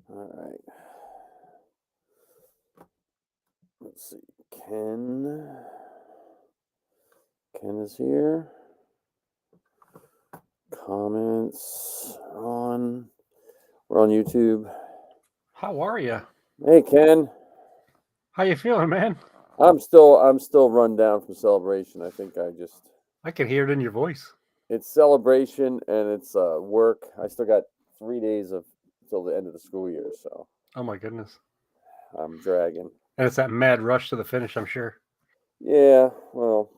All right. Let's see. Ken is here. Comments on. We're on YouTube. How are you? Hey, Ken. How you feeling, man? I'm still run down from celebration. I think I can hear it in your voice. it's celebration and it's work. I still got 3 days till the end of the school year, so Oh my goodness. I'm dragging. And it's that mad rush to the finish, I'm sure. Yeah, well,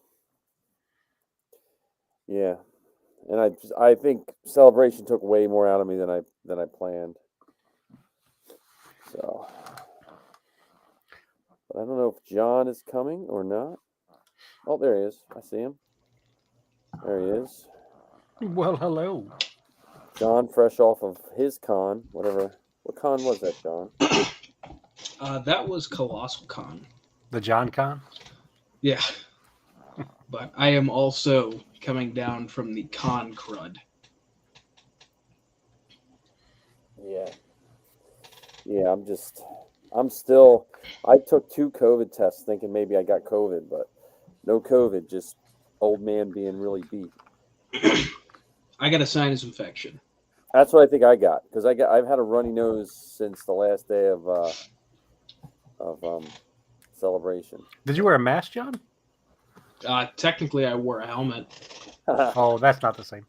yeah, and I think celebration took way more out of me than I planned. So, but I don't know if John is coming or not. Oh, there he is. I see him. There he is. Well, hello. John, fresh off of his con, whatever. What con was that, John? That was Colossal Con. The John Con? Yeah. But I am also coming down from the con crud. Yeah. Yeah, I took 2 COVID tests thinking maybe I got COVID, but no COVID, just old man being really beat. I got a sinus infection. That's what I think I got because I've had a runny nose since the last day of celebration. Did you wear a mask, John? Technically, I wore a helmet. Oh, that's not the same.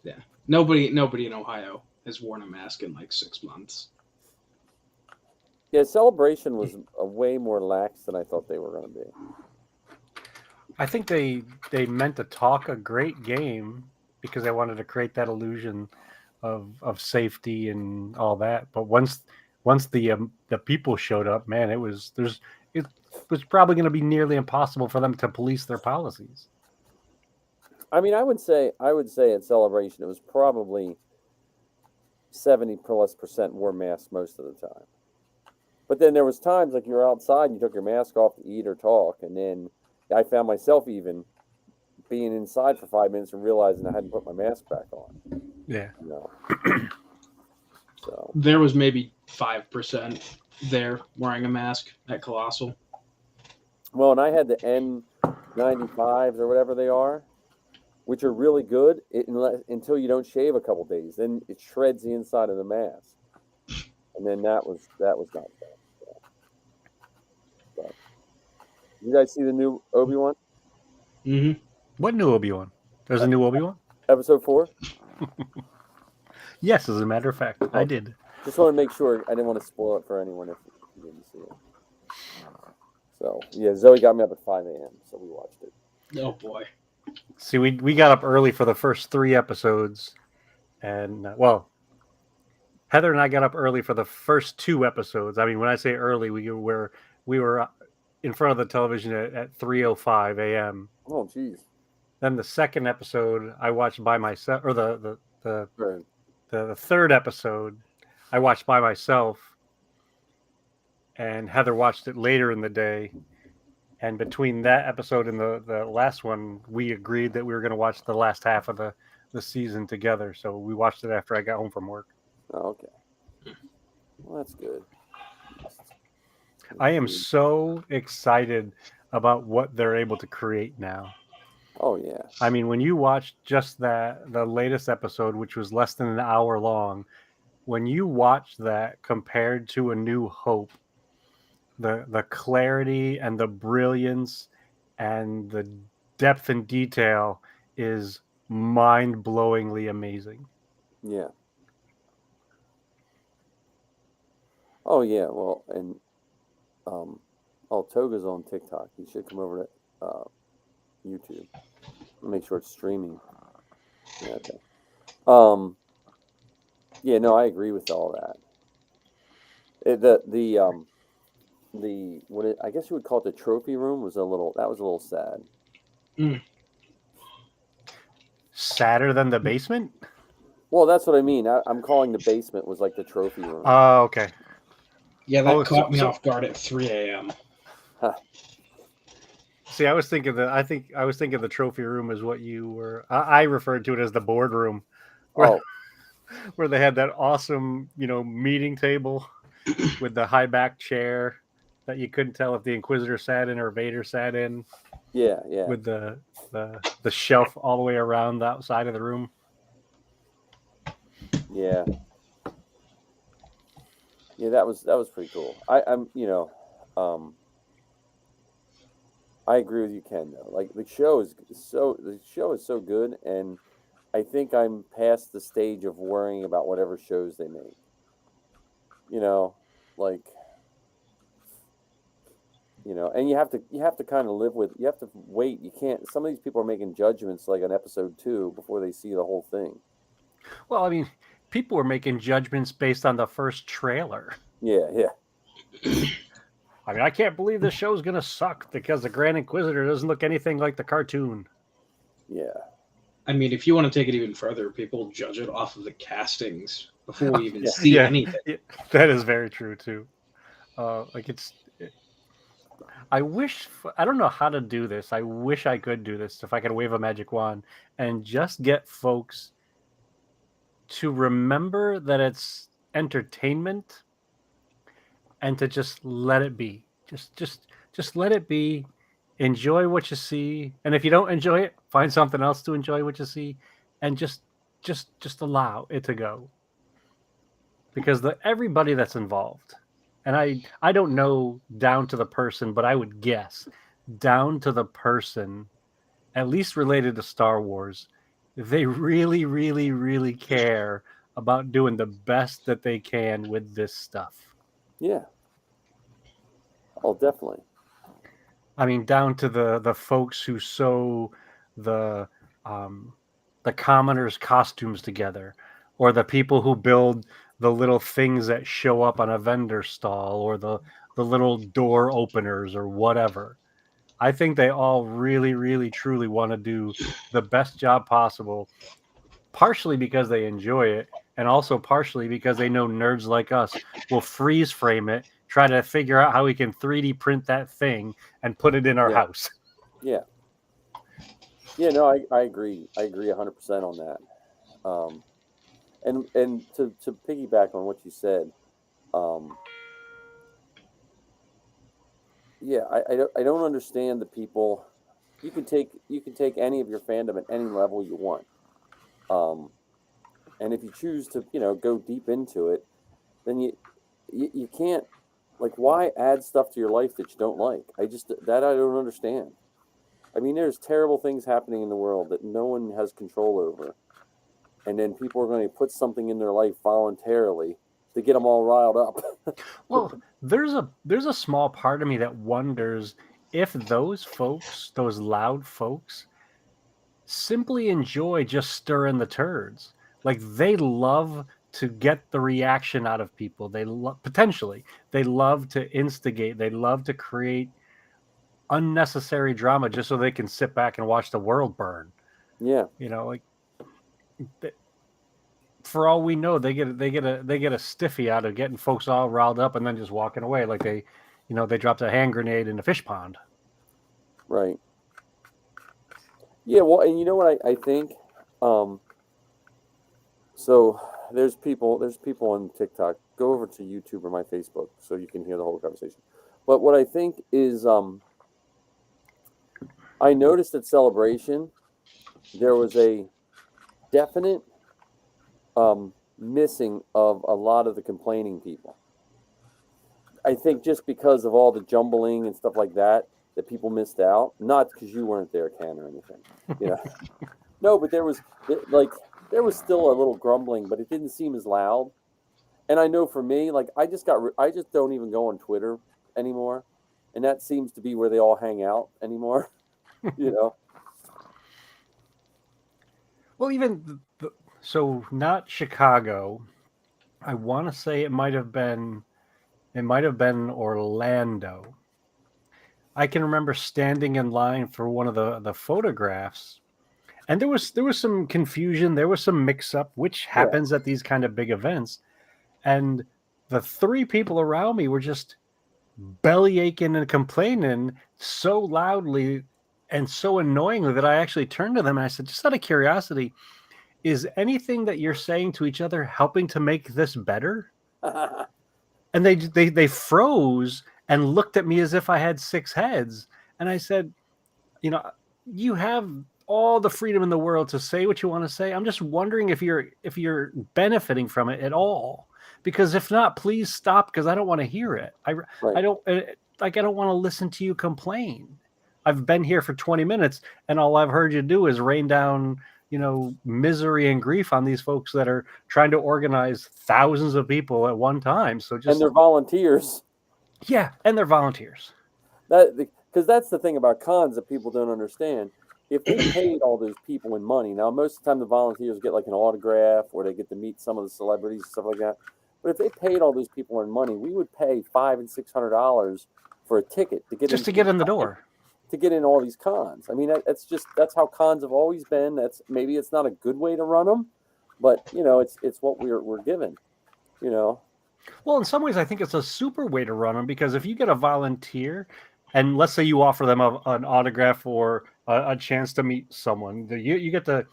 Yeah. Nobody in Ohio has worn a mask in like 6 months. Yeah, celebration was a way more lax than I thought they were going to be. I think they meant to talk a great game because they wanted to create that illusion of safety and all that. But once the people showed up, man, it was probably going to be nearly impossible for them to police their policies. I mean, I would say at celebration it was probably 70+% wore masks most of the time. But then there was times like you were outside and you took your mask off to eat or talk, and then I found myself even being inside for 5 minutes and realizing I hadn't put my mask back on. Yeah. No. So there was maybe 5% there wearing a mask at Colossal. Well, and I had the N95s or whatever they are, which are really good until you don't shave a couple days. Then it shreds the inside of the mask, and then that was not fun. But you guys see the new Obi-Wan? Mm-hmm. What new Obi-Wan? There's a new Obi-Wan? Episode 4? Yes, as a matter of fact, I did. Just want to make sure I didn't want to spoil it for anyone if you didn't see it. So yeah, Zoe got me up at 5 a.m. so we watched it. Oh boy. See, we got up early for the first 3 episodes, and Heather and I got up early for the first 2 episodes. I mean, when I say early, we were in front of the television at 3:05 a.m. Oh, jeez. Then the second episode I watched by myself, or the Right. third episode I watched by myself, and Heather watched it later in the day. And between that episode and the last one, we agreed that we were going to watch the last half of the season together. So we watched it after I got home from work. Oh, okay. Well, that's good. I am so excited about what they're able to create now. Oh yeah. I mean, when you watch just the latest episode, which was less than an hour long, when you watch that compared to A New Hope, the clarity and the brilliance and the depth and detail is mind-blowingly amazing. Yeah. Oh yeah. Well, and Toga's on TikTok. He should come over to YouTube. Make sure it's streaming. Yeah. Okay. Yeah. No, I agree with all that. I guess you would call it the trophy room was a little sad. Mm. Sadder than the basement? Well, that's what I mean. I'm calling the basement was like the trophy room. Oh, okay. Yeah, that caught me off guard at 3 a.m. Huh. See, I was thinking the trophy room is what you were. I referred to it as the boardroom. Oh, where they had that awesome, meeting table with the high back chair that you couldn't tell if the Inquisitor sat in or Vader sat in, Yeah, yeah, with the shelf all the way around the outside of the room. yeah, yeah. That was pretty cool. I agree with you, Ken. Though, like the show is so good, and I think I'm past the stage of worrying about whatever shows they make. You know, like and you have to kind of live with. You have to wait. You can't. Some of these people are making judgments like on episode 2 before they see the whole thing. Well, I mean, people were making judgments based on the first trailer. Yeah, yeah, I mean, I can't believe this show's gonna suck because the Grand Inquisitor doesn't look anything like the cartoon. yeah, I mean, if you want to take it even further, people judge it off of the castings before we even see Yeah, anything. yeah, that is very true too. Like I wish I don't know how to do this. I wish I could do this if I could wave a magic wand and just get folks to remember that it's entertainment and to just let it be. Just let it be. Enjoy what you see, and if you don't enjoy it, find something else to enjoy what you see, and just allow it to go. Because everybody that's involved, and I don't know down to the person, but I would guess down to the person, at least related to Star Wars, they really, really, really care about doing the best that they can with this stuff. yeah. Oh, definitely. I mean, down to the folks who sew the um, the commoners' costumes together, or the people who build the little things that show up on a vendor stall, or the little door openers, or whatever. I think they all really, really, truly want to do the best job possible, partially because they enjoy it, and also partially because they know nerds like us will freeze frame it, try to figure out how we can 3D print that thing and put it in our Yeah. house. Yeah. Yeah, no, I agree. I agree 100% on that. And to piggyback on what you said, um, yeah, I don't understand the people. You can take any of your fandom at any level you want. Um, and if you choose to, go deep into it, then you can't, like, why add stuff to your life that you don't like? I don't understand. I mean, there's terrible things happening in the world that no one has control over. And then people are going to put something in their life voluntarily to get them all riled up. Well, there's a small part of me that wonders if those folks, those loud folks, simply enjoy just stirring the turds. Like they love to get the reaction out of people. Potentially they love to instigate. They love to create unnecessary drama just so they can sit back and watch the world burn. Yeah, Like for all we know, they get a stiffy out of getting folks all riled up and then just walking away like they dropped a hand grenade in a fish pond. right. Yeah, well, and you know what I think? Um, so there's people on TikTok. Go over to YouTube or my Facebook so you can hear the whole conversation. But what I think is, I noticed at Celebration there was a definite missing of a lot of the complaining people. I think just because of all the jumbling and stuff like that people missed out. Not because you weren't there, Ken, or anything. No, but there was still a little grumbling, but it didn't seem as loud. And I know for me, like I just don't even go on Twitter anymore, and that seems to be where they all hang out anymore. you know. Well, even so, not Chicago. I want to say it might have been Orlando. I can remember standing in line for one of the photographs, and there was some confusion. There was some mix up, which happens at these kind of big events. And the three people around me were just belly aching and complaining so loudly and so annoyingly that I actually turned to them and I said, just out of curiosity, is anything that you're saying to each other helping to make this better? And they froze and looked at me as if I had 6 heads. And I said, you have all the freedom in the world to say what you want to say. I'm just wondering if you're benefiting from it at all. Because if not, please stop, because I don't want to hear it. I don't I don't want to listen to you complain. I've been here for 20 minutes and all I've heard you do is rain down, misery and grief on these folks that are trying to organize thousands of people at one time. So just and they're volunteers. Yeah, and they're volunteers. Because that's the thing about cons that people don't understand. If they paid all those people in money, now most of the time the volunteers get like an autograph or they get to meet some of the celebrities and stuff like that. But if they paid all those people in money, we would pay $500 and $600 for a ticket to get to get in the door, to get in all these cons. I mean, that's how cons have always been. Maybe it's not a good way to run them, but it's what we're given. Well, in some ways, I think it's a super way to run them, because if you get a volunteer, and let's say you offer them an autograph or a chance to meet someone, you get to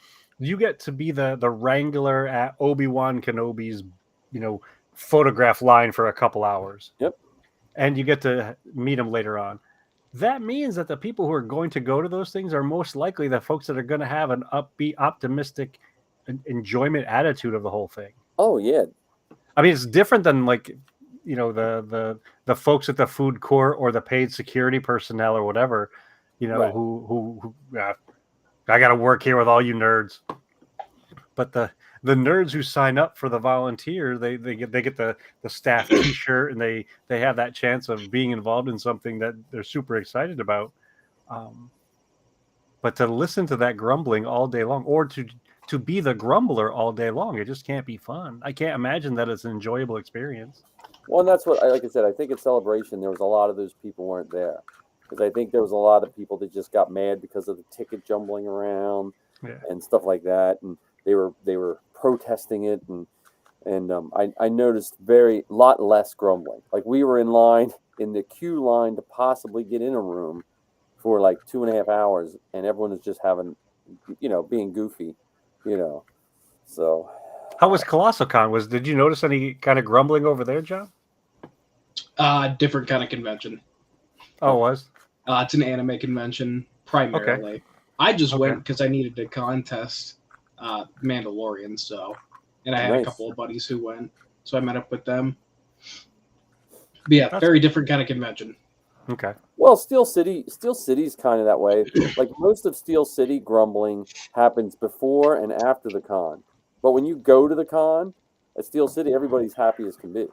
be the wrangler at Obi-Wan Kenobi's, photograph line for a couple hours. Yep. And you get to meet him later on. That means that the people who are going to go to those things are most likely the folks that are going to have an upbeat, optimistic enjoyment attitude of the whole thing. Oh yeah. I mean, it's different than the folks at the food court or the paid security personnel or whatever, Right. who I got to work here with all you nerds. But the nerds who sign up for the volunteer, they get the staff T-shirt, and they have that chance of being involved in something that they're super excited about. But to listen to that grumbling all day long, or to be the grumbler all day long, it just can't be fun. I can't imagine that it's an enjoyable experience. Well, and that's what, like I said, I think at Celebration there was a lot of those people weren't there, because I think there was a lot of people that just got mad because of the ticket jumbling around and stuff like that, and they were protesting it, and I noticed lot less grumbling. Like, we were in the queue line to possibly get in a room for like 2.5 hours, and everyone was just having, being goofy, So, how was Colossal Con? Did you notice any kind of grumbling over there, John? Different kind of convention. Oh, it was? It's an anime convention primarily. Okay. I just went because I needed to contest Mandalorian, and I had a couple of buddies who went, so I met up with them. But yeah, very different kind of convention. Okay. Well, Steel City's kind of that way. Like, most of Steel City grumbling happens before and after the con. But when you go to the con at Steel City, everybody's happy as can be.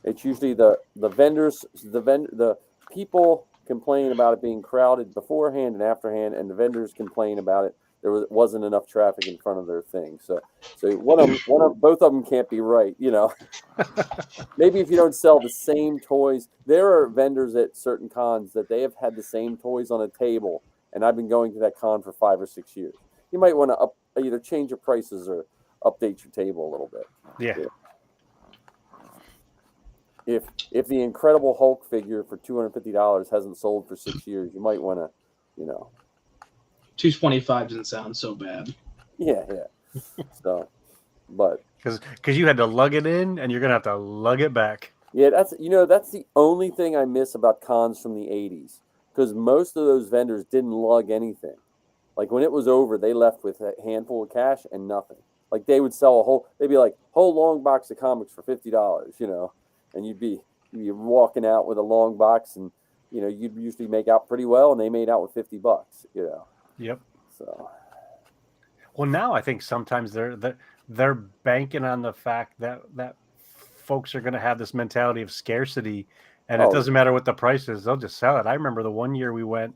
It's usually the vendors, the people complain about it being crowded beforehand and afterhand, and the vendors complain about it. Wasn't enough traffic in front of their thing. So both of them can't be right. Maybe if you don't sell the same toys, there are vendors at certain cons that they have had the same toys on a table, and I've been going to that con for 5 or 6 years. You might want to either change your prices or update your table a little bit. Yeah. If the Incredible Hulk figure for $250 hasn't sold for 6 years, you might want to, $225 doesn't sound so bad. Yeah. So, but because you had to lug it in, and you're gonna have to lug it back. Yeah, that's the only thing I miss about cons from the 80s, because most of those vendors didn't lug anything. Like, when it was over, they left with a handful of cash and nothing. Like, they would sell they'd be like, whole long box of comics for $50, and you'd be walking out with a long box, and you'd usually make out pretty well, and they made out with $50. Yep. So. Well, now I think sometimes they're banking on the fact that folks are going to have this mentality of scarcity, and it doesn't matter what the price is; they'll just sell it. I remember the one year we went,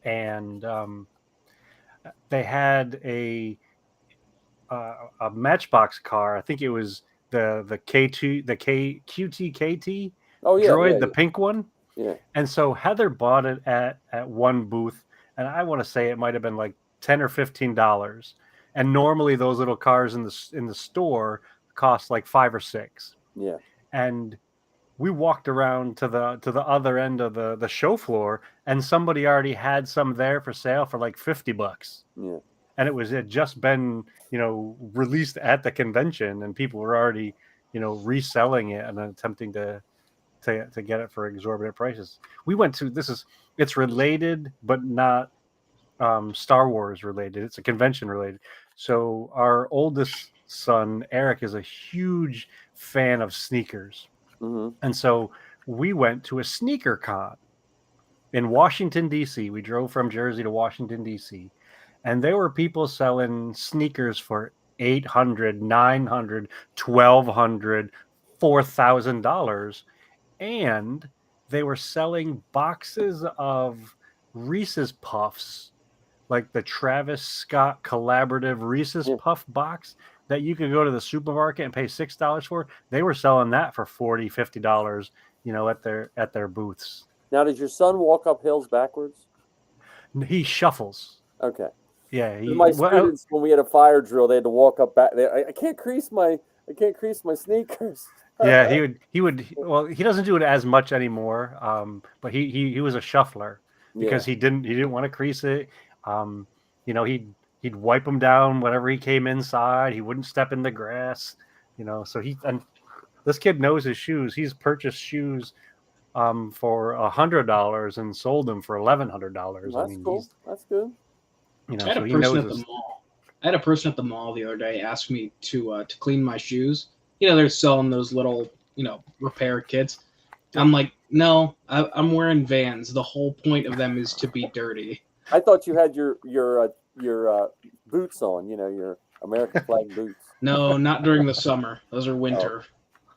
and they had a Matchbox car. I think it was the QTKT droid, the pink one. Yeah. And so Heather bought it at one booth, and I want to say it might have been like $10 or $15. And normally those little cars in the store cost like $5 or $6. Yeah. And we walked around to the other end of the show floor, and somebody already had some there for sale for like $50. Yeah. and it had just been, released at the convention, and people were already, reselling it and attempting to get it for exorbitant prices. We went to it's related, but not Star Wars related. It's a convention related. So our oldest son Eric is a huge fan of sneakers, and so we went to a sneaker con in Washington D.C. We drove from Jersey to Washington D.C. and there were people selling sneakers for $800, $900, $1,200, $4,000, and they were selling boxes of Reese's Puffs, like the Travis Scott collaborative Reese's Puff box that you could go to the supermarket and pay $6 for. They were selling that for $40, $50, at their booths. Now, does your son walk up hills backwards? He shuffles. Okay. Yeah. My students, when we had a fire drill, they had to walk up back. I can't crease my sneakers. Yeah, he would. Well, he doesn't do it as much anymore. But he was a shuffler because he didn't want to crease it. He'd wipe them down whenever he came inside. He wouldn't step in the grass. So this kid knows his shoes. He's purchased shoes for $100 and sold them for $1,100. That's cool. That's good. I had a person at the mall the other day ask me to clean my shoes. They're selling those little, repair kits. I'm like, no, I'm wearing Vans. The whole point of them is to be dirty. I thought you had your boots on, your American flag boots. No, not during the summer. Those are winter.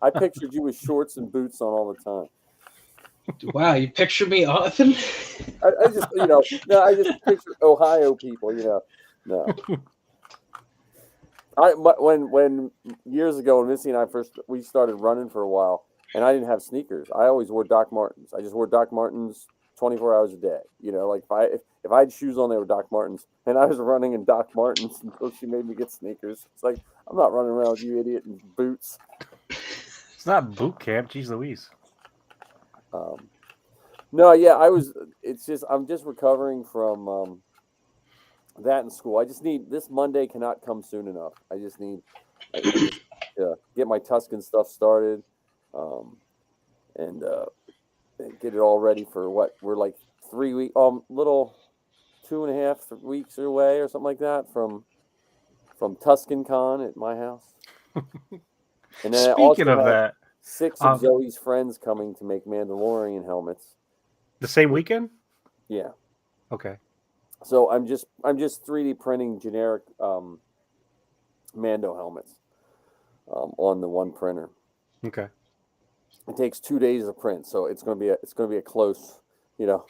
I pictured you with shorts and boots on all the time. Wow, you picture me often? I just picture Ohio people, No. When years ago when Missy and I we started running for a while, and I didn't have sneakers. I always wore Doc Martens. I just wore Doc Martens 24 hours a day. Like if I had shoes on, they were Doc Martens, and I was running in Doc Martens until she made me get sneakers. It's like, I'm not running around with you idiot in boots. It's not boot camp, geez Louise. No, yeah, I'm just recovering from that in school. I just need, this Monday cannot come soon enough. I just need to get my Tuscan stuff started, and get it all ready for what we're like 3 weeks, little 2.5 weeks away or something like that from Tuscan Con at my house. And then speaking of that, 6 of Zoe's friends coming to make Mandalorian helmets. The same weekend? Yeah. Okay. So I'm just 3D printing generic Mando helmets on the one printer. Okay. It takes 2 days to print, so it's gonna be a close, Well,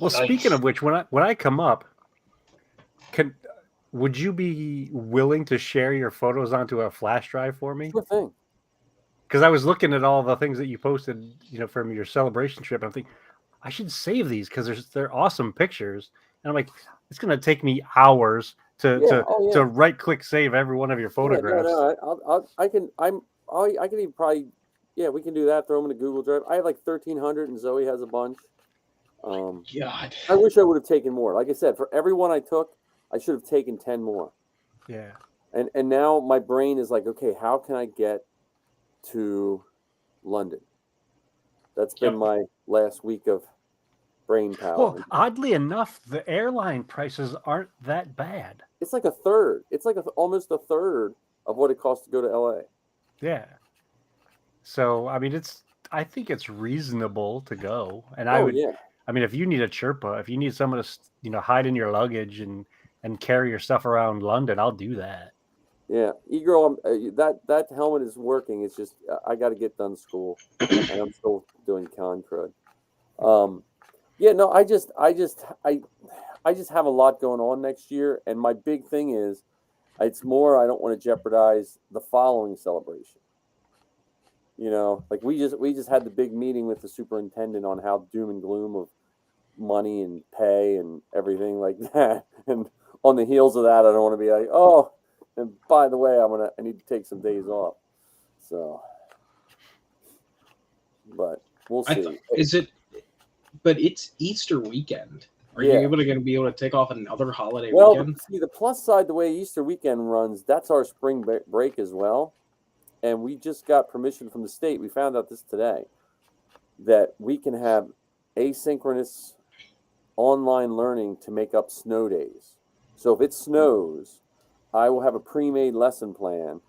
nice. Speaking of which, when I come up, would you be willing to share your photos onto a flash drive for me? Sure thing. Because I was looking at all the things that you posted, from your celebration trip. And I'm thinking, I should save these because they're awesome pictures. And I'm like, it's going to take me hours to right click save every one of your photographs. I can even probably, we can do that. Throw them in a Google Drive. I have like 1,300, and Zoe has a bunch. God, I wish I would have taken more. Like I said, for every one I took, I should have taken 10 more. Yeah. And now my brain is like, okay, how can I get to London? That's been my last week of brain power. Well, oddly enough, the airline prices aren't that bad. It's like a third. It's like almost a third of what it costs to go to LA. Yeah. So, I mean, I think it's reasonable to go. And I mean, if you need a Sherpa, if you need someone to, hide in your luggage and carry your stuff around London, I'll do that. Yeah, E-Girl, that helmet is working. It's just I got to get done school, and I'm still doing con crud. I just have a lot going on next year, and my big thing is, it's more I don't want to jeopardize the following celebration. Like we just had the big meeting with the superintendent on how doom and gloom of money and pay and everything like that, and on the heels of that, I don't want to be like, oh. And by the way, I need to take some days off. So, but we'll see. But it's Easter weekend. Are you going to be able to take off another holiday well, weekend? see, the plus side, the way Easter weekend runs, that's our spring break as well. And we just got permission from the state. We found out this today that we can have asynchronous online learning to make up snow days. So if it snows, I will have a pre-made lesson plan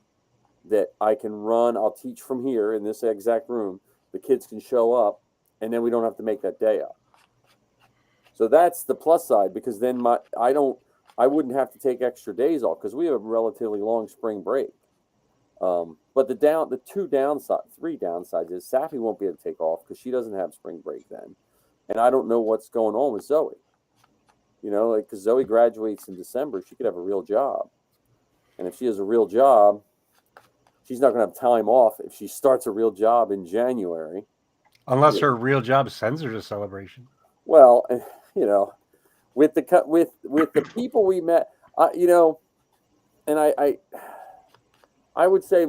that I can run. I'll teach from here in this exact room. The kids can show up, and then we don't have to make that day up. So that's the plus side, because then I wouldn't have to take extra days off because we have a relatively long spring break. But the three downsides is Safi won't be able to take off because she doesn't have spring break then, and I don't know what's going on with Zoe. Because Zoe graduates in December, she could have a real job, and if she has a real job, she's not going to have time off if she starts a real job in January. Unless her real job sends her to Celebration. Well, with the people we met, and I would say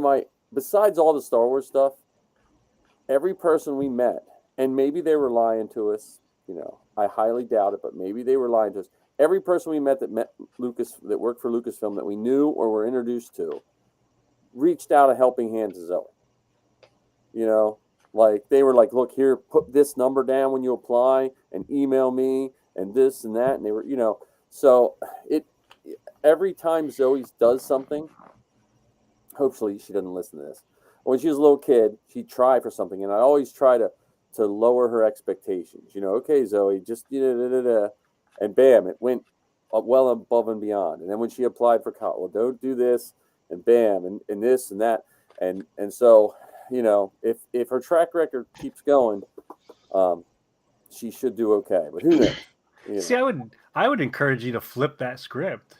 besides all the Star Wars stuff, every person we met, and maybe they were lying to us, I highly doubt it, but maybe they were lying to us. Every person we met that that worked for Lucasfilm that we knew or were introduced to, reached out a helping hand to Zoe. Like they were like, look here, put this number down when you apply and email me and this and that. And they were, so every time Zoe does something, hopefully she doesn't listen to this. When she was a little kid, she'd try for something. And I always try to lower her expectations. Okay, Zoe, just, and bam, it went well above and beyond. And then when she applied for college, well, don't do this, and bam, and this and that. And so, if her track record keeps going, she should do okay. But who knows? See, I would encourage you to flip that script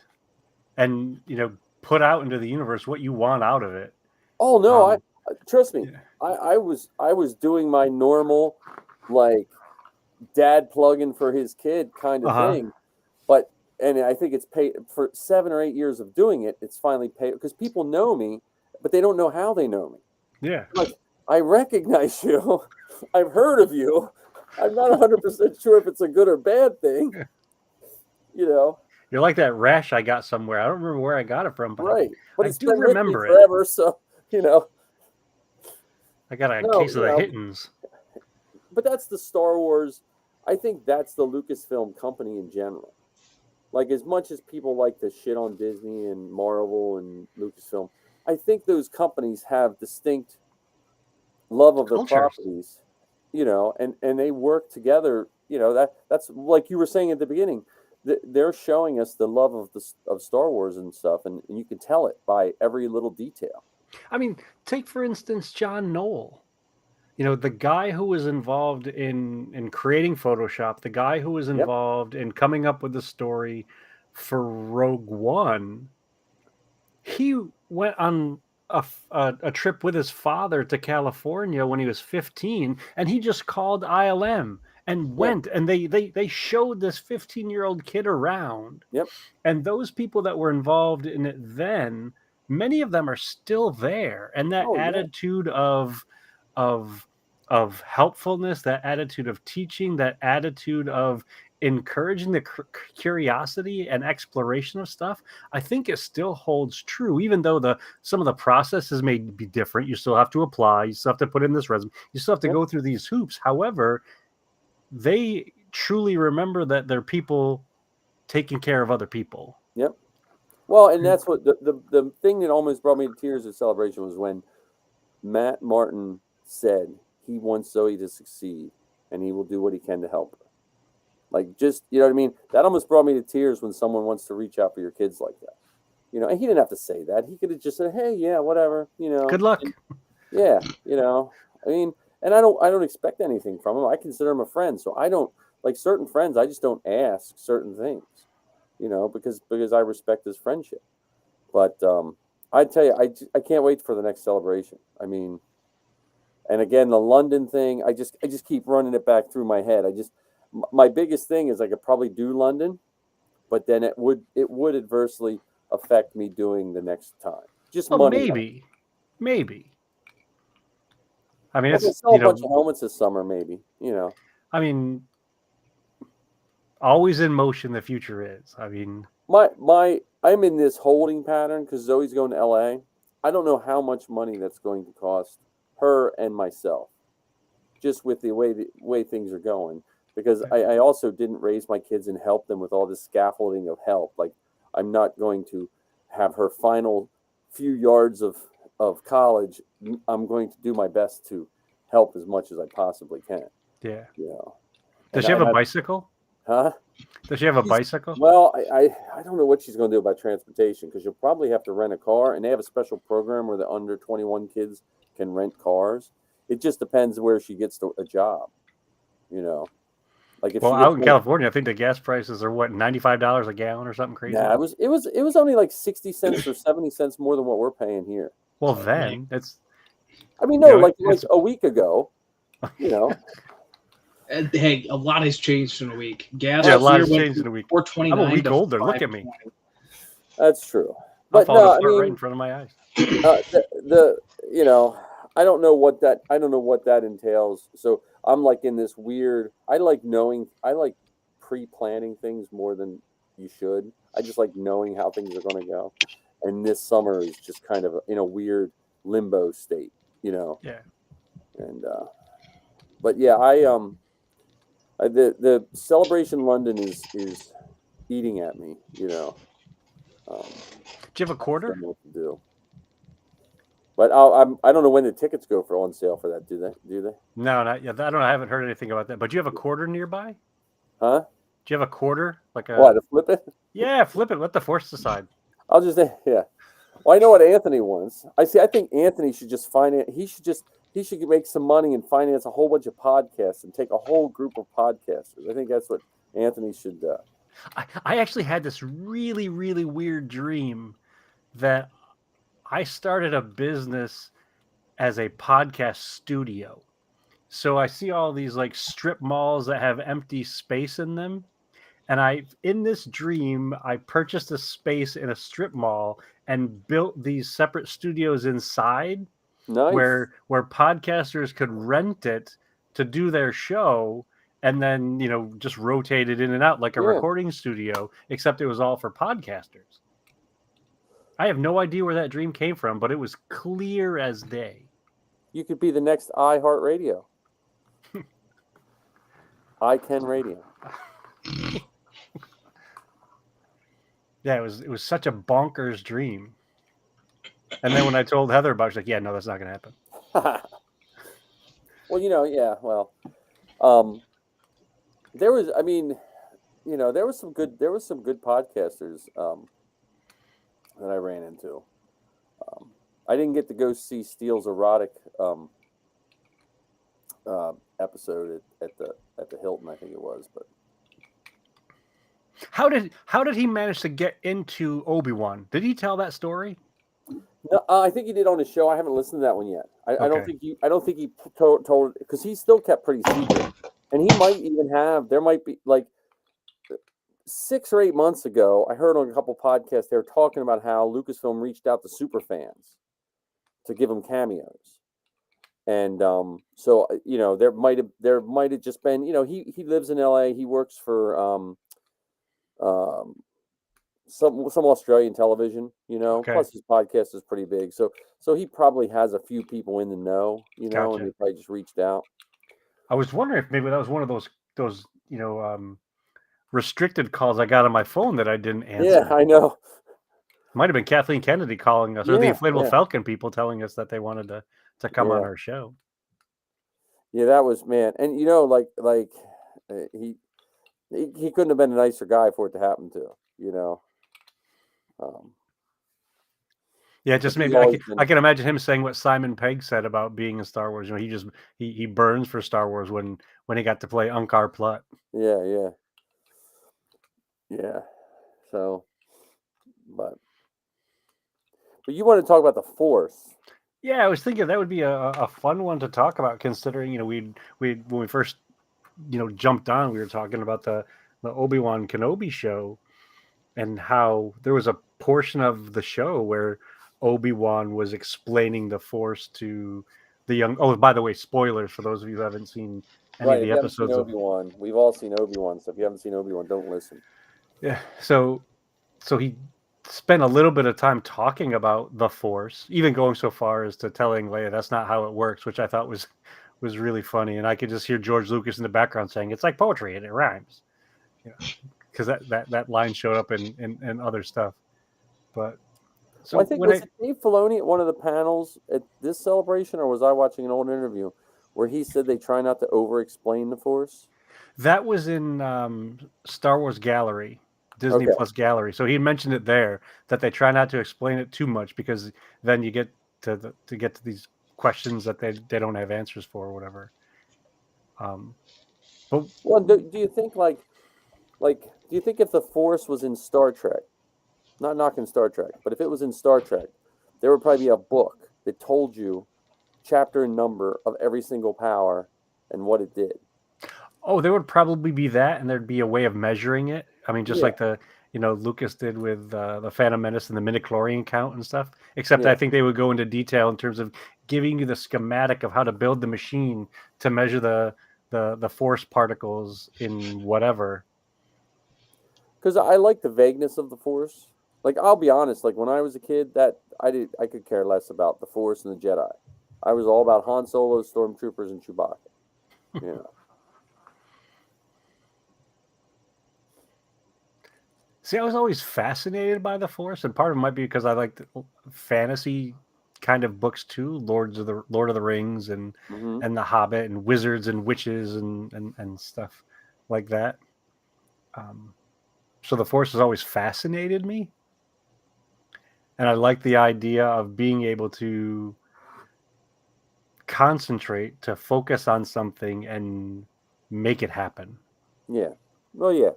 and, put out into the universe what you want out of it. Oh no, trust me. Yeah. I was doing my normal, like, dad plug-in for his kid kind of thing, and I think it's paid for 7 or 8 years of doing it. It's finally paid because people know me, but they don't know how they know me. Yeah, like I recognize you. I've heard of you. I'm not 100% sure if it's a good or bad thing. You're like that rash I got somewhere. I don't remember where I got it from, but right. But I it's do remember it forever. So I got a case of the Hittens. But that's the Star Wars. I think that's the Lucasfilm company in general. Like, as much as people like to shit on Disney and Marvel and Lucasfilm, I think those companies have distinct love of their properties, and they work together. That's like you were saying at the beginning. They're showing us the love of Star Wars and stuff, and you can tell it by every little detail. I mean, take for instance John Knoll. The guy who was involved in creating Photoshop, the guy who was involved in coming up with the story for Rogue One, he went on a trip with his father to California when he was 15, and he just called ILM and went, and they showed this 15-year-old kid around. Yep. And those people that were involved in it then, many of them are still there, and that attitude of helpfulness, that attitude of teaching, that attitude of encouraging the curiosity and exploration of stuff, I think it still holds true, even though some of the processes may be different. You still have to apply, you still have to put in this resume, you still have to go through these hoops. However, they truly remember that they're people taking care of other people. Yep. Well, and that's what the thing that almost brought me to tears at Celebration was when Matt Martin said he wants Zoe to succeed and he will do what he can to help her. Like, just, you know what I mean? That almost brought me to tears when someone wants to reach out for your kids like that. And he didn't have to say that. He could have just said, hey, yeah, whatever, Good luck. And, yeah, I mean, and I don't expect anything from him. I consider him a friend. So I don't, like certain friends, I just don't ask certain things, because I respect his friendship. But I tell you, I can't wait for the next Celebration. I mean, and again, the London thing, I just keep running it back through my head. My biggest thing is I could probably do London, but then it would adversely affect me doing the next time. Just money. Maybe. I mean, it's sell a bunch of helmets this summer, maybe. I mean, always in motion. The future is. I mean, I'm in this holding pattern because Zoe's going to LA. I don't know how much money that's going to cost her and myself, just with the way things are going. Because I also didn't raise my kids and help them with all this scaffolding of help. Like, I'm not going to have her final few yards of college. I'm going to do my best to help as much as I possibly can. yeah. You know. Does she have a bicycle? Huh? Does she have a bicycle? Well, I don't know what she's going to do about transportation, because you'll probably have to rent a car, and they have a special program where the under 21 kids can rent cars. It just depends where she gets a job, you know. Like if out in California, I think the gas prices are what, $95 a gallon or something crazy. Yeah, it was only like 60 cents or 70 cents more than what we're paying here. Well, then it's. I mean, no, like a week ago, you know. Hey, a lot has changed in a week. Gas. Yeah, a lot has changed in a week. $4.29. I'm a week older. Look at me. That's true. But no, I mean, right in front of my eyes. You know, I don't know what that entails. So I'm like in this weird. I like pre-planning things more than you should. I just like knowing how things are going to go. And this summer is just kind of in a weird limbo state, you know. Yeah. And but yeah, the Celebration London is eating at me, you know. Do you have a quarter? I don't know what to do. But I don't know when the tickets go on sale for that. Do they? No, not yet. I don't know. I haven't heard anything about that. But do you have a quarter nearby? Huh? Do you have a quarter? Like a what, to flip it? Yeah, flip it. Let the force decide. I'll just yeah. Well, I know what Anthony wants. I think Anthony should just finance. He should make some money and finance a whole bunch of podcasts and take a whole group of podcasters. I think that's what Anthony should do. I actually had this really, really weird dream that I started a business as a podcast studio. So I see all these like strip malls that have empty space in them. And in this dream, I purchased a space in a strip mall and built these separate studios inside. Nice. where podcasters could rent it to do their show, and then, you know, just rotate it in and out like a recording studio, except it was all for podcasters. I have no idea where that dream came from, but it was clear as day. You could be the next iHeartRadio. iCan Radio. Yeah, it was such a bonkers dream. And then when I told Heather about it, she's like, yeah, no, that's not going to happen. Well, you know, yeah, well, there was some good podcasters that I ran into. I didn't get to go see Steele's erotic episode at the Hilton, I think it was, but how did he manage to get into Obi-Wan? Did he tell that story? No, I think he did on his show. I haven't listened to that one yet. I don't think he told, because he still kept pretty secret, and he might even have. There might be like 6 or 8 months ago, I heard on a couple podcasts they were talking about how Lucasfilm reached out to super fans to give them cameos, and so you know there might have just been, you know, he lives in LA. He works for some Australian television, you know. Okay. Plus his podcast is pretty big, so he probably has a few people in the know, you know. Gotcha. And he probably just reached out. I was wondering if maybe that was one of those you know, restricted calls I got on my phone that I didn't answer. Yeah, I know. Might have been Kathleen Kennedy calling us, or the Inflatable Falcon people telling us that they wanted to come on our show. Yeah, that was, man, and you know, like he couldn't have been a nicer guy for it to happen to, you know. Yeah, just maybe I can imagine him saying what Simon Pegg said about being in Star Wars. You know, he burns for Star Wars when he got to play Unkar Plutt. Yeah. So, but you want to talk about the Force? Yeah, I was thinking that would be a fun one to talk about, considering, you know, we when we first, you know, jumped on, we were talking about the Obi-Wan Kenobi show, and how there was a portion of the show where Obi-Wan was explaining the Force to the young. Oh, by the way, spoilers for those of you who haven't seen any of If the you haven't seen episodes of. Obi-Wan, we've all seen Obi-Wan. So if you haven't seen Obi-Wan, don't listen. Yeah. So he spent a little bit of time talking about the Force, even going so far as to telling Leia that's not how it works, which I thought was really funny. And I could just hear George Lucas in the background saying it's like poetry and it rhymes, because that line showed up in other stuff. But so Well, I think was it Dave Filoni at one of the panels at this celebration, or was I watching an old interview where he said they try not to over-explain the Force? That was in Star Wars Gallery, Disney Plus Gallery. So he mentioned it there that they try not to explain it too much, because then you get to get to these questions that they don't have answers for or whatever. But well, do you think like do you think if the Force was in Star Trek, not knocking Star Trek, but if it was in Star Trek, there would probably be a book that told you chapter and number of every single power and what it did. Oh, there would probably be that, and there'd be a way of measuring it. I mean, just like Lucas did with the Phantom Menace and the midichlorian count and stuff. Except I think they would go into detail in terms of giving you the schematic of how to build the machine to measure the force particles in whatever. Because I like the vagueness of the Force. Like, I'll be honest, like when I was a kid, I could care less about the Force and the Jedi. I was all about Han Solo, Stormtroopers, and Chewbacca. You know. See, I was always fascinated by the Force, and part of it might be because I liked fantasy kind of books too, Lord of the Rings and The Hobbit and wizards and witches and stuff like that. So the Force has always fascinated me, and I like the idea of being able to concentrate, to focus on something and make it happen. Yeah. Well, yeah.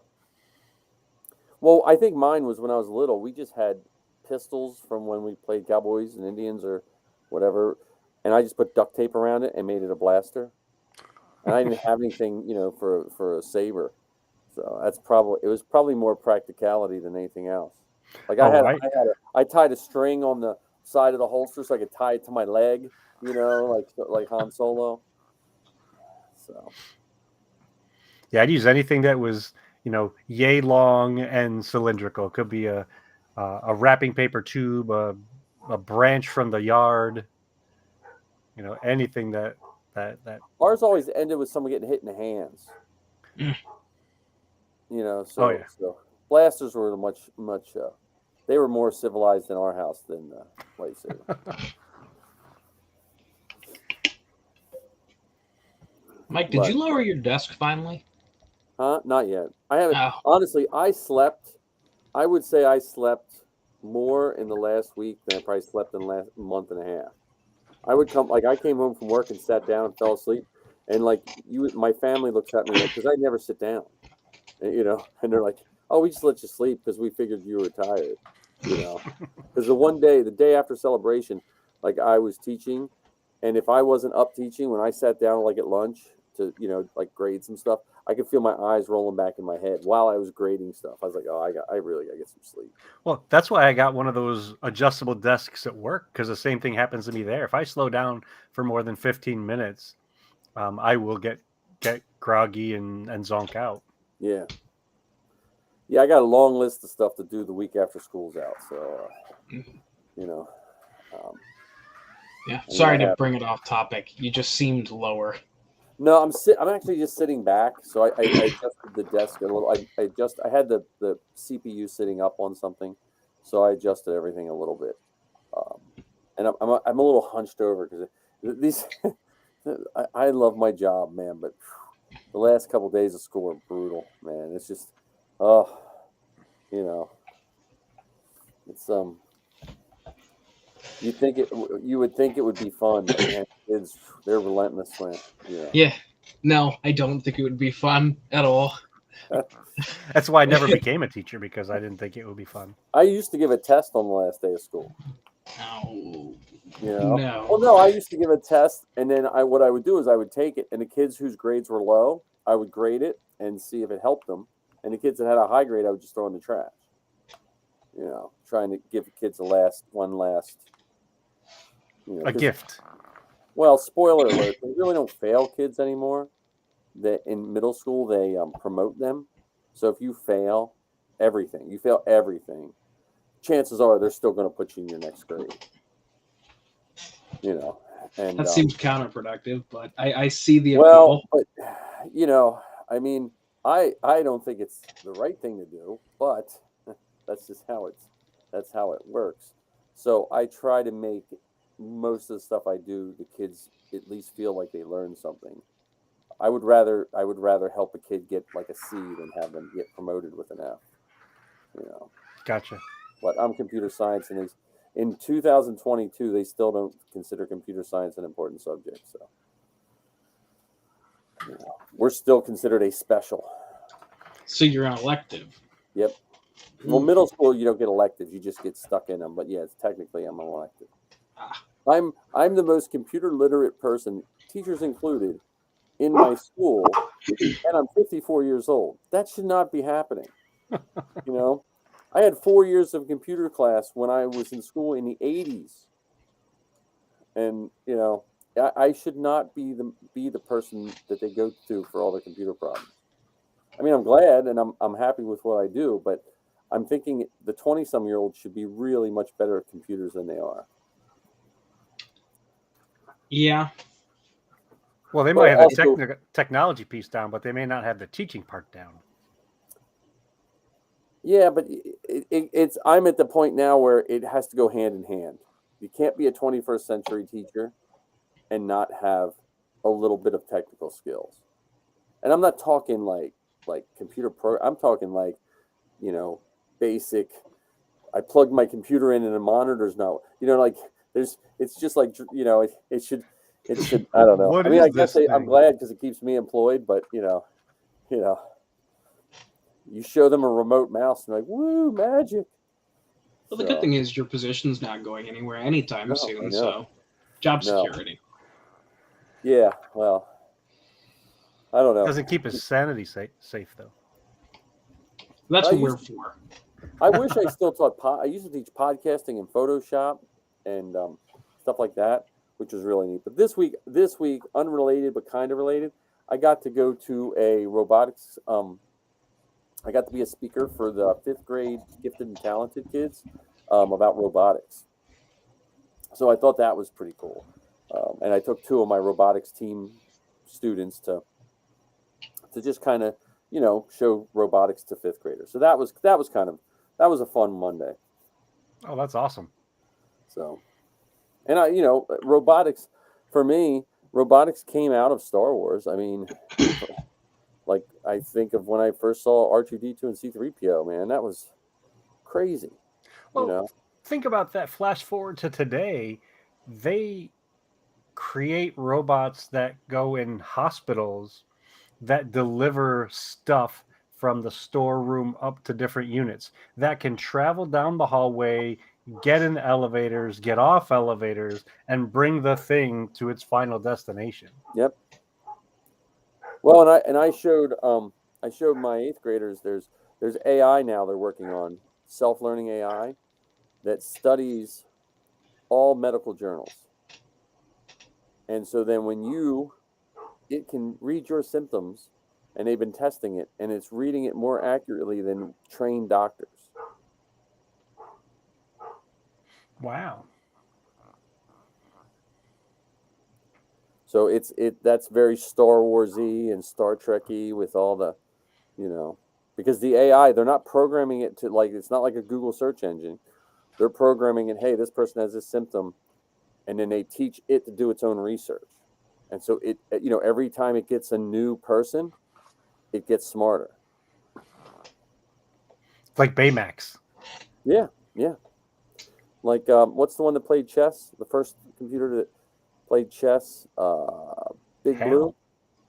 Well, I think mine was when I was little. We just had pistols from when we played Cowboys and Indians or whatever, and I just put duct tape around it and made it a blaster. And I didn't have anything, for a saber. So it was probably more practicality than anything else. Like I tied a string on the side of the holster so I could tie it to my leg, like Han Solo. So. Yeah, I'd use anything that was, yay long and cylindrical. It could be a wrapping paper tube, a branch from the yard, anything that. Ours always ended with someone getting hit in the hands. So blasters were much they were more civilized in our house than lightsaber. Mike, did you lower your desk finally? Not yet. I haven't. Honestly, I would say I slept more in the last week than I probably slept in the last month and a half. I came home from work and sat down and fell asleep, and my family looks at me because I never sit down, and they're like, "Oh, we just let you sleep because we figured you were tired," because the day after celebration, I was teaching, and if I wasn't up teaching when I sat down at lunch to grade some stuff, I could feel my eyes rolling back in my head while I was grading stuff. I was like, "Oh, I really got to get some sleep." Well, that's why I got one of those adjustable desks at work, because the same thing happens to me there. If I slow down for more than 15 minutes, I will get groggy and zonk out. Yeah. Yeah, I got a long list of stuff to do the week after school's out. So, yeah. Sorry to bring it off topic. You just seemed lower. No, I'm actually just sitting back. So I adjusted the desk a little. I had the CPU sitting up on something, so I adjusted everything a little bit. And I'm a little hunched over because these. I love my job, man, but the last couple of days of school are brutal, man. It's just, it's you would think it would be fun, but man, kids, they're relentless, man. Yeah. No, I don't think it would be fun at all. That's why I never became a teacher, because I didn't think it would be fun. I used to give a test on the last day of school. No. No. Well, no, I used to give a test, and then what I would do is I would take it, and the kids whose grades were low, I would grade it and see if it helped them. And the kids that had a high grade, I would just throw in the trash. Trying to give the kids one last. A gift. Well, spoiler alert, they really don't fail kids anymore. that in middle school they promote them. So if you fail everything, chances are they're still going to put you in your next grade. And that seems counterproductive, but I see the well, appeal. but I mean, I don't think it's the right thing to do, but that's just how it works. So I try to make most of the stuff I do, the kids at least feel like they learn something. I would rather help a kid get like a C than have them get promoted with an F. Gotcha. But I'm computer science, and in 2022 they still don't consider computer science an important subject. So we're still considered a special. So you're an elective. Yep. Well, middle school you don't get electives; you just get stuck in them. But yeah, technically I'm an elective. I'm the most computer literate person, teachers included, in my school, and I'm 54 years old. That should not be happening. I had 4 years of computer class when I was in school in the 80s, and I should not be the person that they go to for all their computer problems. I mean, I'm glad and I'm happy with what I do, but I'm thinking the 20-some-year-olds should be really much better at computers than they are. Yeah. Well, they might have the technology piece down, but they may not have the teaching part down. Yeah, but I'm at the point now where it has to go hand in hand. You can't be a 21st century teacher and not have a little bit of technical skills. And I'm not talking like computer I'm talking like, basic. I plug my computer in and the monitor's not, it's just like, it should, I don't know. I guess I'm glad because it keeps me employed, but you show them a remote mouse and like, woo, magic. Well, the good thing is your position's not going anywhere anytime soon, so job security. Yeah, well, I don't know. Doesn't keep his sanity safe though. That's what we're for. I wish I still taught. I used to teach podcasting and Photoshop and stuff like that, which was really neat. But this week, unrelated but kind of related, I got to go to a robotics. I got to be a speaker for the 5th grade gifted and talented kids about robotics. So I thought that was pretty cool. And I took 2 of my robotics team students to just kind of, show robotics to 5th graders. So that was a fun Monday. Oh, that's awesome. So, and robotics, for me, robotics came out of Star Wars. I mean, like I think of when I first saw R2-D2 and C-3PO, man, that was crazy. Well, think about that. Flash forward to today, they create robots that go in hospitals that deliver stuff from the storeroom up to different units that can travel down the hallway, get in elevators, get off elevators, and bring the thing to its final destination. Yep. Well, and I showed my 8th graders there's AI now they're working on, self-learning AI that studies all medical journals. And so then it can read your symptoms, and they've been testing it, and it's reading it more accurately than trained doctors. Wow. So that's very Star Wars-y and Star Trek-y with all the, because the AI, they're not programming it to it's not like a Google search engine. They're programming it, hey, this person has this symptom, and then they teach it to do its own research. And so every time it gets a new person, it gets smarter. Like Baymax. Yeah. Like what's the one that played chess? The first computer that played chess, Big Blue.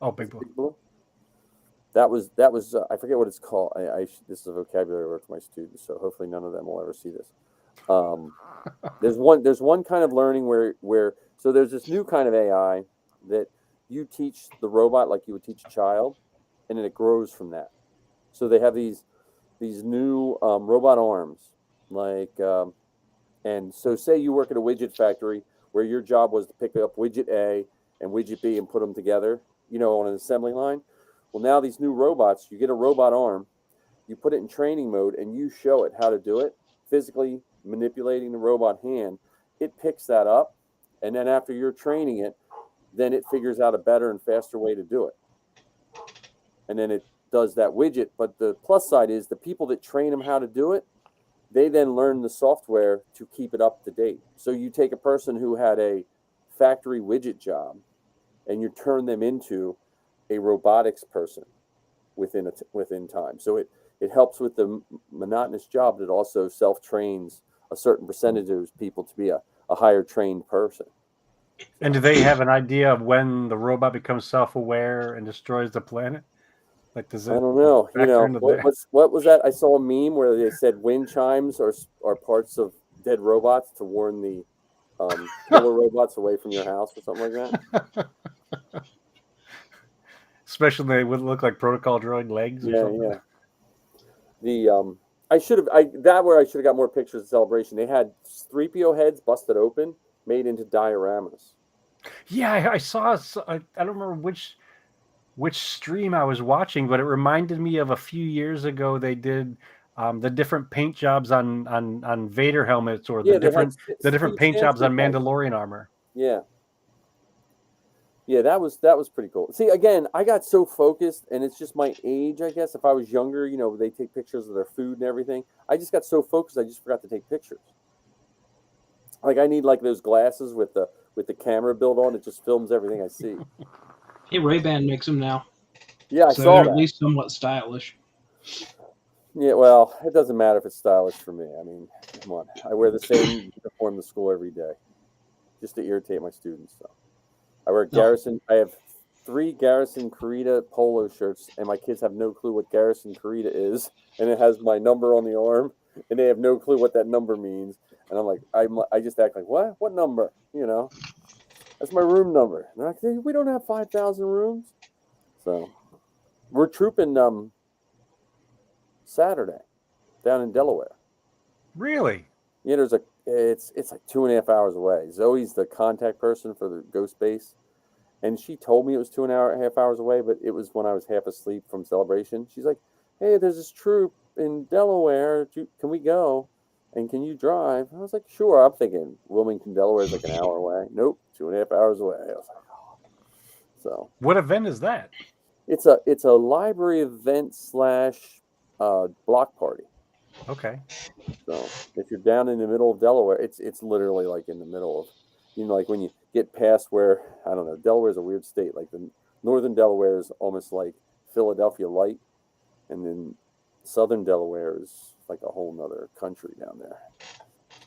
Oh, Big Blue. Big Blue. That was I forget what it's called. This is a vocabulary word for my students, so hopefully none of them will ever see this. There's one kind of learning where so there's this new kind of AI that you teach the robot like you would teach a child, and then it grows from that. So they have these new robot arms, and so say you work at a widget factory where your job was to pick up widget A and widget B and put them together, on an assembly line. Well, now these new robots, you get a robot arm, you put it in training mode, and you show it how to do it, physically manipulating the robot hand. It picks that up, and then after you're training it, then it figures out a better and faster way to do it. And then it does that widget. But the plus side is the people that train them how to do it, they then learn the software to keep it up to date. So you take a person who had a factory widget job and you turn them into a robotics person within time. So it helps with the monotonous job, but it also self-trains a certain percentage of people to be a higher trained person. And do they have an idea of when the robot becomes self-aware and destroys the planet? Like, does it? I don't know. What was that? I saw a meme where they said wind chimes are parts of dead robots to warn the killer robots away from your house or something like that. Especially they would look like protocol droid legs or something. Yeah. I should have got more pictures of Celebration. They had 3PO heads busted open, made into dioramas. Yeah, I saw. I don't remember which stream I was watching, but it reminded me of a few years ago they did the different paint jobs on Vader helmets, or the different paint jobs on Mandalorian armor. Yeah, that was pretty cool. See, again, I got so focused, and it's just my age, I guess. If I was younger, they take pictures of their food and everything. I just got so focused, I just forgot to take pictures. Like, I need those glasses with the camera built on. It just films everything I see. Hey, Ray-Ban makes them now. Yeah, I saw they're that. At least somewhat stylish. Yeah, well, it doesn't matter if it's stylish for me. I mean, come on. I wear the same uniform to school every day just to irritate my students. So I wear Garrison. I have 3 Garrison Kurita polo shirts, and my kids have no clue what Garrison Kurita is, and it has my number on the arm, and they have no clue what that number means. And I'm like, I just act like, what? What number? That's my room number. And they're like, hey, we don't have 5,000 rooms. So we're trooping Saturday down in Delaware. Really? Yeah, it's like 2.5 hours away. Zoe's the contact person for the Ghost Base, and she told me it was 2.5 hours away, but it was when I was half asleep from Celebration. She's like, hey, there's this troop in Delaware. Can we go? And can you drive? I was like, sure. I'm thinking Wilmington, Delaware is like an hour away. Nope, 2.5 hours away. I was like, oh. So what event is that? It's a library event / block party. Okay. So if you're down in the middle of Delaware, it's literally like in the middle of, like when you get past where, I don't know, Delaware is a weird state. Like the northern Delaware is almost like Philadelphia light, and then southern Delaware is like a whole nother country down there.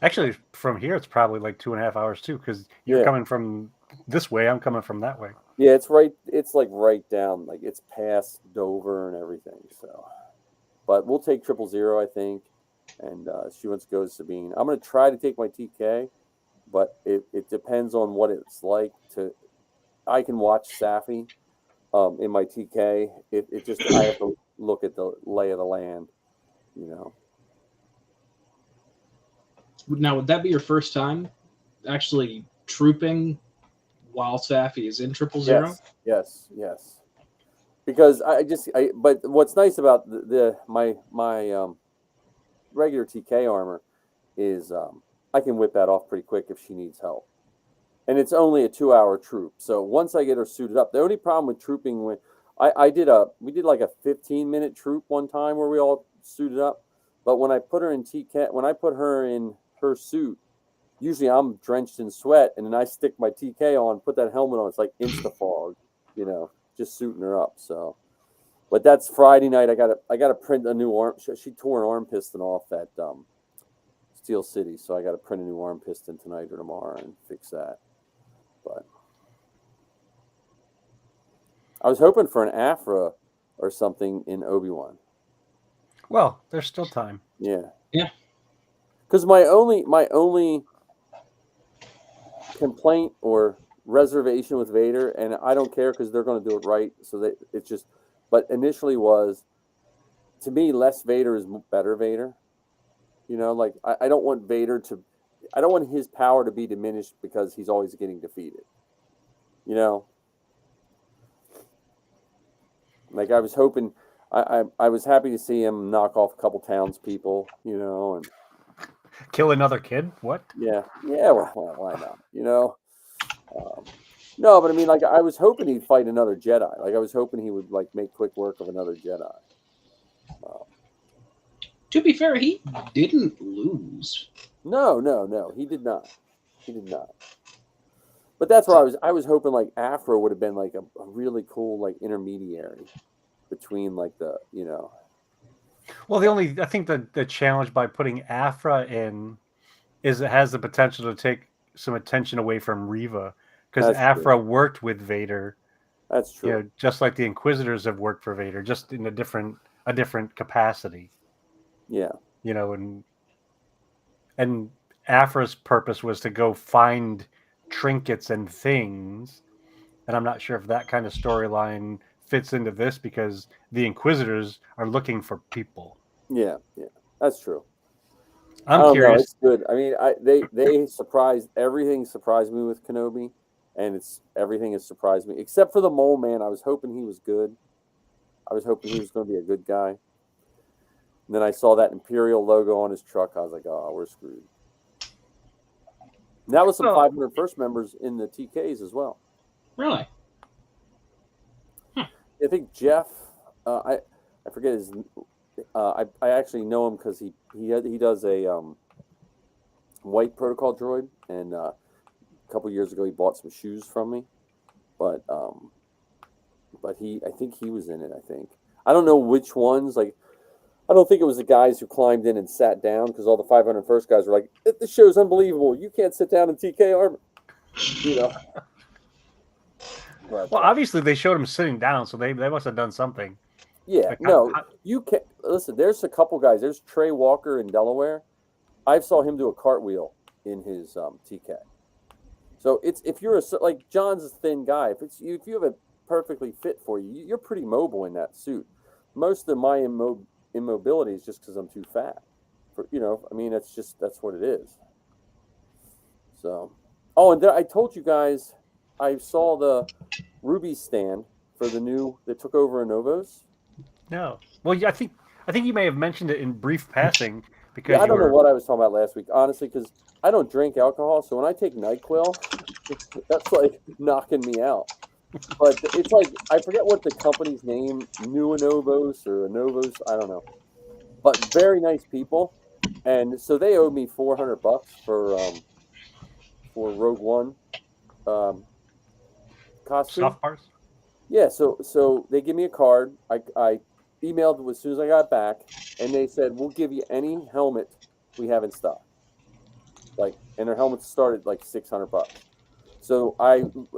Actually, from here it's probably like 2.5 hours too, because you're coming from this way, I'm coming from that way. Yeah, it's right. It's like right down, like it's past Dover and everything. So, but we'll take 000, I think, and she wants to go to Sabine. I'm gonna try to take my TK, but it depends on what it's like to. I can watch Safi in my TK. It just I have to look at the lay of the land, Now, would that be your first time actually trooping while Safi is in 000? Yes. Because but what's nice about my regular TK armor is I can whip that off pretty quick if she needs help, and it's only a 2-hour troop. So once I get her suited up, the only problem with trooping we did like a 15-minute troop one time where we all suited up, but when I put her in her suit, usually I'm drenched in sweat, and then I stick my TK on, put that helmet on. It's like insta fog, just suiting her up. So, but that's Friday night. I gotta print a new arm. She tore an arm piston off at Steel City, so I gotta print a new arm piston tonight or tomorrow and fix that. But I was hoping for an Afra or something in Obi-Wan. Well, there's still time. Yeah. Because my only complaint or reservation with Vader, and I don't care because they're going to do it right. So but initially was, to me, less Vader is better Vader. Like I don't want I don't want his power to be diminished because he's always getting defeated. Like I was hoping, I was happy to see him knock off a couple townspeople, and kill another kid. What? yeah, well, why not? No, but I mean, like I was hoping he'd fight another Jedi. Like I was hoping he would like make quick work of another Jedi. To be fair, he didn't lose. No, he did not. He did not. But that's where I was hoping like Afro would have been like a really cool like intermediary between like the. Well, I think the challenge by putting Afra in is it has the potential to take some attention away from Reva, because Afra worked with Vader. That's true. Just like the Inquisitors have worked for Vader, just in a different capacity. Yeah. And Afra's purpose was to go find trinkets and things, and I'm not sure if that kind of storyline fits into this, because the Inquisitors are looking for people. Yeah, that's true. I'm curious. It's good. I mean, everything surprised me with Kenobi, and everything has surprised me except for the Mole Man. I was hoping he was good. I was hoping he was going to be a good guy. And then I saw that Imperial logo on his truck. I was like, oh, we're screwed. And that was some 501st members in the TKs as well. Really? I think Jeff, I forget his. I actually know him because he does a white protocol droid, and a couple years ago he bought some shoes from me, but I think he was in it. I don't know which ones. Like, I don't think it was the guys who climbed in and sat down, because all the 501st guys were like, "This show's unbelievable. You can't sit down in TK armor," But, well, obviously they showed him sitting down, so they must have done something. Yeah, you can't listen. There's a couple guys. There's Trey Walker in Delaware. I saw him do a cartwheel in his TK. So if you're like John's a thin guy. If you have a perfectly fit for you, you're pretty mobile in that suit. Most of my immobility is just because I'm too fat. That's what it is. So, and I told you guys, I saw the Ruby stand for the new that took over a Novos. No. Well, I think you may have mentioned it in brief passing, because I don't know what I was talking about last week, honestly, because I don't drink alcohol. So when I take NyQuil, that's like knocking me out. But it's like, I forget what the company's name, New Novos or Novos, I don't know. But very nice people, and so they owed me $400 for Rogue One costume. Soft parts. Yeah, so they give me a card. I emailed them as soon as I got back, and they said, we'll give you any helmet we have in stock. And their helmets started like $600. So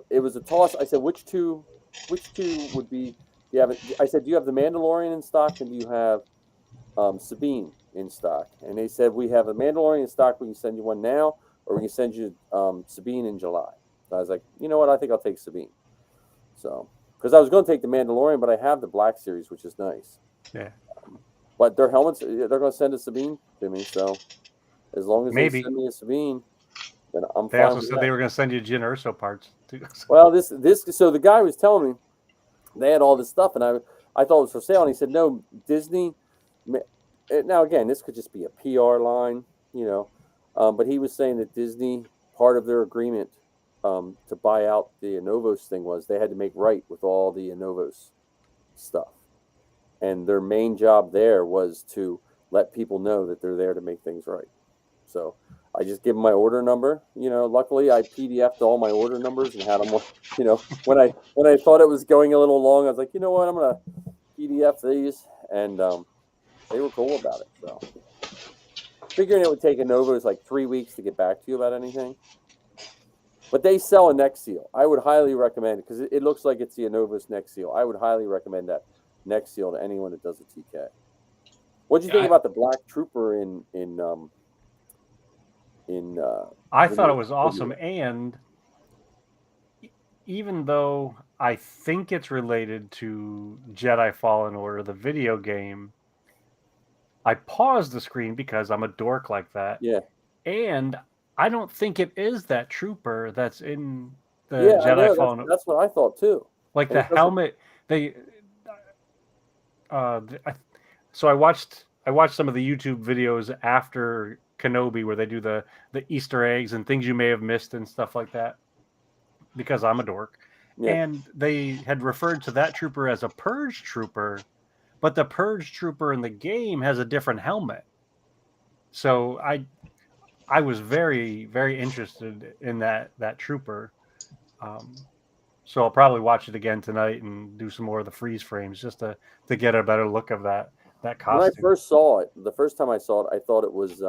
it was a toss. I said, which two would be? I said, do you have the Mandalorian in stock, and do you have Sabine in stock? And they said, we have a Mandalorian in stock. We can send you one now, or we can send you Sabine in July. So I was like, you know what? I think I'll take Sabine. So, because I was going to take the Mandalorian, but I have the Black Series, which is nice. Yeah. But their helmets, they're going to send a Sabine to me. So, as long as they send me a Sabine, then I'm fine. They also said they were going to send you Jyn Erso parts too. Well, so the guy was telling me they had all this stuff, and I thought it was for sale, and he said, no, Disney. Now again, this could just be a PR line, but he was saying that Disney, part of their agreement to buy out the Novos thing was they had to make right with all the Novos stuff, and their main job there was to let people know that they're there to make things right. So I just give them my order number. Luckily I PDF'd all my order numbers and had them. When I thought it was going a little long, I was like, you know what, I'm gonna PDF these, and they were cool about it. So figuring it would take a Novos like 3 weeks to get back to you about anything. But they sell a neck seal. I would highly recommend it, because it looks like it's the Novos neck seal. I would highly recommend that neck seal to anyone that does a TK. What do you think about the Black Trooper in I thought it was awesome, and even though I think it's related to Jedi Fallen Order, the video game, I paused the screen because I'm a dork like that. Yeah. And I don't think it is that trooper that's in the Jedi Fallen Order. That's what I thought too. Like the helmet, So I watched some of the YouTube videos after Kenobi where they do the Easter eggs and things you may have missed and stuff like that, because I'm a dork. Yeah. And they had referred to that trooper as a Purge trooper, but the Purge trooper in the game has a different helmet. So I was very, very interested in that trooper. So I'll probably watch it again tonight and do some more of the freeze frames just to get a better look of that costume. When I first saw it, the first time I saw it, I thought it was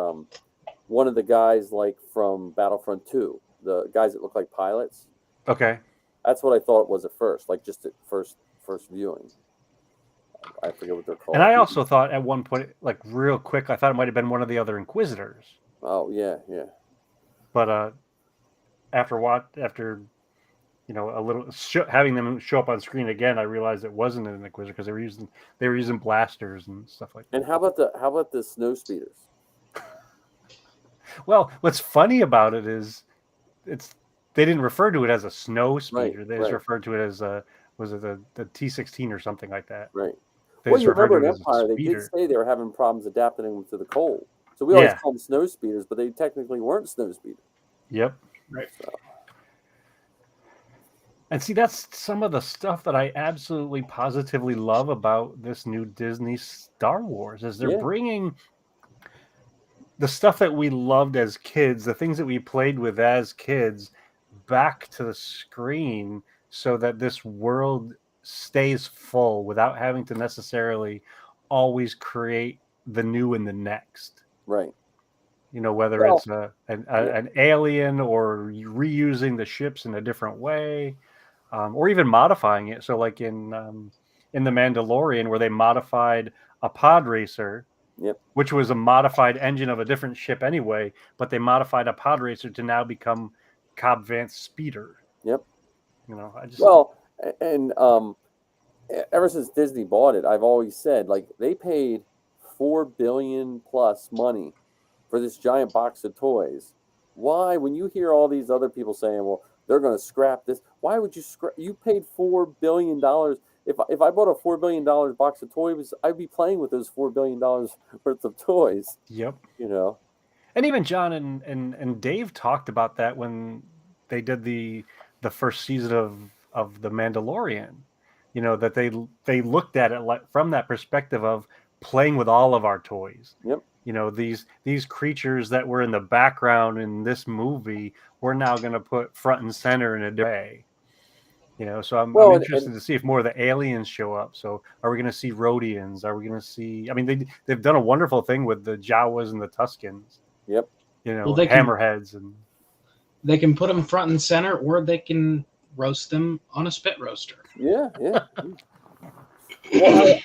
one of the guys like from Battlefront 2, the guys that look like pilots. Okay. That's what I thought it was at first, like just at first viewing. I forget what they're called. And I also thought at one point, like real quick, I thought it might have been one of the other Inquisitors. Oh yeah. But after a little having them show up on screen again, I realized it wasn't an Inquisitor because they were using blasters and stuff like that. And how about the snow speeders? Well, what's funny about it is they didn't refer to it as a snow speeder. They just referred to it as was it the T-16 or something like that. Right. They Well, you remember in it as Empire, a they speeder. did say they were having problems adapting them to the cold. So we always call them snow speeders, but they technically weren't snow speeders. Yep. Right. So. And see, that's some of the stuff that I absolutely positively love about this new Disney Star Wars is they're bringing the stuff that we loved as kids, the things that we played with as kids, back to the screen so that this world stays full without having to necessarily always create the new and the next. Right. Whether it's an alien or reusing the ships in a different way, or even modifying it. So like in The Mandalorian, where they modified a pod racer, which was a modified engine of a different ship anyway, but they modified a pod racer to now become Cobb Vanth's speeder. Yep. And ever since Disney bought it, I've always said, like, they paid $4 billion plus money for this giant box of toys. Why, when you hear all these other people saying, well, they're going to scrap this, why would you scrap? You paid $4 billion. If I bought a $4 billion box of toys, I'd be playing with those $4 billion worth of toys. Yep. And even John and Dave talked about that when they did the first season of The Mandalorian. That they looked at it like from that perspective of playing with all of our toys. Yep. These creatures that were in the background in this movie, we're now going to put front and center in a way. So I'm interested to see if more of the aliens show up. So are we going to see Rhodians? Are we going to see? I mean, they've done a wonderful thing with the Jawas and the Tuskens. Yep. Hammerheads, and they can put them front and center, or they can roast them on a spit roaster. Yeah. Well,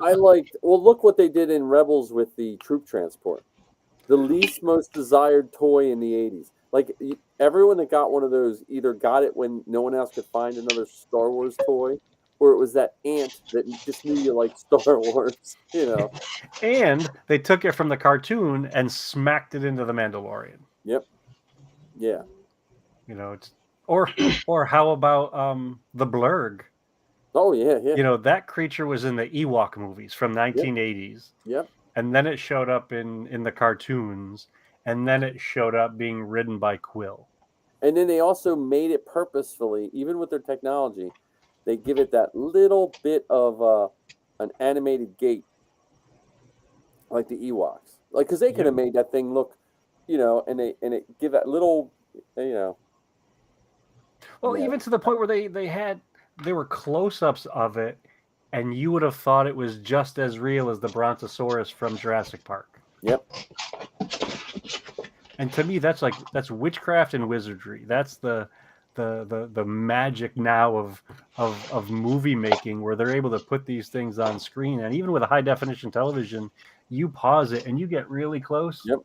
I liked. Well, look what they did in Rebels with the troop transport. The least most desired toy in the 80s. Like, everyone that got one of those either got it when no one else could find another Star Wars toy, or it was that aunt that just knew you liked Star Wars, And they took it from the cartoon and smacked it into The Mandalorian. Yep. Yeah. It's or how about the Blurg? Oh yeah. That creature was in the Ewok movies from 1980s. Yep. And then it showed up in the cartoons, and then it showed up being ridden by Quill. And then they also made it purposefully, even with their technology, they give it that little bit of an animated gait, like the Ewoks. Like, because they could have made that thing look, and it give that little, Well, even to the point where they were close-ups of it, and you would have thought it was just as real as the Brontosaurus from Jurassic Park. Yep. And to me, that's witchcraft and wizardry. That's the magic now of movie making, where they're able to put these things on screen, and even with a high definition television, you pause it and you get really close. Yep.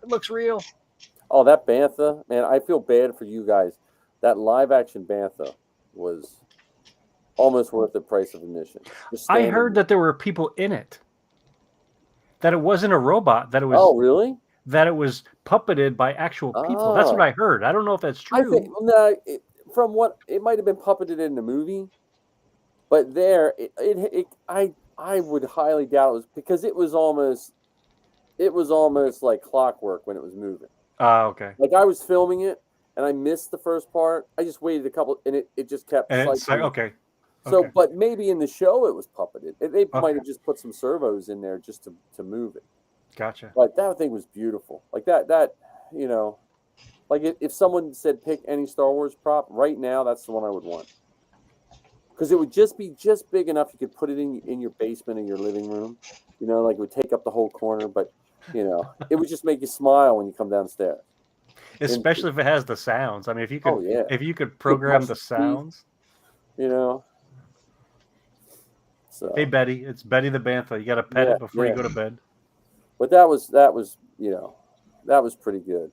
It looks real. Oh, that Bantha, man! I feel bad for you guys. That live action Bantha was almost worth the price of admission. I heard that there were people in it. That it wasn't a robot. That it was. Oh, really? That it was puppeted by actual people. That's what I heard. I don't know if that's true. I think from what it might have been puppeted in the movie, but there, I I would highly doubt it was because it was almost like clockwork when it was moving. Okay. Like I was filming it and I missed the first part. I just waited a couple and it just kept And it's cycling. okay. So, Okay. but maybe in the show it was puppeted. They Okay. might have just put some servos in there just to move it. Gotcha. But that thing was beautiful. Like that, you know, like if someone said pick any Star Wars prop right now, that's the one I would want. Because it would just be just big enough you could put it in your basement in your living room. You know, like it would take up the whole corner, but you know, it would just make you smile when you come downstairs. Especially if it has the sounds. I mean, if you could, if you could program the sounds, you know. So. Hey Betty, it's Betty the Bantha. You got to pet it before you go to bed. But that was you know, that was pretty good.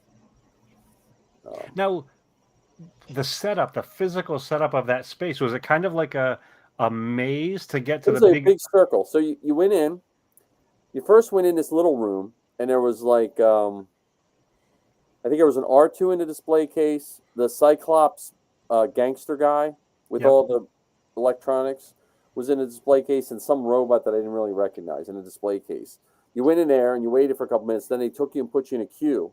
Now, the setup, the physical setup of that space, was it kind of like a maze to get to the big circle? So you went in. You first went in this little room, and there was like I think there was an R2 in the display case, the Cyclops gangster guy with all the electronics was in a display case, and some robot that I didn't really recognize in a display case. You went in there and you waited for a couple minutes. Then they took you and put you in a queue.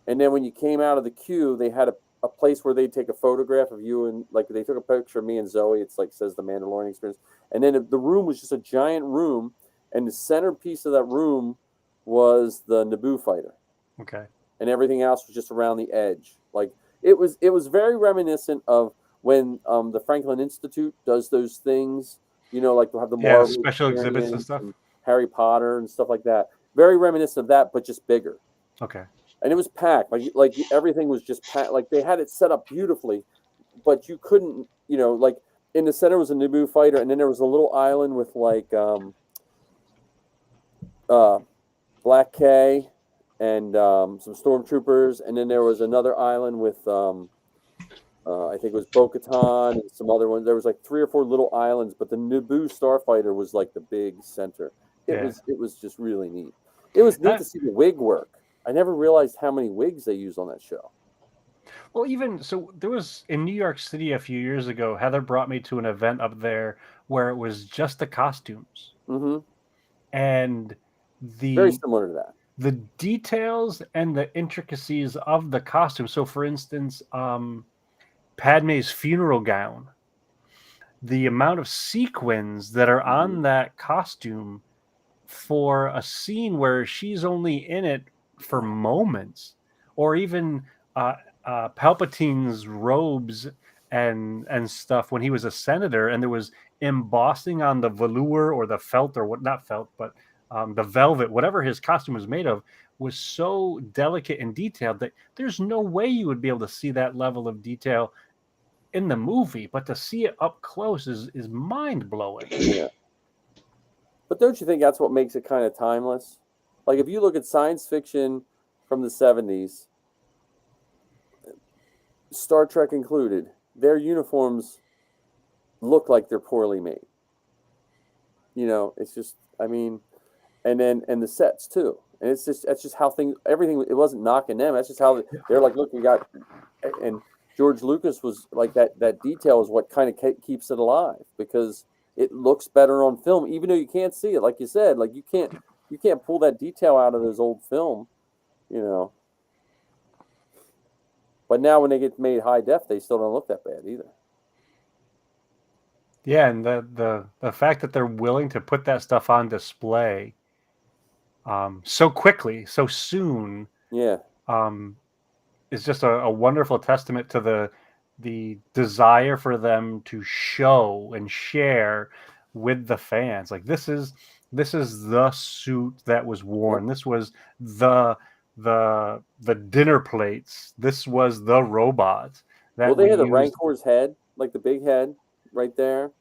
And then when you came out of the queue, they had a place where they'd take a photograph of you, and like they took a picture of me and Zoe. It's like says the Mandalorian experience. And then the room was just a giant room, and the centerpiece of that room was the Naboo fighter. Okay. And everything else was just around the edge. Like it was very reminiscent of when the Franklin Institute does those things, you know, like they'll have the Marvel special exhibits and stuff, and Harry Potter and stuff like that. Very reminiscent of that, but just bigger. Okay. And it was packed, like everything was just packed. Like they had it set up beautifully, but you couldn't, you know, like in the center was a Naboo fighter, and then there was a little island with like Black K and some stormtroopers, and then there was another island with I think it was Bo-Katan and some other ones. There was like 3 or 4 little islands, but the Naboo starfighter was like the big center. It was just really neat. It was neat to see the wig work. I never realized how many wigs they used on that show. Well, even so, there was in New York City a few years ago. Heather brought me to an event up there where it was just the costumes, and very similar to that. The details and the intricacies of the costume. So, for instance, Padme's funeral gown, the amount of sequins that are on that costume for a scene where she's only in it for moments, or even Palpatine's robes and stuff when he was a senator, and there was embossing on the velour or the felt or what, not felt, but the velvet, whatever his costume was made of, was so delicate and detailed that there's no way you would be able to see that level of detail in the movie, but to see it up close is mind-blowing. Yeah. But don't you think that's what makes it kind of timeless? Like if you look at science fiction from the 70s, Star Trek included, their uniforms look like they're poorly made. You know, it's just, I mean, and the sets too. And that's just how everything, it wasn't knocking them. That's just how they're like, look, we got, and George Lucas was like that detail is what kind of keeps it alive, because it looks better on film, even though you can't see it. Like you said, like you can't pull that detail out of those old film, you know. But now when they get made high def, they still don't look that bad either. Yeah, and the fact that they're willing to put that stuff on display so quickly, so soon, is just a wonderful testament to the desire for them to show and share with the fans. Like this is the suit that was worn. This was the dinner plates. This was the robot. They had the Rancor's head, like the big head right there,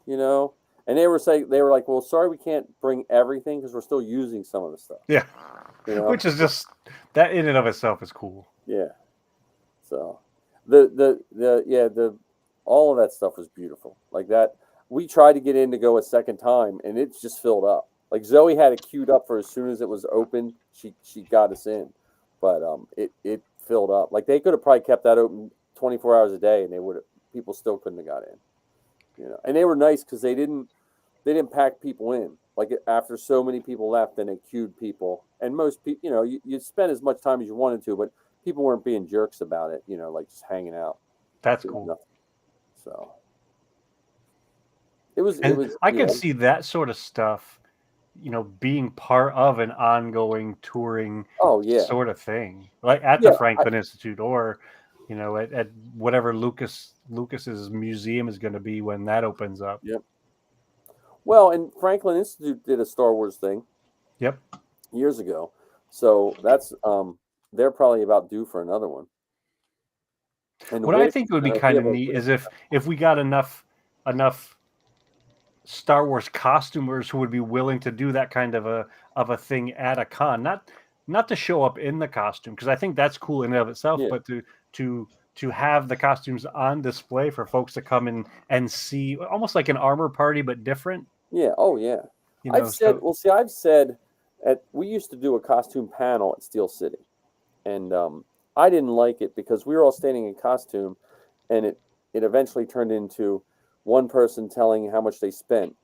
you know. And they were like, well, sorry, we can't bring everything because we're still using some of the stuff. Yeah, you know? Which is just, that in and of itself is cool. Yeah. So the all of that stuff was beautiful. Like that, we tried to get in to go a second time, and it's just filled up. Like Zoe had it queued up for as soon as it was open, she got us in, but it filled up. Like they could have probably kept that open 24 hours a day, and people still couldn't have got in. You know, and they were nice because they didn't they didn't pack people in. Like after so many people left, then they queued people, and most people, you know, you spent as much time as you wanted to, but people weren't being jerks about it, you know, like just hanging out. That's cool. Nothing. So it was. I could see that sort of stuff, you know, being part of an ongoing touring sort of thing, like at the Franklin Institute, or you know, at whatever Lucas's museum is going to be when that opens up. Yep. Well, and Franklin Institute did a Star Wars thing. Yep. Years ago, so that's they're probably about due for another one. And what I think would be kind of neat is if we got enough Star Wars costumers who would be willing to do that kind of a thing at a con, not to show up in the costume, because I think that's cool in and of itself, but to have the costumes on display for folks to come in and see, almost like an armor party but different. Yeah. Oh yeah. You know, I've said we used to do a costume panel at Steel City, and I didn't like it because we were all standing in costume, and it eventually turned into one person telling how much they spent,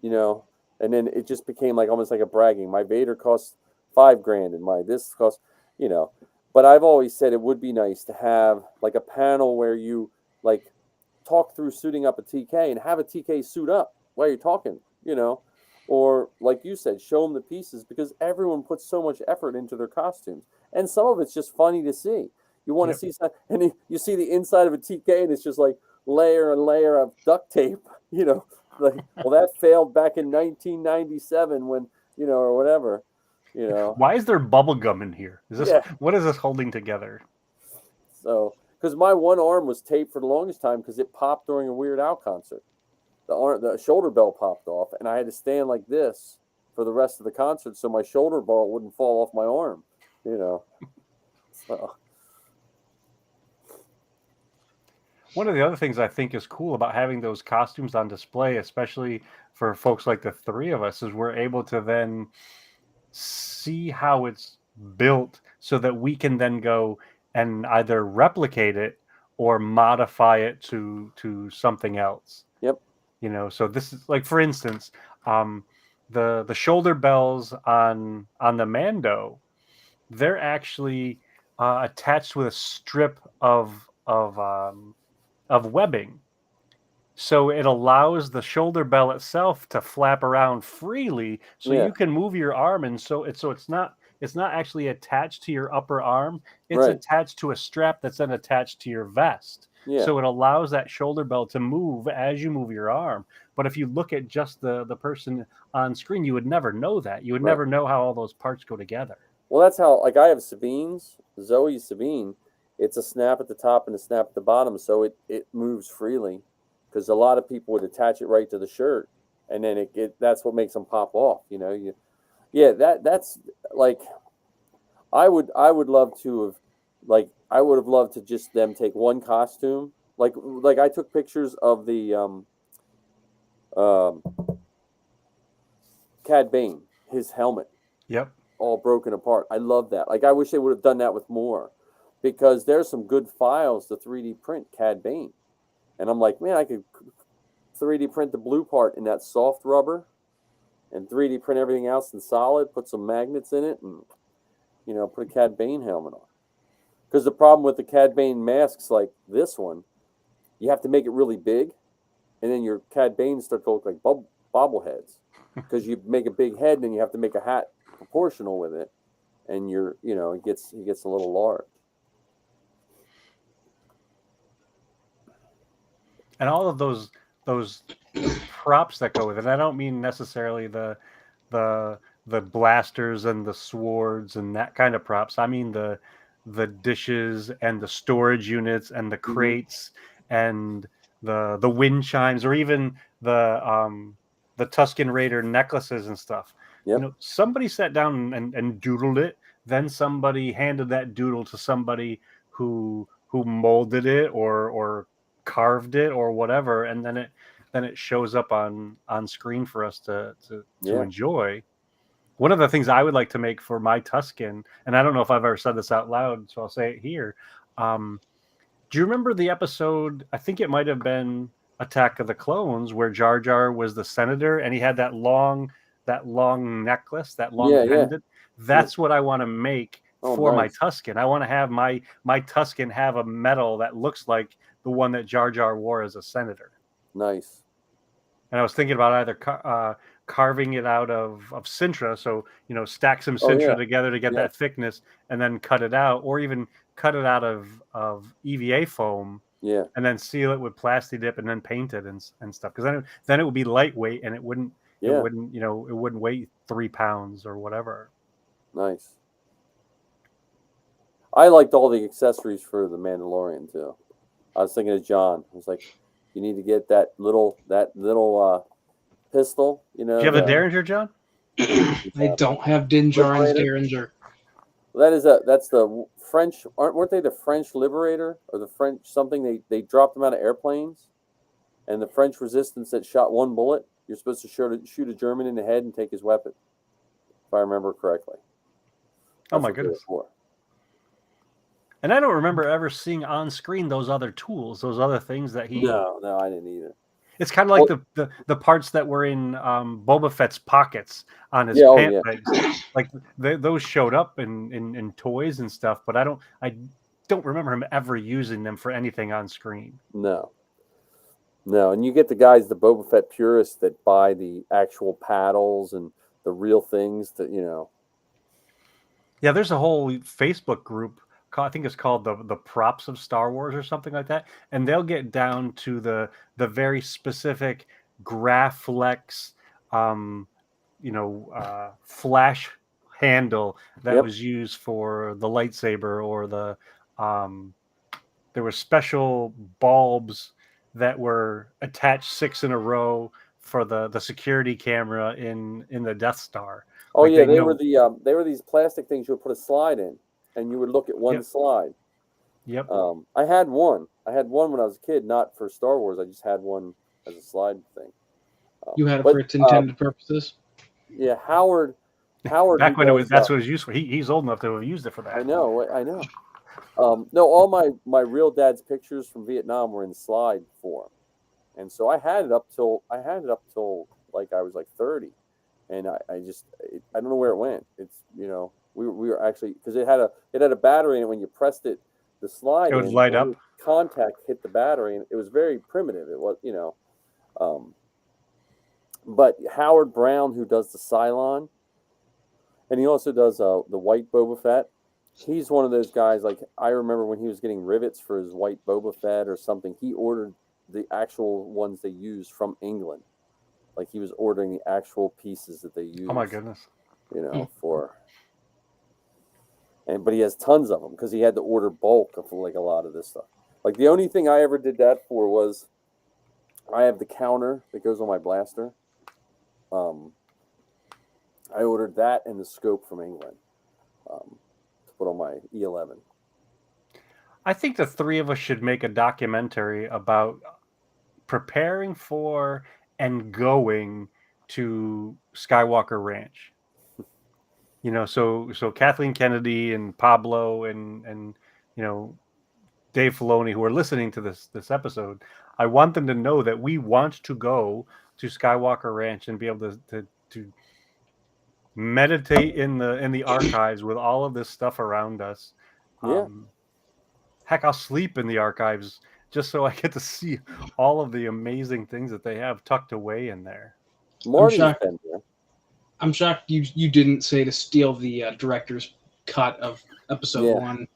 you know, and then it just became like almost like a bragging. My Vader cost $5,000, and my this cost, you know. But I've always said it would be nice to have like a panel where you like talk through suiting up a TK and have a TK suit up while you're talking, you know, or like you said, show them the pieces, because everyone puts so much effort into their costumes, and some of it's just funny to see. You want to see some, and you see the inside of a TK, and it's just like layer and layer of duct tape, you know, like, well, that failed back in 1997 when, you know, or whatever, you know. Why is there bubble gum in here? Is this what is this holding together? So, because my one arm was taped for the longest time because it popped during a Weird Al concert. The shoulder belt popped off, and I had to stand like this for the rest of the concert so my shoulder ball wouldn't fall off my arm, you know. So. One of the other things I think is cool about having those costumes on display, especially for folks like the three of us, is we're able to then see how it's built so that we can then go and either replicate it or modify it to something else. Yep. You know, so this is like, for instance, the shoulder bells on the Mando, they're actually attached with a strip of webbing, so it allows the shoulder bell itself to flap around freely, so you can move your arm, and so it's not actually attached to your upper arm. It's attached to a strap that's then attached to your vest. So it allows that shoulder bell to move as you move your arm. But if you look at just the person on screen, you would never know that. You would never know how all those parts go together. Well, that's how, like, I have Sabine's, Zoe's Sabine. It's a snap at the top and a snap at the bottom, so it moves freely. Because a lot of people would attach it right to the shirt, and then that's what makes them pop off. You know, that's like, I would love to have, like, I would have loved to just them take one costume, like I took pictures of the Cad Bane, his helmet, all broken apart. I love that. Like, I wish they would have done that with more, because there's some good files to 3D print Cad Bane. And I'm like, man, I could 3D print the blue part in that soft rubber and 3D print everything else in solid, put some magnets in it, and, you know, put a Cad Bane helmet on. Because the problem with the Cad Bane masks like this one, you have to make it really big, and then your Cad Banes start to look like bobbleheads. Because you make a big head, and then you have to make a hat proportional with it, and he gets a little large. And all of those props that go with it. I don't mean necessarily the blasters and the swords and that kind of props. I mean the dishes and the storage units and the crates and the wind chimes, or even the Tusken Raider necklaces and stuff. You know, somebody sat down and doodled it. Then somebody handed that doodle to somebody who molded it or carved it or whatever, and then it shows up on screen for us to enjoy. One of the things I would like to make for my Tusken, and I don't know if I've ever said this out loud, so I'll say it here. Do you remember the episode? I think it might have been Attack of the Clones, where Jar Jar was the senator and he had that long necklace, that long pendant. That's what I want to make for my Tusken. I want to have my Tusken have a medal that looks like the one that Jar Jar wore as a senator. Nice. And I was thinking about either carving it out of Sintra, so stack some Sintra together to get that thickness, and then cut it out, or even cut it out of EVA foam. Yeah. And then seal it with plasti dip and then paint it and stuff. Because then it would be lightweight and it wouldn't weigh 3 pounds or whatever. Nice. I liked all the accessories for the Mandalorian too. I was thinking of John. I was like, you need to get that little pistol. Do you have a Derringer, John? I don't have Din Djarin's Derringer. Well, that's the French. Weren't they the French Liberator or the French something? They dropped them out of airplanes, and the French resistance that shot one bullet. You're supposed to shoot a German in the head and take his weapon, if I remember correctly. Oh my goodness! And I don't remember ever seeing on screen those other tools, those other things that he. No, I didn't either. It's kind of like the parts that were in Boba Fett's pockets on his pant legs. Like those showed up in toys and stuff, but I don't remember him ever using them for anything on screen. No, and you get the guys, the Boba Fett purists, that buy the actual paddles and the real things that Yeah, there's a whole Facebook group. I think it's called the Props of Star Wars or something like that, and they'll get down to the very specific Graflex, flash handle that was used for the lightsaber, or there were special bulbs that were attached 6 in a row for the security camera in the Death Star. Oh, like they were these plastic things you would put a slide in. And you would look at one slide. Yep. I had one. When I was a kid, not for Star Wars. I just had one as a slide thing. You had it for its intended purposes. Yeah, Howard. Back when that's what it was used for. He's old enough to have used it for that. I know. No, all my real dad's pictures from Vietnam were in slide form, and so I had it up till like I was like 30, and I don't know where it went. It's We were actually, because it had a battery in it. When you pressed it, the slide, it would light up. Contact hit the battery, and it was very primitive. It was, but Howard Brown, who does the Cylon, and he also does the white Boba Fett. He's one of those guys. Like, I remember when he was getting rivets for his white Boba Fett or something, he ordered the actual ones they used from England. Like, he was ordering the actual pieces that they used. Oh my goodness! But he has tons of them because he had to order bulk of like a lot of this stuff. Like, the only thing I ever did that for was I have the counter that goes on my blaster. I ordered that and the scope from England to put on my E11. I think the three of us should make a documentary about preparing for and going to Skywalker Ranch. So Kathleen Kennedy and Pablo and Dave Filoni, who are listening to this episode, I want them to know that we want to go to Skywalker Ranch and be able to meditate in the archives with all of this stuff around us. Yeah. Heck, I'll sleep in the archives just so I get to see all of the amazing things that they have tucked away in there. Marty's been there. I'm shocked you didn't say to steal the director's cut of episode 1.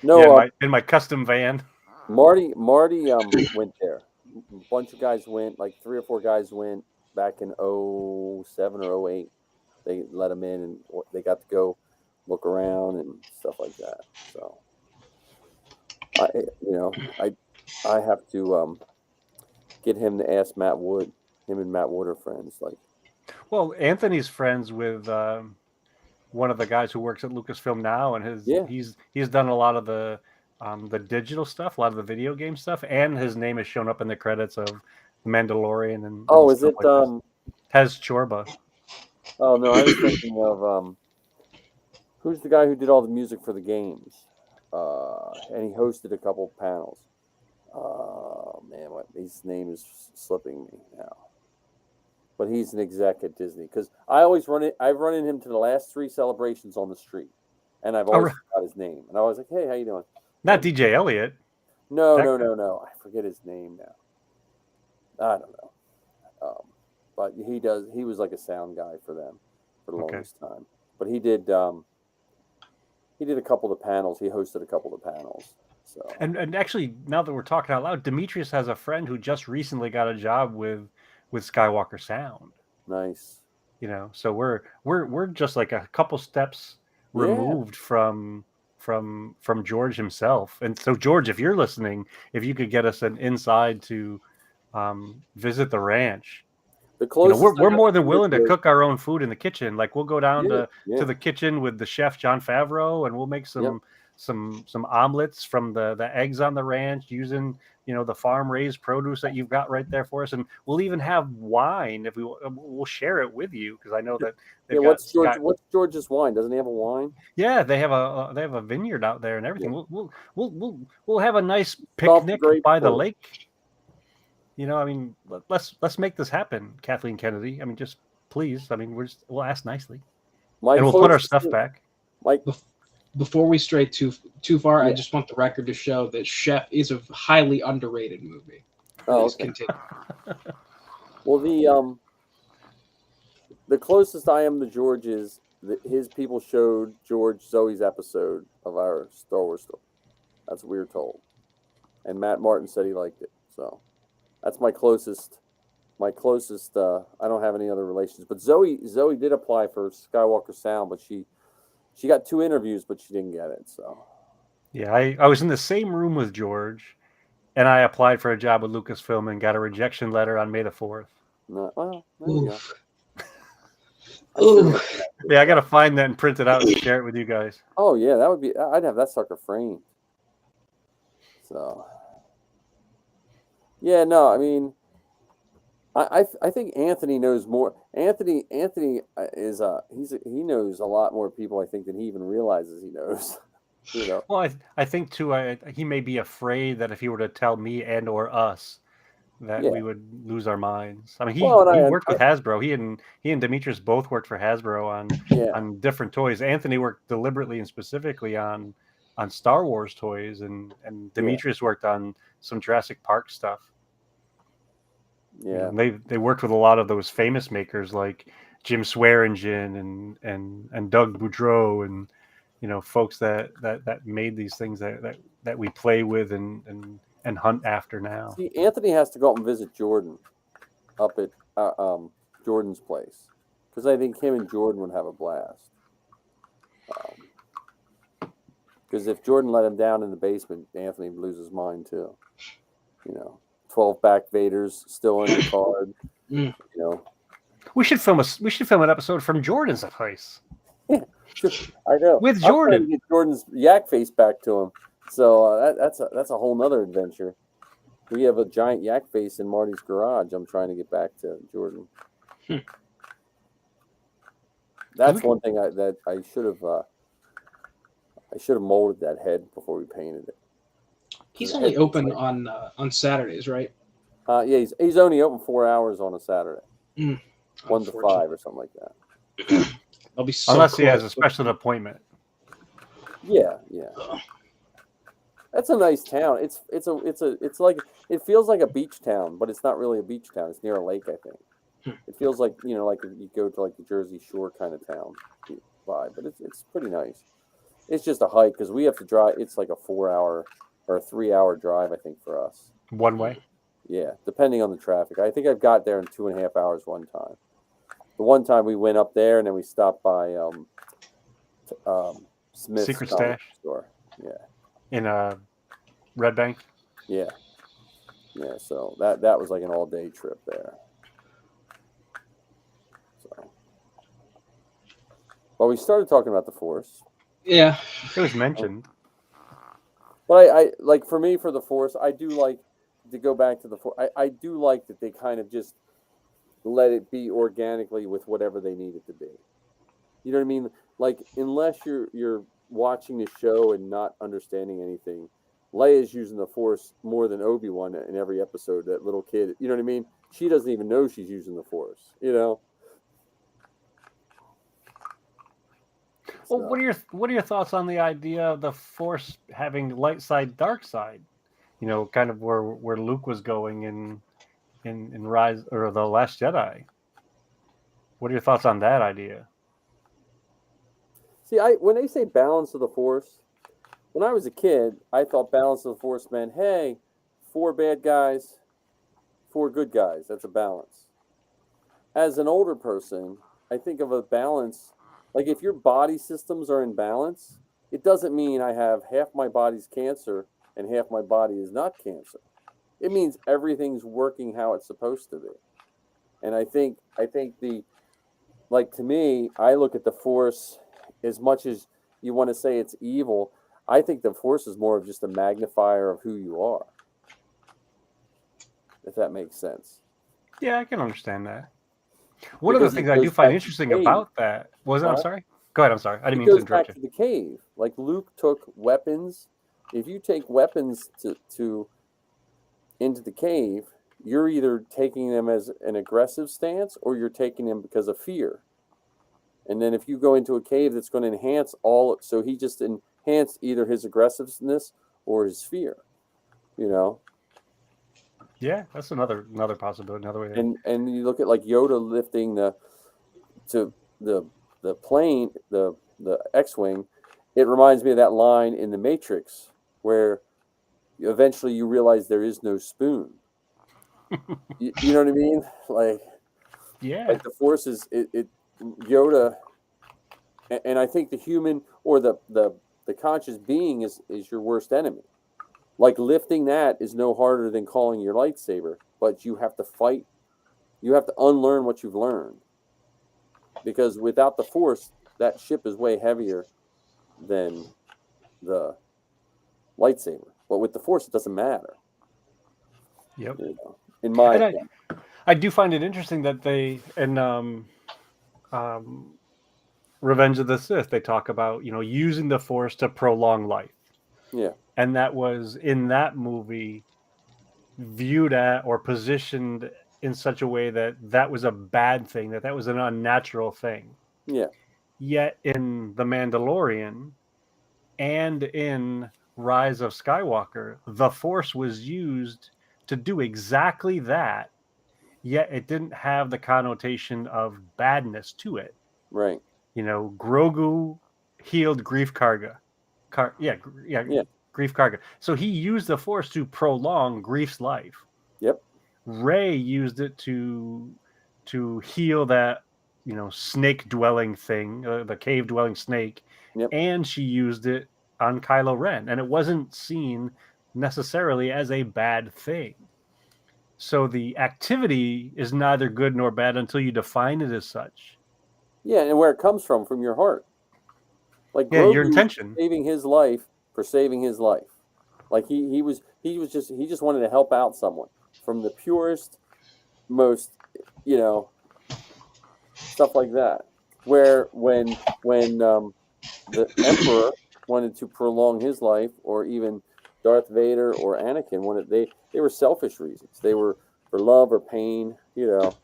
No, in my custom van. Marty went there. A bunch of guys went, like 3 or 4 guys went back in 07 or 08. They let them in and they got to go look around and stuff like that. So I have to get him to ask Matt Wood. Him and Matt Wood are friends. Like, well, Anthony's friends with one of the guys who works at Lucasfilm now, and he's done a lot of the digital stuff, a lot of the video game stuff, and his name has shown up in the credits of The Mandalorian and is it like Tez Chorba? Oh no, I was thinking of who's the guy who did all the music for the games, and he hosted a couple of panels. Oh man, his name is slipping me now. But he's an exec at Disney because I've run into him to the last 3 celebrations on the street, and I've always forgot his name. And I was like, "Hey, how you doing?" Not DJ Elliott. No. I forget his name now. I don't know. But he was like a sound guy for them for the longest time. But he did a couple of the panels. He hosted a couple of the panels. So and actually, now that we're talking out loud, Demetrius has a friend who just recently got a job with Skywalker Sound. Nice. So we're just like a couple steps removed from George himself. And so George, if you're listening, if you could get us an inside to visit the ranch. The closest we're more than willing to cook our own food in the kitchen. Like we'll go down to the kitchen with the chef Jon Favreau, and we'll make some omelets from the eggs on the ranch using the farm raised produce that you've got right there for us, and we'll even have wine if we'll share it with you because I know that. What's George's wine? Doesn't he have a wine? Yeah, they have a vineyard out there and everything. Yeah. We'll have a nice picnic by the lake. Let's make this happen, Kathleen Kennedy. Just please. We'll ask nicely, and we'll put our stuff back. Before we stray too far, I just want the record to show that Chef is a highly underrated movie. Please continue. Well, the closest I am to George is that his people showed George Zoe's episode of our Star Wars story. That's what we were told, and Matt Martin said he liked it. So. That's my closest. I don't have any other relations, but Zoe did apply for Skywalker Sound, but she got 2 interviews, but she didn't get it. So, yeah, I was in the same room with George, and I applied for a job with Lucasfilm and got a rejection letter on May the 4th. Well, there you go. Yeah, I got to find that and print it out and share it with you guys. Oh yeah, that would be. I'd have that sucker framed. So. Yeah, no, I think Anthony knows more. Anthony is he knows a lot more people I think than he even realizes he knows. Well, I think too. He may be afraid that if he were to tell me and or us that we would lose our minds. He worked with Hasbro. He and Demetrius both worked for Hasbro on different toys. Anthony worked deliberately and specifically on Star Wars toys, and Demetrius worked on some Jurassic Park stuff. Yeah, they worked with a lot of those famous makers like Jim Swearingen and Doug Boudreau and folks that made these things that we play with and hunt after now. See, Anthony has to go up and visit Jordan up at Jordan's place because I think him and Jordan would have a blast. Because if Jordan let him down in the basement, Anthony would lose his mind too. 12 back Vaders still in the card. We should film an episode from Jordan's place. Yeah, I know. With Jordan, get Jordan's yak face back to him. So that's a whole nother adventure. We have a giant yak face in Marty's garage. I'm trying to get back to Jordan. That's one thing that I should have. I should have molded that head before we painted it. He's only open on Saturdays, right? Yeah, he's only open 4 hours on a Saturday. 1 to 5 or something like that. I'll be so unless he has a special appointment. Yeah. That's a nice town. It's like it feels like a beach town, but it's not really a beach town. It's near a lake, I think. It feels like like you go to like the Jersey Shore kind of town vibe, but it's pretty nice. It's just a hike because we have to drive. It's like a 4 hour or a 3 hour drive, I think, for us. One way? Yeah, depending on the traffic. I think I've got there in 2.5 hours one time. The one time we went up there and then we stopped by Smith's Secret Stash store. Yeah. In Red Bank? Yeah. Yeah, so that was like an all-day trip there. So. Well, we started talking about the Force. Yeah. It was mentioned. But I like, for me, for the Force, I do like to go back to the Force. I do like that they kind of just let it be organically with whatever they need it to be. You know what I mean? Like, unless you're watching the show and not understanding anything, Leia's using the Force more than Obi-Wan in every episode. That little kid, you know what I mean? She doesn't even know she's using the Force, you know? Well, what are your thoughts on the idea of the Force having light side, dark side? You know, kind of where Luke was going in Rise or the Last Jedi. What are your thoughts on that idea? See, when they say balance of the Force, when I was a kid, I thought balance of the Force meant, hey, 4 bad guys, 4 good guys. That's a balance. As an older person, I think of a balance, like if your body systems are in balance, it doesn't mean I have half my body's cancer and half my body is not cancer. It means everything's working how it's supposed to be. And I think to me, I look at the Force, as much as you want to say it's evil, I think the Force is more of just a magnifier of who you are. If that makes sense. Yeah, I can understand that. One of the things I do find interesting about that was, I'm sorry. Go ahead. I'm sorry. I didn't mean to interrupt you. It goes back to the cave. Like Luke took weapons. If you take weapons into the cave, you're either taking them as an aggressive stance or you're taking them because of fear. And then if you go into a cave, that's going to enhance so he just enhanced either his aggressiveness or his fear, you know? Yeah, that's another possibility, another way. And you look at like Yoda lifting the plane, the X-wing. It reminds me of that line in The Matrix where eventually you realize there is no spoon. you know what I mean? Like, yeah, like the Force is Yoda, and I think the human or the conscious being is your worst enemy. Like lifting that is no harder than calling your lightsaber, but you have to fight. You have to unlearn what you've learned. Because without the Force, that ship is way heavier than the lightsaber. But with the Force, it doesn't matter. Yep. You know, in my opinion. I do find it interesting that they Revenge of the Sith, they talk about, you know, using the Force to prolong life. Yeah. And that was in that movie viewed at or positioned in such a way that was a bad thing, that was an unnatural thing. Yeah. Yet in The Mandalorian and in Rise of Skywalker, the Force was used to do exactly that, yet it didn't have the connotation of badness to it. Right. You know, Grogu healed Grief Karga. Grief Karga. So he used the Force to prolong Grief's life. Yep. Rey used it to heal that, you know, snake dwelling thing, the cave dwelling snake, and she used it on Kylo Ren, and it wasn't seen necessarily as a bad thing. So the activity is neither good nor bad until you define it as such. Yeah, and where it comes from your heart. Like Grogu your intention, saving his life for saving his life. Like he just wanted to help out someone from the purest, most, you know, stuff like that. Where when the Emperor wanted to prolong his life, or even Darth Vader or Anakin wanted, they were selfish reasons. They were for love or pain, you know.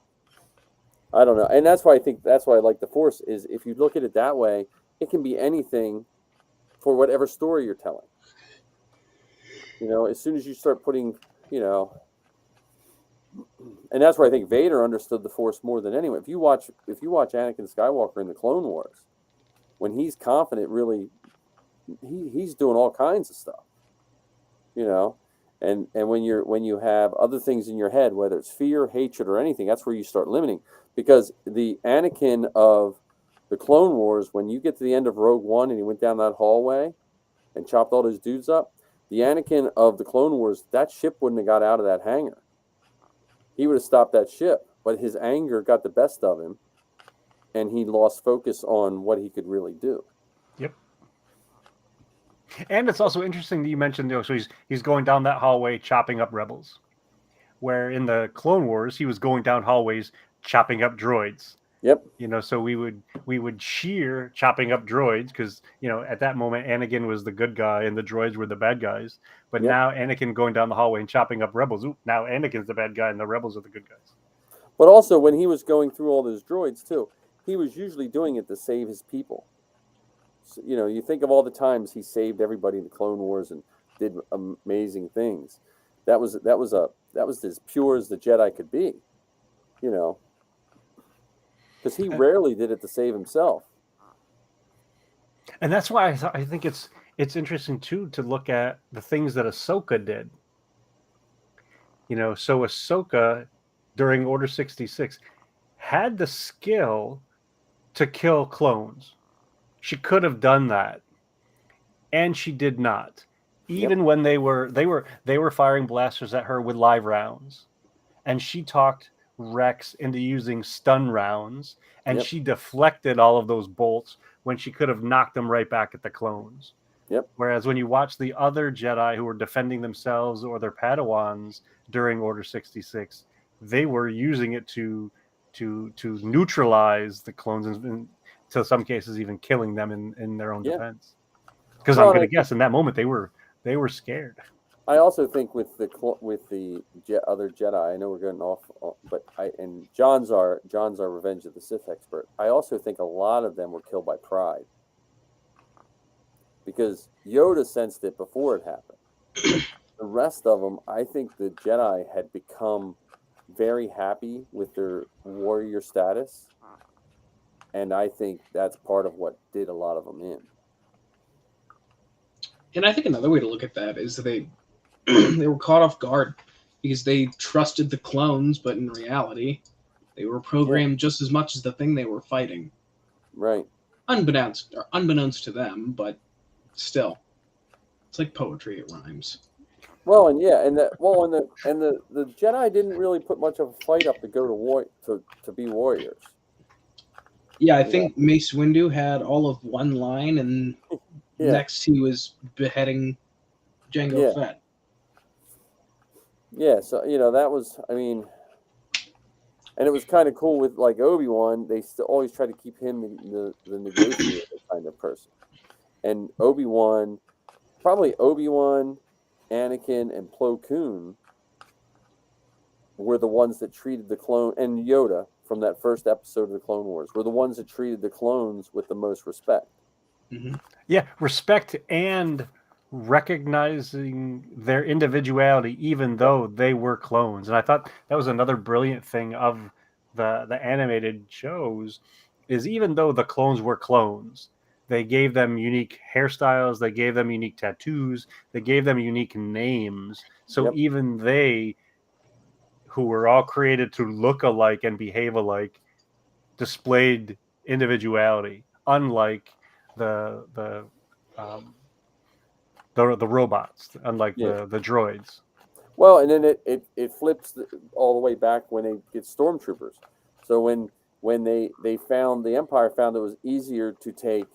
I don't know. And that's why I like the Force, is if you look at it that way, it can be anything for whatever story you're telling. You know, as soon as you start putting, you know, and that's where I think Vader understood the Force more than anyone. If you watch Anakin Skywalker in the Clone Wars, when he's confident, really, he's doing all kinds of stuff. You know, and when you have other things in your head, whether it's fear, hatred, or anything, that's where you start limiting. Because the Anakin of the Clone Wars, when you get to the end of Rogue One and he went down that hallway and chopped all those dudes up, the Anakin of the Clone Wars, that ship wouldn't have got out of that hangar. He would have stopped that ship, but his anger got the best of him, and he lost focus on what he could really do. Yep. And it's also interesting that you mentioned, you know, so he's going down that hallway chopping up rebels, where in the Clone Wars he was going down hallways chopping up droids. Yep. So we would cheer chopping up droids because at that moment Anakin was the good guy and the droids were the bad guys. But now Anakin going down the hallway and chopping up rebels. Ooh, now Anakin's the bad guy and the rebels are the good guys. But also when he was going through all those droids too, he was usually doing it to save his people. So, you think of all the times he saved everybody in the Clone Wars and did amazing things. That was as pure as the Jedi could be, because he rarely did it to save himself. And that's why I think it's interesting too to look at the things that Ahsoka did. So Ahsoka during Order 66 had the skill to kill clones. She could have done that, and she did not. Even when they were firing blasters at her with live rounds, and she talked Rex into using stun rounds, and she deflected all of those bolts when she could have knocked them right back at the clones. Whereas when you watch the other Jedi who were defending themselves or their Padawans during Order 66, they were using it to neutralize the clones and to some cases even killing them in their own defense. Because I'm going to guess in that moment they were scared. I also think with the other Jedi, I know we're getting off, but John's our Revenge of the Sith expert. I also think a lot of them were killed by pride, because Yoda sensed it before it happened. The rest of them, I think the Jedi had become very happy with their warrior status, and I think that's part of what did a lot of them in. And I think another way to look at that is that they were caught off guard because they trusted the clones, but in reality, they were programmed just as much as the thing they were fighting. Right. Unbeknownst to them, but still, it's like poetry. It rhymes. Well, and the Jedi didn't really put much of a fight up to go to war to be warriors. Yeah, I think Mace Windu had all of one line, and next he was beheading Jango Fett. Yeah, so that was, and it was kind of cool with like Obi-Wan. They always try to keep him the negotiator kind of person, and Obi-Wan, Anakin, and Plo Koon were the ones that treated the clone, and Yoda from that first episode of the Clone Wars were the ones that treated the clones with the most respect. Mm-hmm. Yeah, respect and recognizing their individuality, even though they were clones. And I thought that was another brilliant thing of the animated shows, is even though the clones were clones, they gave them unique hairstyles, they gave them unique tattoos, they gave them unique names. So even they, who were all created to look alike and behave alike, displayed individuality, unlike the robots, unlike the droids. Well, and then it flips all the way back when they get stormtroopers. So when they found, the Empire found it was easier to take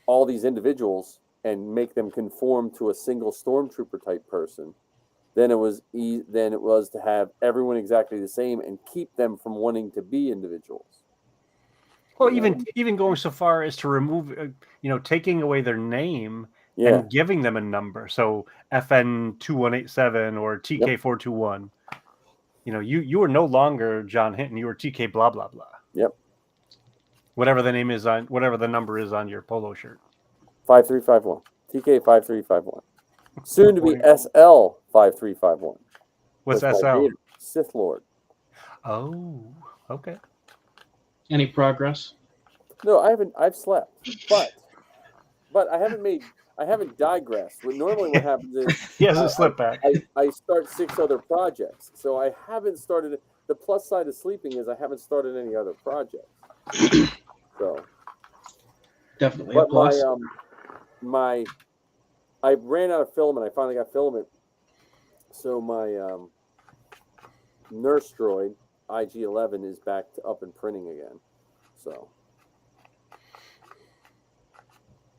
all these individuals and make them conform to a single stormtrooper type person, than it was to have everyone exactly the same and keep them from wanting to be individuals. Well, even going so far as to remove, taking away their name and giving them a number. So FN 2187 or TK 421. You are no longer John Hinton. You are TK blah blah blah. Yep. Whatever the name is on, whatever the number is on your polo shirt. 5351. TK 5351. Soon to be SL 5351. What's SL? Sith Lord. Oh, okay. Any progress? No, I haven't. I've slept, but I haven't digressed. Normally, what happens is he hasn't slipped back. I start 6 other projects, so I haven't started. The plus side of sleeping is I haven't started any other projects. So definitely but a plus. I ran out of filament. I finally got filament. So my nurse droid IG-11 is back up and printing again. So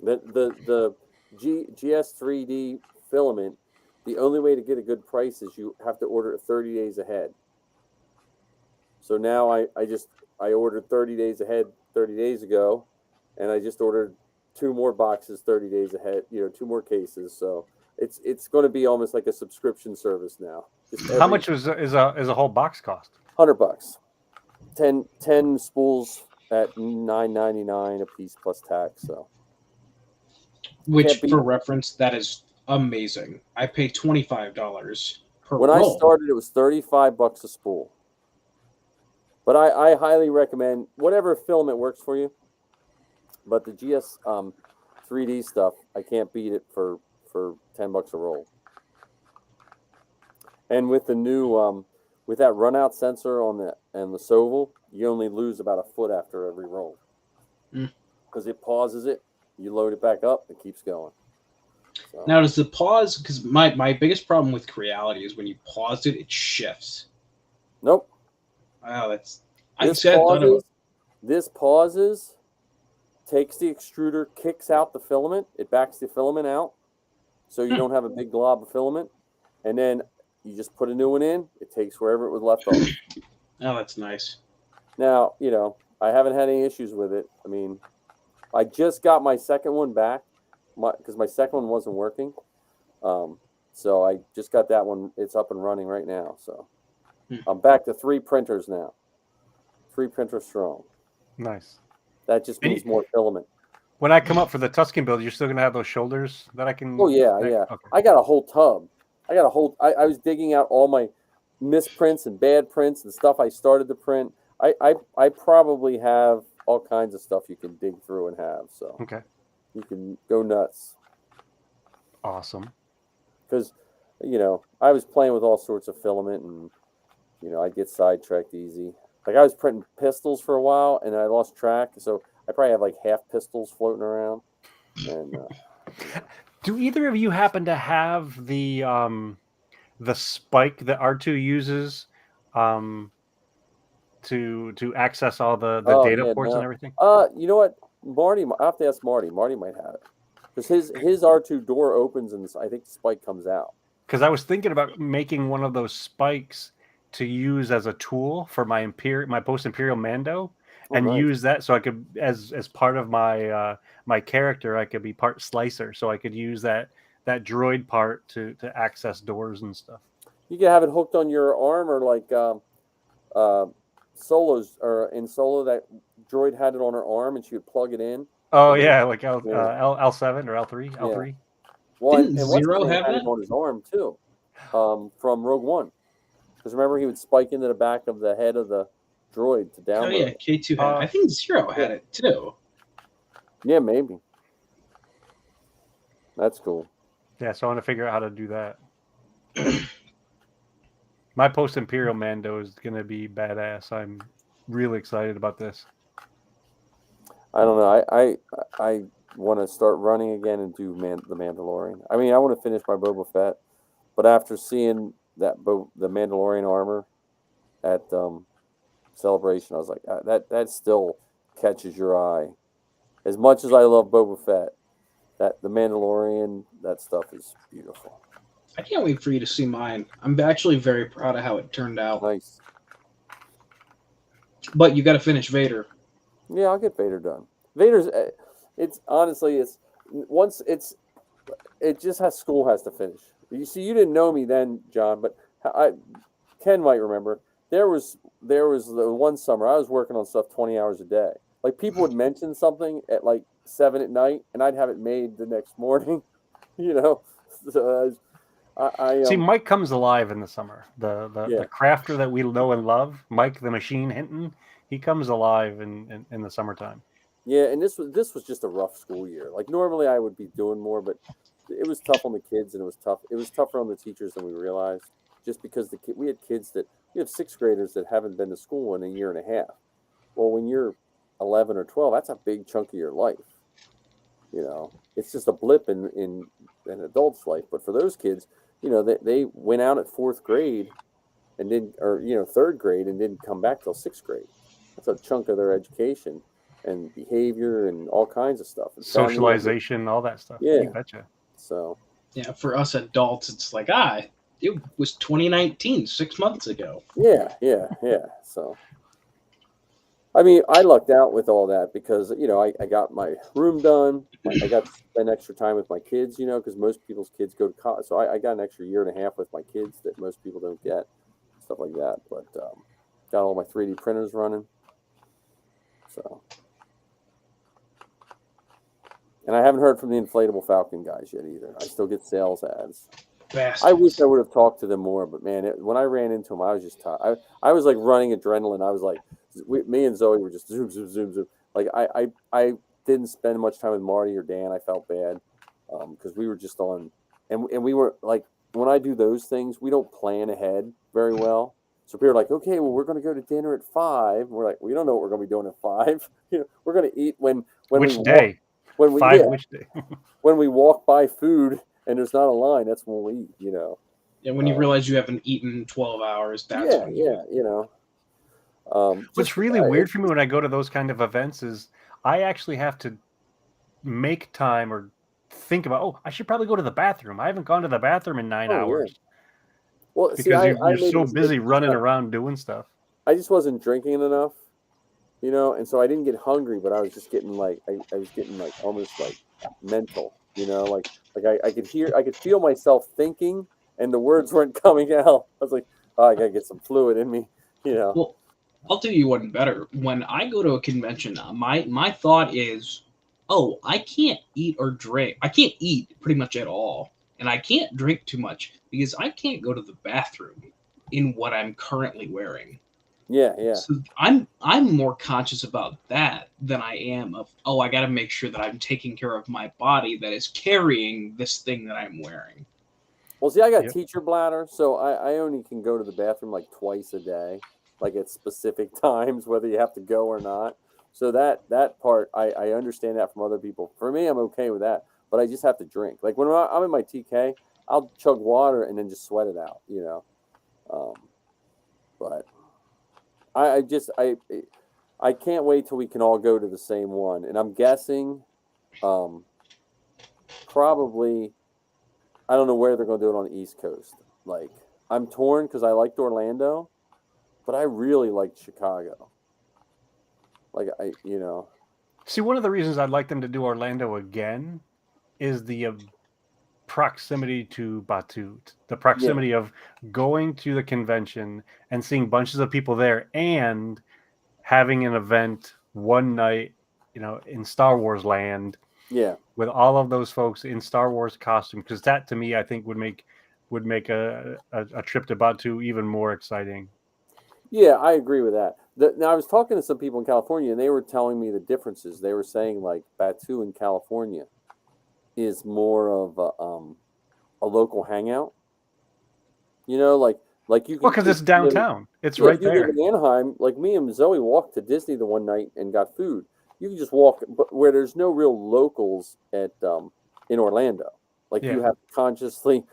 the GS3D filament, the only way to get a good price is you have to order it 30 days ahead. So now I I ordered 30 days ahead 30 days ago, and I just ordered 2 more boxes 30 days ahead. 2 more cases. So it's going to be almost like a subscription service now. How much is a whole box cost? $100. 10 spools at $9.99 a piece plus tax. So, which for reference, that is amazing. I pay $25 per when roll. I started, it was $35 a spool. But I highly recommend whatever filament works for you. But the GS 3D stuff, I can't beat it for $10 a roll. And with the new with that runout sensor on the Soval, you only lose about a foot after every roll because it pauses it. You load it back up, it keeps going. So. Now, does the pause? Because my biggest problem with Creality is when you pause it, it shifts. Nope. Wow, that's. This pauses, takes the extruder, kicks out the filament. It backs the filament out, so you don't have a big glob of filament, and then you just put a new one in. It takes wherever it was left off. Oh, that's nice. Now, I haven't had any issues with it. I mean, I just got my second one back because my second one wasn't working. So I just got that one. It's up and running right now. So I'm back to 3 printers now. 3 printers strong. Nice. That just means more filament. When I come up for the Tuscan build, you're still going to have those shoulders that I can... Oh, yeah, yeah. Okay. I got a whole tub. I was digging out all my misprints and bad prints and stuff I started to print. I probably have all kinds of stuff you can dig through and have. So okay, you can go nuts. Awesome. Because I was playing with all sorts of filament, and I get sidetracked easy. Like I was printing pistols for a while, and I lost track. So I probably have like half pistols floating around. And do either of you happen to have the spike that R2 uses to access all the data ports and everything? You know what, Marty? I have to ask Marty. Marty might have it because his R2 door opens and I think the spike comes out. Because I was thinking about making one of those spikes to use as a tool for my post-imperial Mando, and nice. Use that so I could, as part of my my character, I could be part slicer, so I could use that droid part to access doors and stuff. You can have it hooked on your arm, or like Solo's, or in Solo, that droid had it on her arm, and she would plug it in. Oh yeah, like L7 or L3, L3. Yeah. Well, and Zero had it on his arm too, from Rogue One. Because remember, he would spike into the back of the head of the droid to download. Oh yeah, K2 had. I think Zero had it too. Yeah, maybe. That's cool. Yeah, so I want to figure out how to do that. My post-imperial Mando is gonna be badass. I'm really excited about this. I don't know. I want to start running again and do the Mandalorian. I mean, I want to finish my Boba Fett, but after seeing the Mandalorian armor at Celebration, I was like, that still catches your eye. As much as I love Boba Fett, that the Mandalorian, that stuff is beautiful. I can't wait for you to see mine. I'm actually very proud of how it turned out. Nice. But you got to finish Vader. Yeah, I'll get Vader done. Vader's, it just has school has to finish. You see, you didn't know me then, John, but Ken might remember. There was the one summer I was working on stuff 20 hours a day. Like people would mention something at like 7 at night, and I'd have it made the next morning. So see, Mike comes alive in the summer. The crafter that we know and love, Mike the Machine Hinton, he comes alive in the summertime. Yeah, and this was just a rough school year. Like normally I would be doing more, but it was tough on the kids, and it was tougher on the teachers than we realized. Just because we had kids we have 6th graders that haven't been to school in a year and a half. Well, when you're 11 or 12, that's a big chunk of your life. It's just a blip in an adult's life. But for those kids, they went out at 4th grade and didn't, or 3rd grade and didn't come back till 6th grade. That's a chunk of their education and behavior and all kinds of stuff. And socialization, all that stuff. Yeah, you betcha. So yeah, for us adults, it's like it was 2019, 6 months ago. Yeah. So I mean, I lucked out with all that because I got my room done. I got to spend extra time with my kids, because most people's kids go to college. So I got an extra year and a half with my kids that most people don't get, stuff like that. But got all my 3D printers running. So, and I haven't heard from the Inflatable Falcon guys yet either. I still get sales ads. Bastards. I wish I would have talked to them more, but man, when I ran into them, I was just tired. I was like running adrenaline. I was like, me and Zoe were just zoom, zoom, zoom, zoom. Like I didn't spend much time with Marty or Dan. I felt bad because we were just on, and we were like, when I do those things, we don't plan ahead very well. So people are like, okay, well, we're going to go to dinner at 5. We're like, we don't know what we're going to be doing at 5. We're going to eat when which we day? Walk, when we 5 which day? when we walk by food and there's not a line. That's when we eat. Yeah, when you realize you haven't eaten in 12 hours, that's when you What's really weird for me when I go to those kind of events is I actually have to make time or think about, I should probably go to the bathroom. I haven't gone to the bathroom in 9 hours. Yeah. Well, because see, you're so busy running around doing stuff. I just wasn't drinking enough, and so I didn't get hungry, but I was just getting like, I was getting like almost like mental, like I could feel myself thinking and the words weren't coming out. I was like, oh, I gotta get some fluid in me, Well, I'll tell you one better. When I go to a convention, my thought is, I can't eat or drink. I can't eat pretty much at all, and I can't drink too much because I can't go to the bathroom in what I'm currently wearing. Yeah, yeah. So I'm more conscious about that than I am of, I got to make sure that I'm taking care of my body that is carrying this thing that I'm wearing. Well, see, I got teacher bladder, so I only can go to the bathroom like twice a day, like at specific times, whether you have to go or not. So that part, I understand that from other people. For me, I'm okay with that, but I just have to drink. Like when I'm in my TK, I'll chug water and then just sweat it out, But I can't wait till we can all go to the same one, and I'm guessing, probably. I don't know where they're going to do it on the East Coast. Like, I'm torn because I liked Orlando, but I really liked Chicago. Like, See, one of the reasons I'd like them to do Orlando again is the proximity to Batut, the proximity of going to the convention and seeing bunches of people there and having an event one night, in Star Wars land. Yeah. With all of those folks in Star Wars costume, because that to me I think would make a trip to Batu even more exciting. Yeah, I agree with that. Now I was talking to some people in California, and they were telling me the differences. They were saying like Batu in California is more of a local hangout. Like you can. Well, because it's downtown. It's right there. If you live in Anaheim, like me and Zoe walked to Disney the one night and got food. You can just walk, but where there's no real locals at in Orlando, like you have to consciously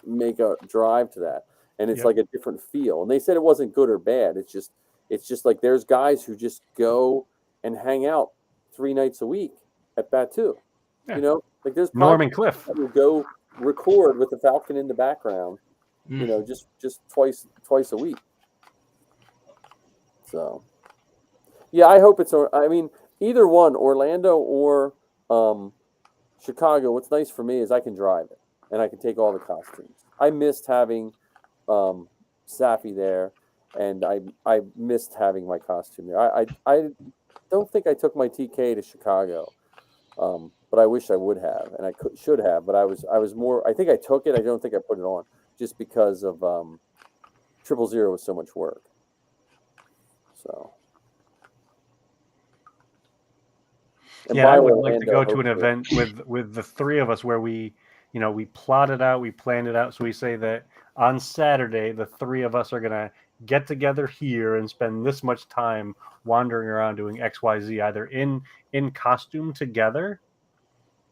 make a drive to that, and it's like a different feel. And they said it wasn't good or bad. It's just like there's guys who just go and hang out 3 nights a week at Batu. Yeah. Like there's Norman Cliff who go record with the Falcon in the background. Just twice a week. So, yeah, I hope it's. I mean. Either one, Orlando or Chicago. What's nice for me is I can drive it and I can take all the costumes. I missed having Safi there, and I missed having my costume there. I don't think I took my TK to Chicago, but I wish I would have, and I should have. But I was more. I think I took it. I don't think I put it on just because of 000 was so much work. So. And I would like to go to an event with the 3 of us where we plot it out, we plan it out. So we say that on Saturday, the 3 of us are going to get together here and spend this much time wandering around doing XYZ, either in costume together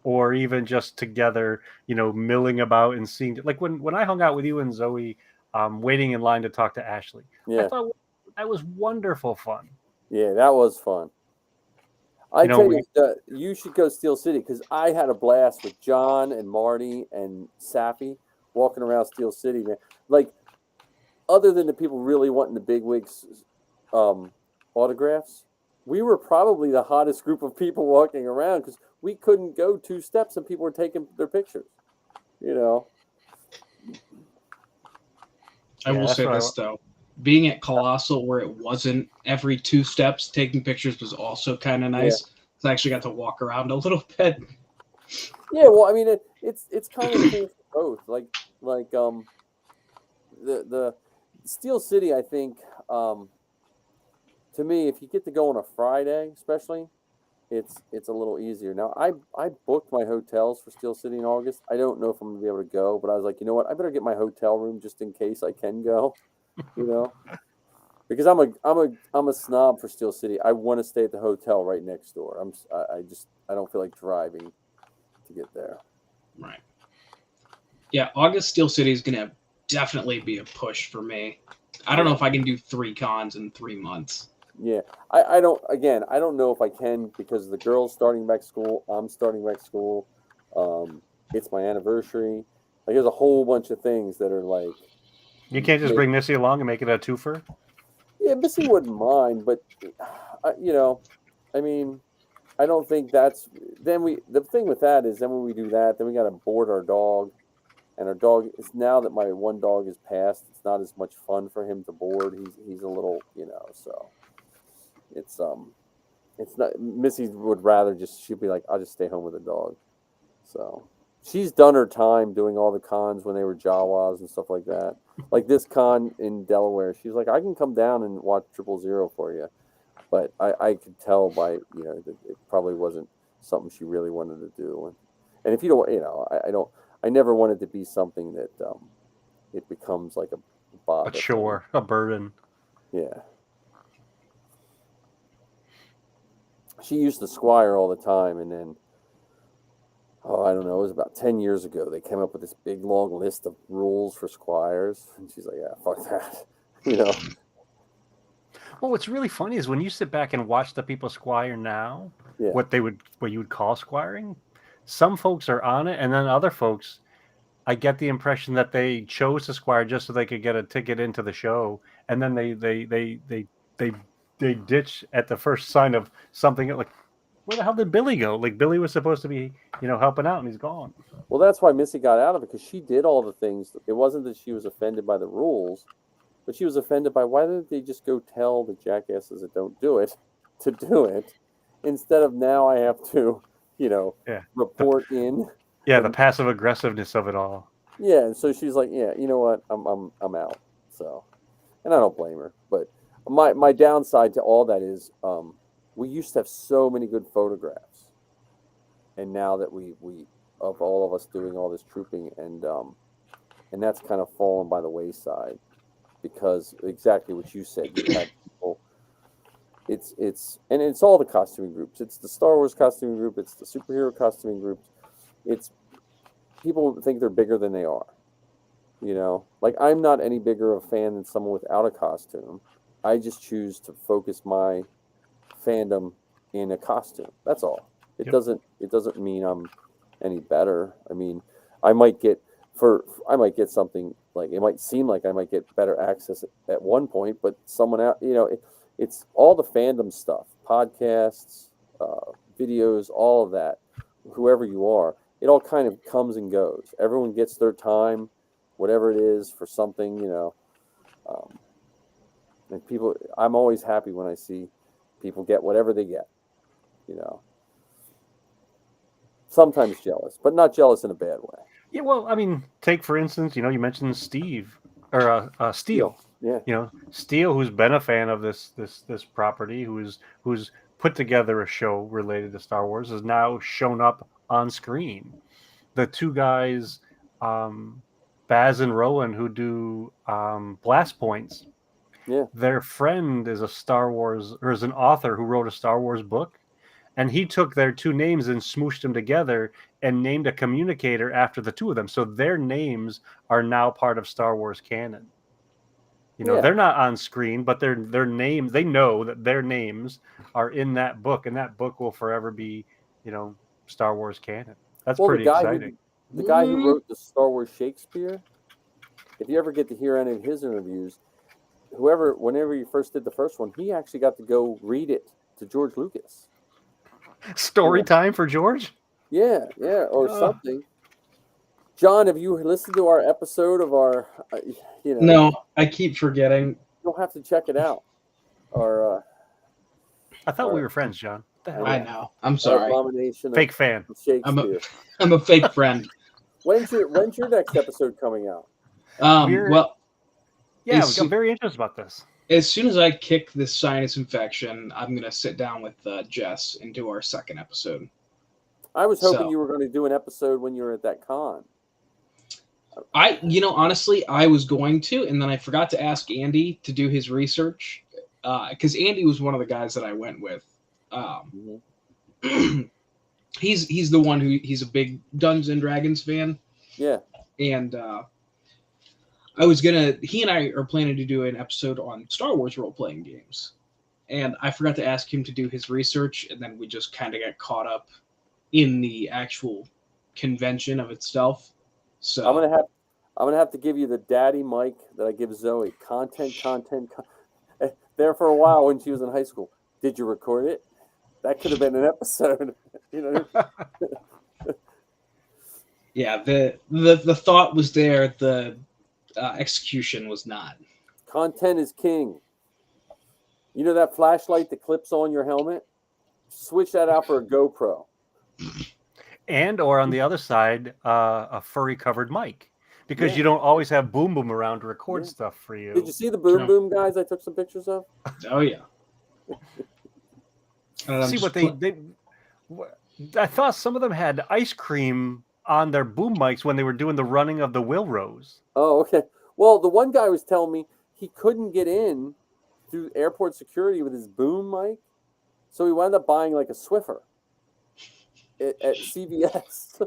or even just together, milling about and seeing. Like when I hung out with you and Zoe, waiting in line to talk to Ashley. Yeah. I thought that was wonderful fun. Yeah, that was fun. I tell you, you should go Steel City because I had a blast with John and Marty and Safi walking around Steel City, man. Like, other than the people really wanting the bigwigs autographs, we were probably the hottest group of people walking around because we couldn't go 2 steps and people were taking their pictures. You know. I will say this though, being at Colossal where it wasn't every 2 steps taking pictures was also kind of nice. Yeah. So I actually got to walk around a little bit. Yeah, well, I mean, it's kind of cool for both. Like the Steel City, I think, to me, if you get to go on a Friday, especially, it's a little easier. Now, I booked my hotels for Steel City in August. I don't know if I'm gonna be able to go, but I was like, you know what, I better get my hotel room just in case I can go. You know, because I'm a snob for Steel City. I want to stay at the hotel right next door. I don't feel like driving to get there. Right. Yeah, August Steel City is gonna definitely be a push for me. I don't know if I can do 3 cons in 3 months. Yeah, I don't know if I can because the girl's starting back school. I'm starting back school. It's my anniversary. Like, there's a whole bunch of things that are like. You can't just bring Missy along and make it a twofer? Yeah, Missy wouldn't mind, but you know, I mean, I don't think that's. The thing with that is then when we do that, then we got to board our dog, and our dog is, now that my one dog is passed, it's not as much fun for him to board. He's a little, so. It's not. Missy would rather she'd be like, I'll just stay home with the dog. So she's done her time doing all the cons when they were Jawas and stuff like that. Like this con in Delaware, she's like, I can come down and watch 000 for you. But I could tell by that it probably wasn't something she really wanted to do. And if you don't, I never wanted to be something that it becomes like a bother. A chore, a burden. Yeah. She used to squire all the time, and then, I don't know, it was about 10 years ago, they came up with this big, long list of rules for squires, and she's like, yeah, fuck that, Well, what's really funny is when you sit back and watch the people squire now, what you would call squiring, some folks are on it, and then other folks, I get the impression that they chose to squire just so they could get a ticket into the show, and then they ditch at the first sign of something. Like, where the hell did Billy go? Like, Billy was supposed to be, helping out, and he's gone. Well, that's why Missy got out of it, because she did all the things. It wasn't that she was offended by the rules, but she was offended by why didn't they just go tell the jackasses that don't do it to do it, instead of now I have to, report in. Yeah, the passive aggressiveness of it all. Yeah, and so she's like, yeah, you know what, I'm out. So, and I don't blame her, but. My downside to all that is we used to have so many good photographs, and now that we of all of us doing all this trooping, and that's kind of fallen by the wayside, because exactly what you said, you had people. It's all the costuming groups. It's the Star Wars costuming group. It's the superhero costuming groups. It's people think they're bigger than they are. Like, I'm not any bigger of a fan than someone without a costume. I just choose to focus my fandom in a costume. That's all. It doesn't mean I'm any better. I mean, I might get something, like, it might seem like I might get better access at one point, but someone out, it's all the fandom stuff, podcasts, videos, all of that. Whoever you are, it all kind of comes and goes. Everyone gets their time, whatever it is, for something, and people, I'm always happy when I see people get whatever they get, Sometimes jealous, but not jealous in a bad way. Yeah, well, I mean, take for instance, you mentioned Steve or Steele. Yeah. Steele, who's been a fan of this property, who's put together a show related to Star Wars, has now shown up on screen. The two guys, Baz and Rowan, who do Blast Points. Yeah. Their friend is is an author who wrote a Star Wars book, and he took their two names and smooshed them together and named a communicator after the two of them. So their names are now part of Star Wars canon. They're not on screen, but their names, they know that their names are in that book, and that book will forever be, Star Wars canon. That's pretty exciting. The guy who wrote the Star Wars Shakespeare, if you ever get to hear any of his interviews, whenever he first did the first one, he actually got to go read it to George Lucas. Story time for George? Yeah, or something. John, have you listened to our episode of our, No, I keep forgetting. You'll have to check it out. Or I thought we were friends, John. I know. I'm sorry. Abomination Fake fan. of Shakespeare. I'm a fake friend. When's your next episode coming out? Well, yeah, I'm very interested about this. As soon as I kick this sinus infection, I'm gonna sit down with Jess and do our second episode. I was hoping you were going to do an episode when you were at that con. Honestly, I was going to, and then I forgot to ask Andy to do his research, because Andy was one of the guys that I went with. He's the one he's a big Dungeons and Dragons fan. Yeah. And he and I are planning to do an episode on Star Wars role-playing games. And I forgot to ask him to do his research, and then we just kind of got caught up in the actual convention of itself. So I'm gonna have to give you the daddy mic that I give Zoe. Content. There for a while when she was in high school. Did you record it? That could have been an episode. Yeah, the thought was there. The execution was not. Content is king. You know that flashlight that clips on your helmet? Switch that out for a GoPro. Or on the other side, a furry covered mic, because you don't always have Boom Boom around to record stuff for you. Did you see the Boom Boom guys I took some pictures of? Oh yeah. See what they I thought some of them had ice cream on their boom mics when they were doing the running of the Wilrose. Oh, okay. Well, the one guy was telling me he couldn't get in through airport security with his boom mic, so he wound up buying like a Swiffer at CVS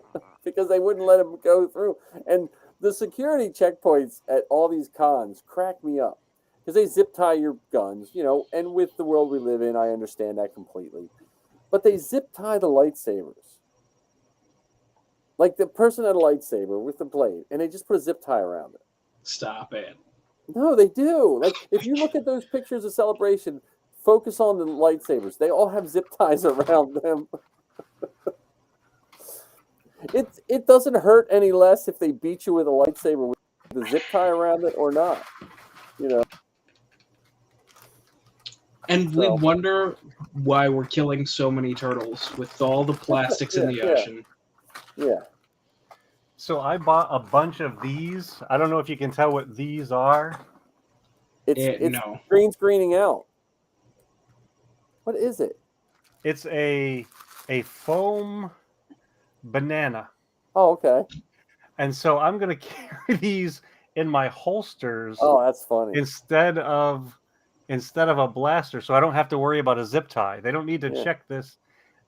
because they wouldn't let him go through. And the security checkpoints at all these cons crack me up because they zip tie your guns, and with the world we live in, I understand that completely. But they zip tie the lightsabers. Like the person had a lightsaber with the blade, and they just put a zip tie around it. Stop it. No, they do. Like, if you look at those pictures of Celebration, focus on the lightsabers. They all have zip ties around them. It doesn't hurt any less if they beat you with a lightsaber with the zip tie around it or not. And we wonder why we're killing so many turtles with all the plastics in the ocean. Yeah. So I bought a bunch of these. I don't know if you can tell what these are. It's no. green screening out. What is it? It's a foam banana. Oh, okay. And so I'm going to carry these in my holsters. Oh, that's funny. Instead of a blaster, so I don't have to worry about a zip tie. They don't need to check this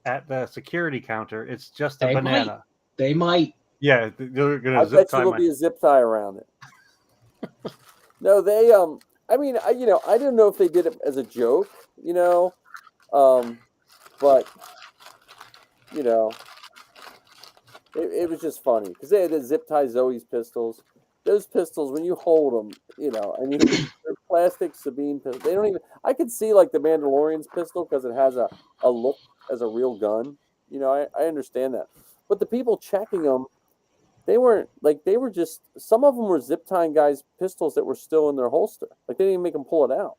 at the security counter. It's just a banana. They might. Yeah, they're going I to zip tie. bet you there'll be a zip tie around it. No, they I mean, I didn't know if they did it as a joke, but it was just funny because they had to zip tie Zoe's pistols. Those pistols, when you hold them, I mean, they're plastic Sabine pistols. They don't even. I could see like the Mandalorian's pistol because it has a look as a real gun. I understand that, but the people checking them, they weren't like they were just. Some of them were zip tying guys' pistols that were still in their holster. Like they didn't even make them pull it out.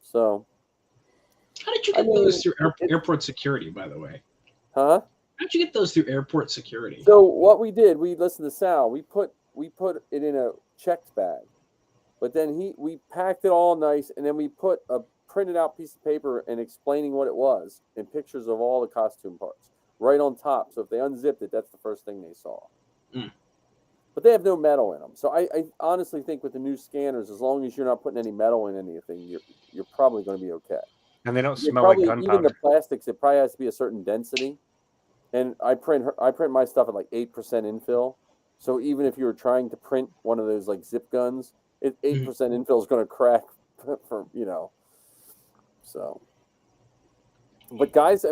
So. How did you get those through airport security? By the way. Huh? How'd you get those through airport security? So what we did, we listened to Sal. We put it in a checked bag, but then we packed it all nice, and then we put a printed out piece of paper and explaining what it was and pictures of all the costume parts right on top. So if they unzipped it, that's the first thing they saw. But they have no metal in them. So I honestly think with the new scanners, as long as you're not putting any metal in anything, you're probably going to be okay. And they don't smell like gunpowder. Even the plastics, it probably has to be a certain density. And I print my stuff at like 8% infill. So even if you were trying to print one of those like zip guns, 8% infill is going to crack for So, but guys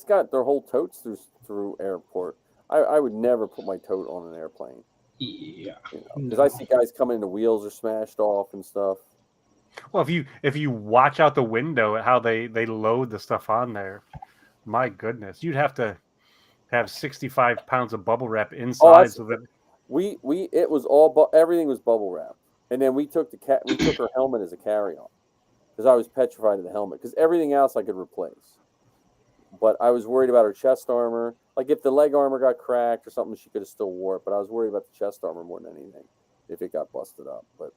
got their whole totes through airport. I would never put my tote on an airplane. Yeah, because I see guys coming in, the wheels are smashed off and stuff. Well, if you watch out the window at how they load the stuff on there, my goodness, you'd have to have 65 pounds of bubble wrap inside so that it was all everything was bubble wrap, and then we took her helmet as a carry-on because I was petrified of the helmet because everything else I could replace, but I was worried about her chest armor. Like if the leg armor got cracked or something, she could have still wore it, but I was worried about the chest armor more than anything if it got busted up. But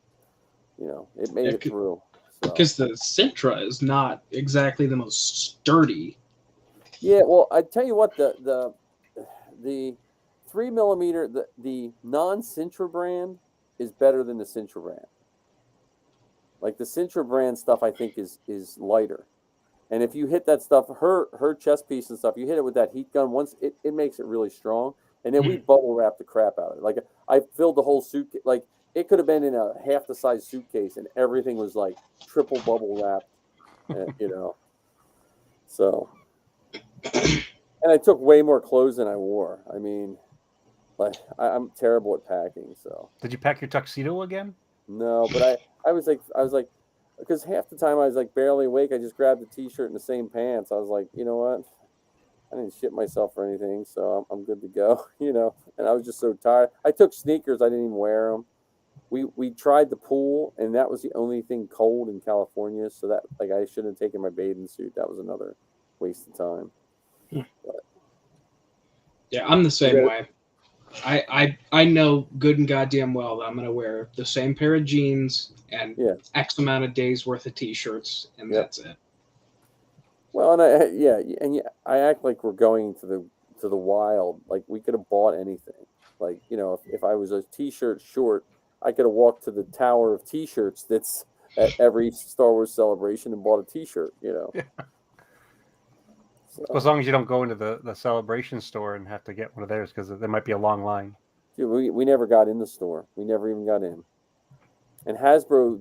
it made it through. Because the Sintra is not exactly the most sturdy. Yeah, well, I tell you what, the 3mm, the non-Sintra brand is better than the Sintra brand. Like the Sintra brand stuff, I think is lighter, and if you hit that stuff, her chest piece and stuff, you hit it with that heat gun once, it makes it really strong. And then we bubble wrap the crap out of it. Like I filled the whole suitcase. Like it could have been in a half the size suitcase, and everything was like triple bubble wrapped. So. And I took way more clothes than I wore. I mean, like I'm terrible at packing. So did you pack your tuxedo again? No, but I was like, because half the time I was like barely awake. I just grabbed the t-shirt and the same pants. I was like, you know what? I didn't shit myself or anything, so I'm good to go. And I was just so tired. I took sneakers. I didn't even wear them. We tried the pool, and that was the only thing cold in California. So that I shouldn't have taken my bathing suit. That was another waste of time. But, yeah, I'm the same way. I know good and goddamn well that I'm going to wear the same pair of jeans and X amount of days worth of t-shirts, and that's it. Well, and I act like we're going to the wild. Like we could have bought anything. Like if I was a t-shirt short, I could have walked to the tower of t-shirts that's at every Star Wars celebration and bought a t-shirt. So. As long as you don't go into the celebration store and have to get one of theirs because there might be a long line. Dude, we never got in the store. We never even got in. And Hasbro,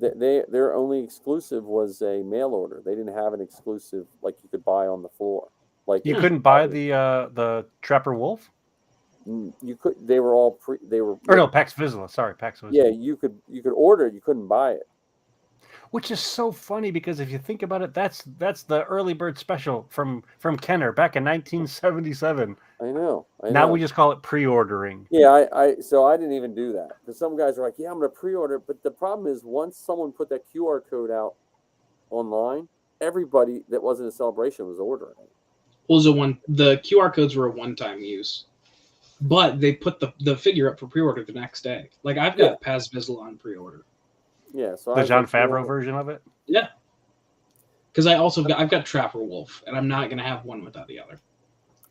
their only exclusive was a mail order. They didn't have an exclusive like you could buy on the floor. Like you couldn't buy the Trapper Wolf. You could. They were all They were. Or no, Pax Vizsla. Sorry, Pax Vizsla. Yeah, you could order it. You couldn't buy it. Which is so funny because if you think about it, that's the early bird special from Kenner back in 1977. I know. Now we just call it pre-ordering. Yeah, so I didn't even do that because some guys are like, yeah, I'm going to pre-order, but the problem is once someone put that QR code out online, everybody that wasn't a celebration was ordering it. Well, the QR codes were a one-time use, but they put the figure up for pre-order the next day. Like I've got Paz Vizsla on pre-order. Yeah, so the Jon Favreau version of it. Yeah, because I've got Trapper Wolf, and I'm not going to have one without the other.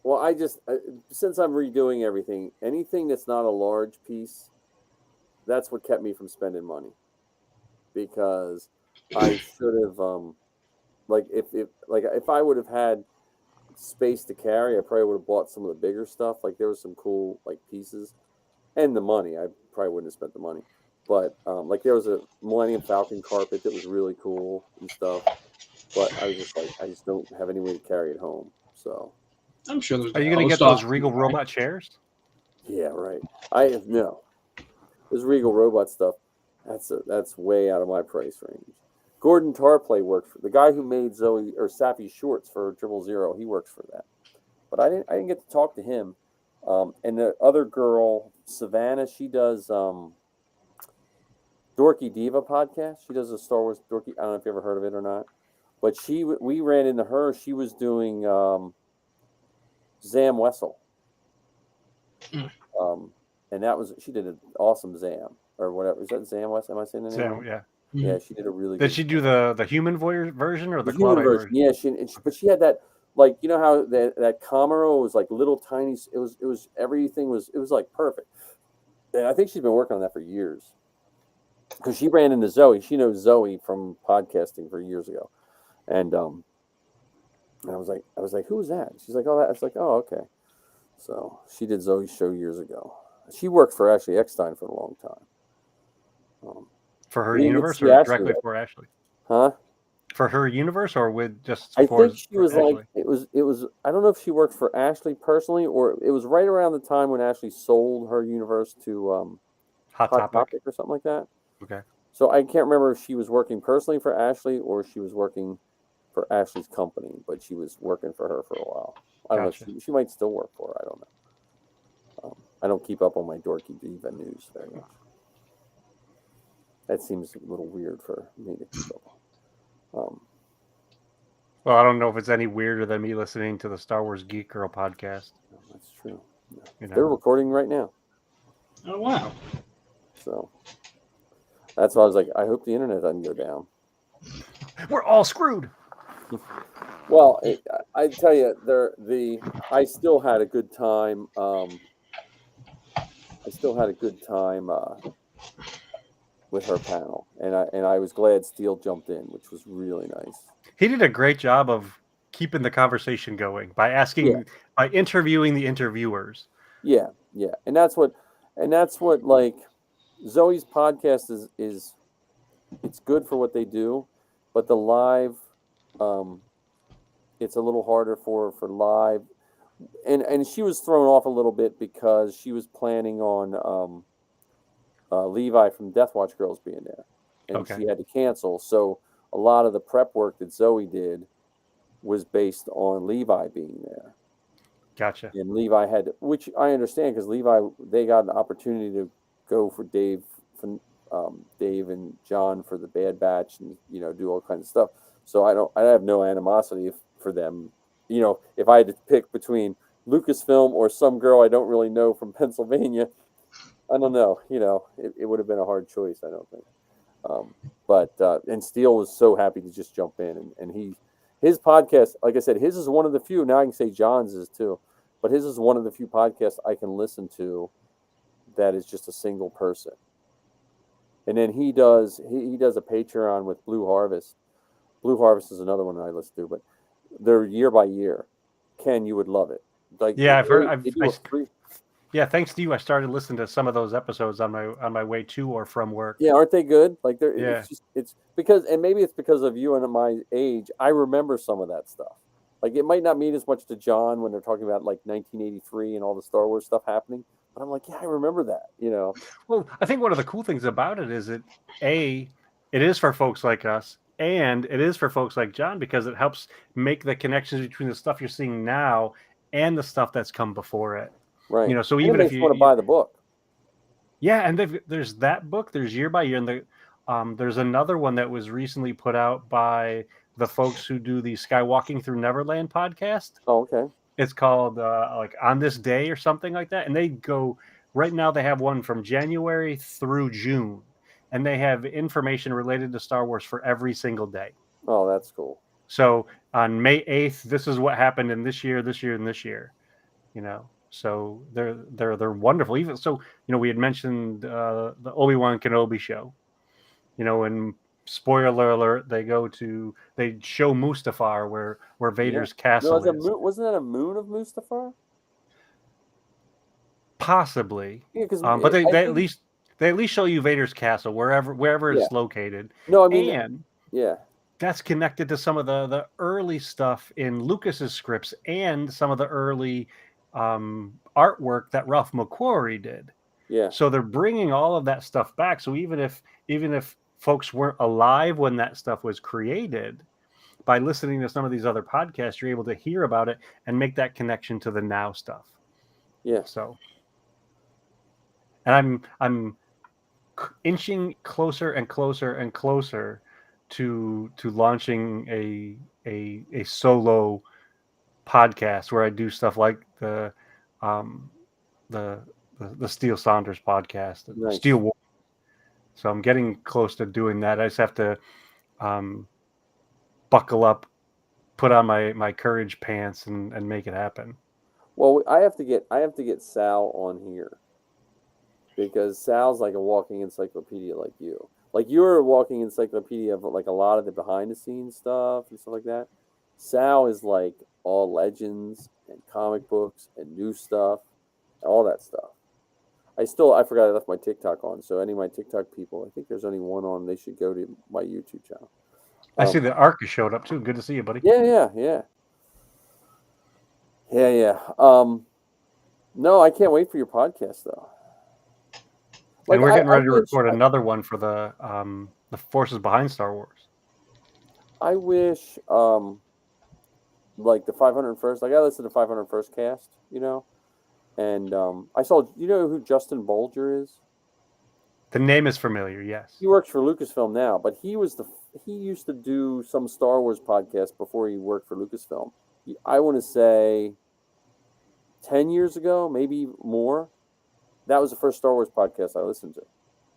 Well, I just since I'm redoing everything, anything that's not a large piece, that's what kept me from spending money, because I should have if I would have had space to carry, I probably would have bought some of the bigger stuff. Like there was some cool pieces, and the money I probably wouldn't have spent the money. But there was a Millennium Falcon carpet that was really cool and stuff. But I was just I just don't have any way to carry it home. So I'm sure there's. Are you going to get those Regal Robot chairs? Yeah, right. This Regal Robot stuff. That's way out of my price range. Gordon Tarplay worked for the guy who made Zoe or Sappy shorts for 000. He works for that. But I didn't get to talk to him. And the other girl, Savannah, she does. Dorky Diva podcast. She does a Star Wars Dorky. I don't know if you ever heard of it or not, but we ran into her. She was doing Zam Wessel, and she did an awesome Zam or whatever. Is that Zam Wessel? Am I saying the name? Zam, yeah. Yeah, she did a really. Did she do the human version or the human version? Yeah, but she had that how that Camaro was little tiny. It was everything was perfect, and I think she's been working on that for years. Because she ran into Zoe. She knows Zoe from podcasting for years ago. And I was like, who is that? She's like, oh, that. It's like, oh, okay. So she did Zoe's show years ago. She worked for Ashley Eckstein for a long time. For her universe or directly for Ashley? Huh? For her universe or with just I think she was Ashley? It was I don't know if she worked for Ashley personally or it was right around the time when Ashley sold her universe to Hot Topic or something like that. Okay. So I can't remember if she was working personally for Ashley or she was working for Ashley's company, but she was working for her for a while. I don't Gotcha. know. She might still work for her. I don't know. I don't keep up on my dorky diva news very much. That seems a little weird for me to keep up on. Well, I don't know if it's any weirder than me listening to the Star Wars Geek Girl podcast. That's true. Yeah. You know. They're recording right now. Oh wow! So that's why I was like, I hope the internet doesn't go down. We're all screwed. Well, I tell you, I still had a good time. With her panel, and I was glad Steele jumped in, which was really nice. He did a great job of keeping the conversation going by by interviewing the interviewers. Yeah, and that's what like Zoe's podcast is it's good for what they do, but the live, it's a little harder for live, and she was thrown off a little bit because she was planning on Levi from Death Watch Girls being there, and she had to cancel. So a lot of the prep work that Zoe did was based on Levi being there. Gotcha. And Levi had, which I understand, because Levi, they got an opportunity to go for Dave and John for the Bad Batch, and do all kinds of stuff. So I have no animosity for them. If I had to pick between Lucasfilm or some girl I don't really know from Pennsylvania, I don't know. It would have been a hard choice, I don't think. And Steele was so happy to just jump in, and his podcast, like I said, his is one of the few. Now I can say John's is too, but his is one of the few podcasts I can listen to that is just a single person. And then he does a Patreon with Blue Harvest. Blue Harvest is another one that I listen to, but they're year by year. Ken, you would love it. Like, yeah, I've heard. Yeah, thanks to you, I started listening to some of those episodes on my way to or from work. Yeah, aren't they good? Like Yeah. It's because, and maybe it's because of you and my age, I remember some of that stuff. Like, it might not mean as much to John when they're talking about like 1983 and all the Star Wars stuff happening, but I'm like, yeah, I remember that. Well, I think one of the cool things about it is it is for folks like us, and it is for folks like John, because it helps make the connections between the stuff you're seeing now and the stuff that's come before it. Right. So and even it if you want to buy the book. Yeah, and there's that book. There's Year by Year, and there's another one that was recently put out by the folks who do the Skywalking Through Neverland podcast. Oh, okay. It's called like On This Day or something like that, and they go right now. They have one from January through June, and they have information related to Star Wars for every single day. Oh, that's cool. So on May 8th, this is what happened in this year, and this year. So they're wonderful. Even so, we had mentioned the Obi-Wan Kenobi show. And spoiler alert, they show Mustafar where Vader's castle is. Wasn't that a moon of Mustafar? Possibly. Yeah, but they at least show you Vader's castle wherever it's located. No, I mean, and that's connected to some of the early stuff in Lucas's scripts and some of the early artwork that Ralph McQuarrie did. Yeah. So they're bringing all of that stuff back. So even if folks weren't alive when that stuff was created, by listening to some of these other podcasts, you're able to hear about it and make that connection to the now stuff. Yeah. So, and I'm inching closer and closer and closer to launching a solo podcast where I do stuff like the Steel Saunders podcast, Nice. Steel War. So I'm getting close to doing that. I just have to buckle up, put on my courage pants, and make it happen. Well, I have to get Sal on here, because Sal's like a walking encyclopedia, like you. Like, you're a walking encyclopedia of like a lot of the behind the scenes stuff and stuff like that. Sal is like all legends and comic books and new stuff, all that stuff. I forgot I left my TikTok on, so any of my TikTok people, I think there's only one on, they should go to my YouTube channel. I see the Arca showed up too. Good to see you, buddy. Yeah. No, I can't wait for your podcast though. And we're getting ready to record wish, another one for the forces behind Star Wars. I wish, like the 501st. Like I listened to 501st cast, and I saw. You know who Justin Bolger is? The name is familiar. Yes. He works for Lucasfilm now, but he used to do some Star Wars podcast before he worked for Lucasfilm. I want to say 10 years ago, maybe more. That was the first Star Wars podcast I listened to,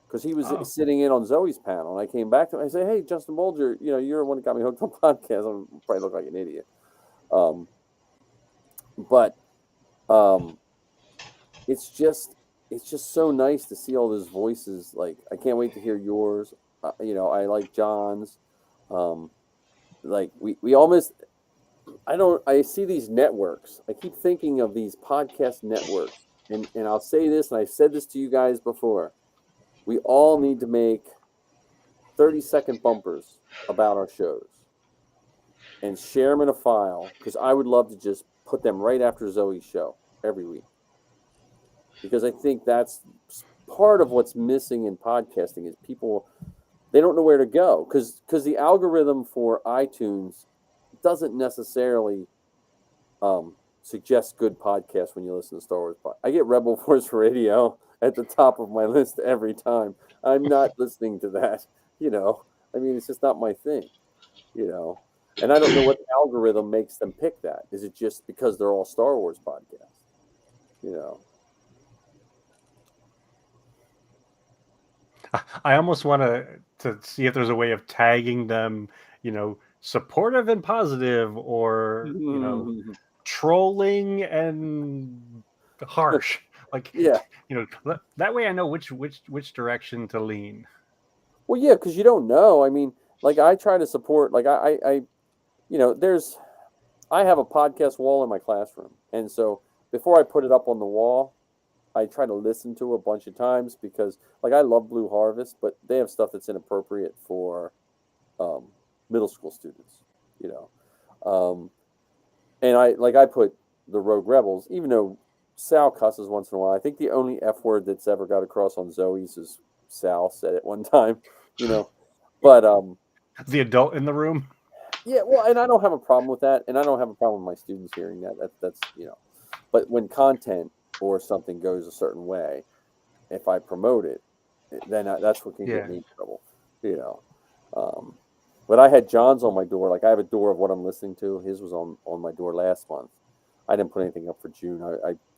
because he was sitting in on Zoe's panel, and I came back to him. I said, "Hey, Justin Bolger, you're the one that got me hooked on podcasts. I probably look like an idiot, but it's just so nice to see all those voices. Like, I can't wait to hear yours. I like John's. Like we almost. I see these networks. I keep thinking of these podcast networks. And I'll say this, and I've said this to you guys before. We all need to make 30-second bumpers about our shows and share them in a file, because I would love to just put them right after Zoe's show every week. Because I think that's part of what's missing in podcasting is people, they don't know where to go. Because the algorithm for iTunes doesn't necessarily suggest good podcasts when you listen to Star Wars. I get Rebel Force Radio at the top of my list every time. I'm not listening to that. I mean, it's just not my thing. And I don't know what the algorithm makes them pick that. Is it just because they're all Star Wars podcasts? I almost want to see if there's a way of tagging them, supportive and positive, or trolling and harsh. Like, yeah, that way I know which direction to lean. Well, yeah, because you don't know. I mean, like, I try to support. Like, I have a podcast wall in my classroom, and so before I put it up on the wall, I try to listen to it a bunch of times, because, like, I love Blue Harvest, but they have stuff that's inappropriate for middle school students, and I put the Rogue Rebels, even though Sal cusses once in a while. I think the only F word that's ever got across on Zoe's is Sal said it one time, but the adult in the room. Yeah, well, and I don't have a problem with that, and I don't have a problem with my students hearing that. That's but when content or something goes a certain way, if I promote it, then that's what can get me in trouble, But I had John's on my door. Like, I have a door of what I'm listening to. His was on my door last month. I didn't put anything up for June.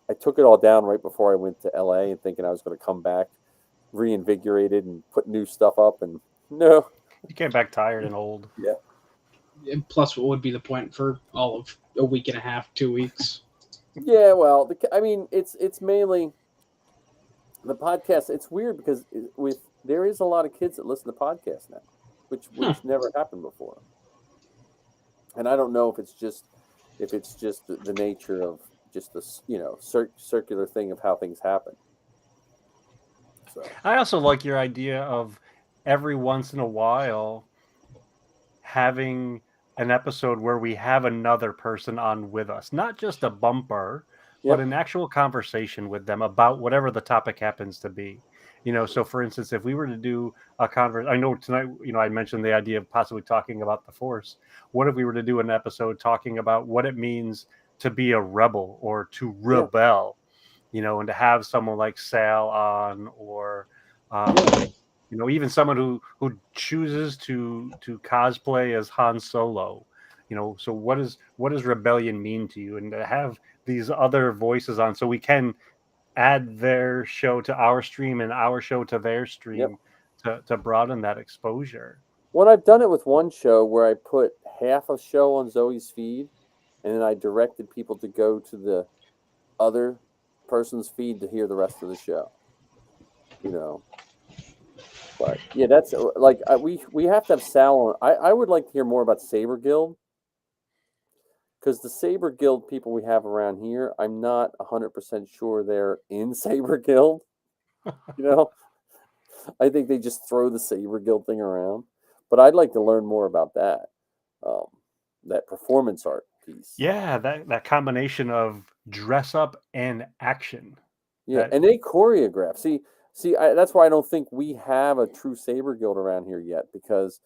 I took it all down right before I went to LA, and thinking I was going to come back reinvigorated and put new stuff up, and no. You came back tired and old. Yeah. And plus, what would be the point for all of a week and a half, 2 weeks? Yeah, well, I mean, it's mainly the podcast. It's weird because there is a lot of kids that listen to podcasts now, which never happened before. And I don't know if it's just the nature of just this, circular thing of how things happen. So I also like your idea of every once in a while having an episode where we have another person on with us, not just a bumper, but an actual conversation with them about whatever the topic happens to be. So for instance, if we were to do a conversation, I know tonight, I mentioned the idea of possibly talking about the Force. What if we were to do an episode talking about what it means to be a rebel or to rebel, and to have someone like Sal on, or even someone who chooses to cosplay as Han Solo, so what does rebellion mean to you, and to have these other voices on, so we can add their show to our stream and our show to their stream, to broaden that exposure. Well, I've done it with one show where I put half a show on Zoe's feed, and then I directed people to go to the other person's feed to hear the rest of the show. But yeah, that's like we have to have Sal on. I would like to hear more about Saber Guild, because the Saber Guild people we have around here, I'm not 100% sure they're in Saber Guild. I think they just throw the Saber Guild thing around. But I'd like to learn more about that, that performance art piece. Yeah, that combination of dress up and action. Yeah, and they choreograph. See, See, that's why I don't think we have a true Saber Guild around here yet, because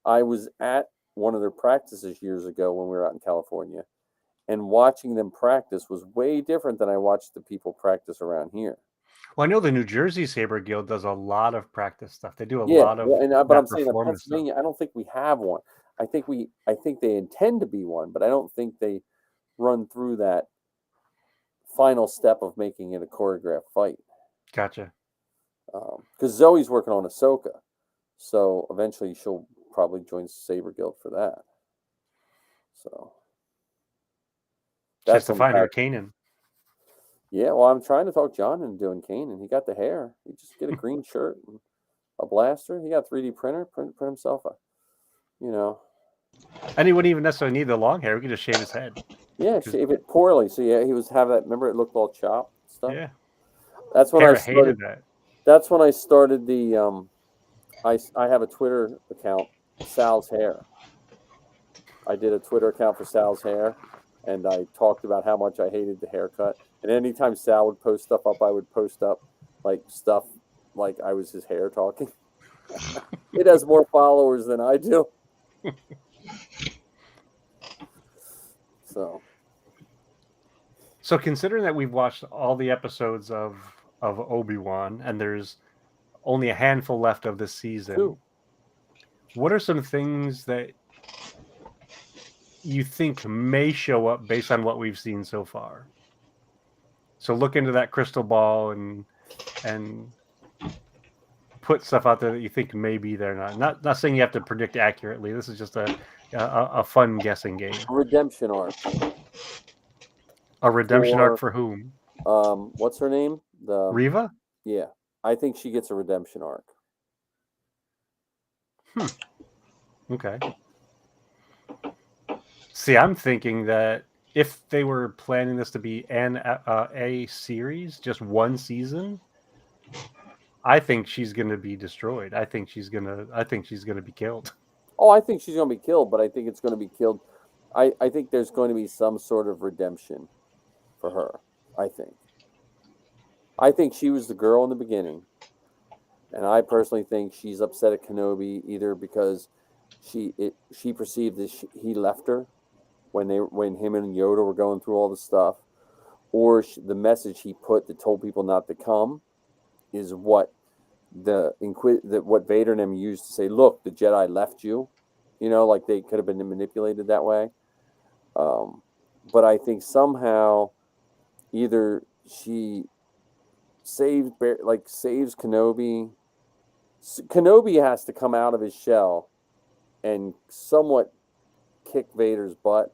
I was at one of their practices years ago when we were out in California, and watching them practice was way different than I watched the people practice around here. Well, I know the New Jersey Saber Guild does a lot of practice stuff. They do a lot of but I'm saying in performance stuff. Pennsylvania, I don't think we have one. I think they intend to be one, but I don't think they run through that final step of making it a choreographed fight. Gotcha. Because Zoe's working on Ahsoka, so eventually she'll probably join Saber Guild for that. So that's to find her Kanan. Yeah, well, I'm trying to talk John into doing Kanan. He got the hair. He just get a green shirt and a blaster. He got a 3D printer. Print himself a, And he wouldn't even necessarily need the long hair. We could just shave his head. Yeah, shave it poorly. So yeah, he was have that. Remember, it looked all chopped stuff. Yeah, that's when I started. Hated that. That's when I started the. I have a Twitter account, Sal's Hair. I did a Twitter account for Sal's Hair, and I talked about how much I hated the haircut. And anytime Sal would post stuff up, I would post up stuff like I was his hair talking. It has more followers than I do. So considering that we've watched all the episodes of Obi-Wan and there's only a handful left of this season, 2. What are some things that you think may show up based on what we've seen so far? So look into that crystal ball and put stuff out there that you think may be there. Not saying you have to predict accurately. This is just a fun guessing game. Redemption arc. A redemption arc for whom? What's her name? Reva? Yeah. I think she gets a redemption arc. Okay. See, I'm thinking that if they were planning this to be a series, just one season, I think she's going to be destroyed. I think she's going to be killed. Oh, I think she's going to be killed, but I think it's going to be killed. I think there's going to be some sort of redemption for her. I think she was the girl in the beginning, and I personally think she's upset at Kenobi either because she perceived that he left her when him and Yoda were going through all the stuff, or the message he put that told people not to come is what what Vader and them used to say, look, the Jedi left you, like they could have been manipulated that way. But I think somehow either she saves Kenobi. Kenobi has to come out of his shell and somewhat kick Vader's butt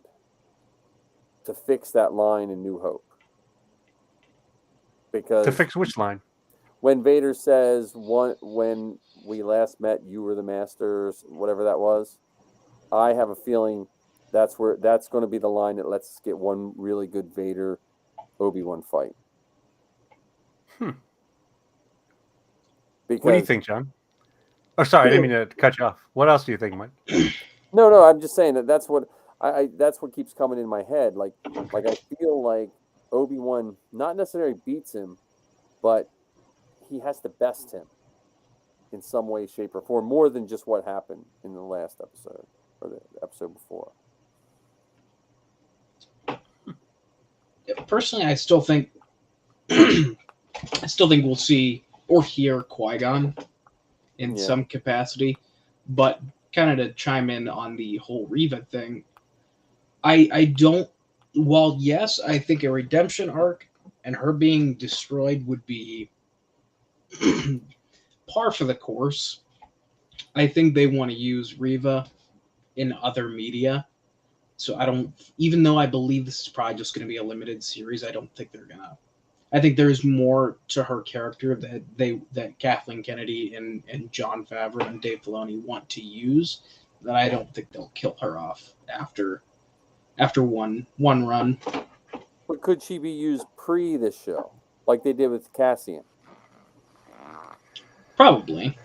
to fix that line in New Hope. Because to fix which line? When Vader says, when we last met, you were the master, whatever that was, I have a feeling that's going to be the line that lets us get one really good Vader Obi-Wan fight. Because, what do you think, John? Oh, sorry, I didn't mean to cut you off. What else do you think, Mike? No, I'm just saying that's what that's what keeps coming in my head. Like I feel like Obi-Wan not necessarily beats him, but he has to best him in some way, shape, or form, more than just what happened in the last episode or the episode before. Personally, I still think we'll see or hear Qui-Gon in some capacity, but kind of to chime in on the whole Reva thing, I don't. While yes, I think a redemption arc and her being destroyed would be par for the course. I think they want to use Reva in other media. So I don't, even though I believe this is probably just going to be a limited series, I don't think they're gonna. I think there's more to her character that Kathleen Kennedy and Jon Favreau and Dave Filoni want to use, that I don't think they'll kill her off after one run. But could she be used pre this show, like they did with Cassian? Probably.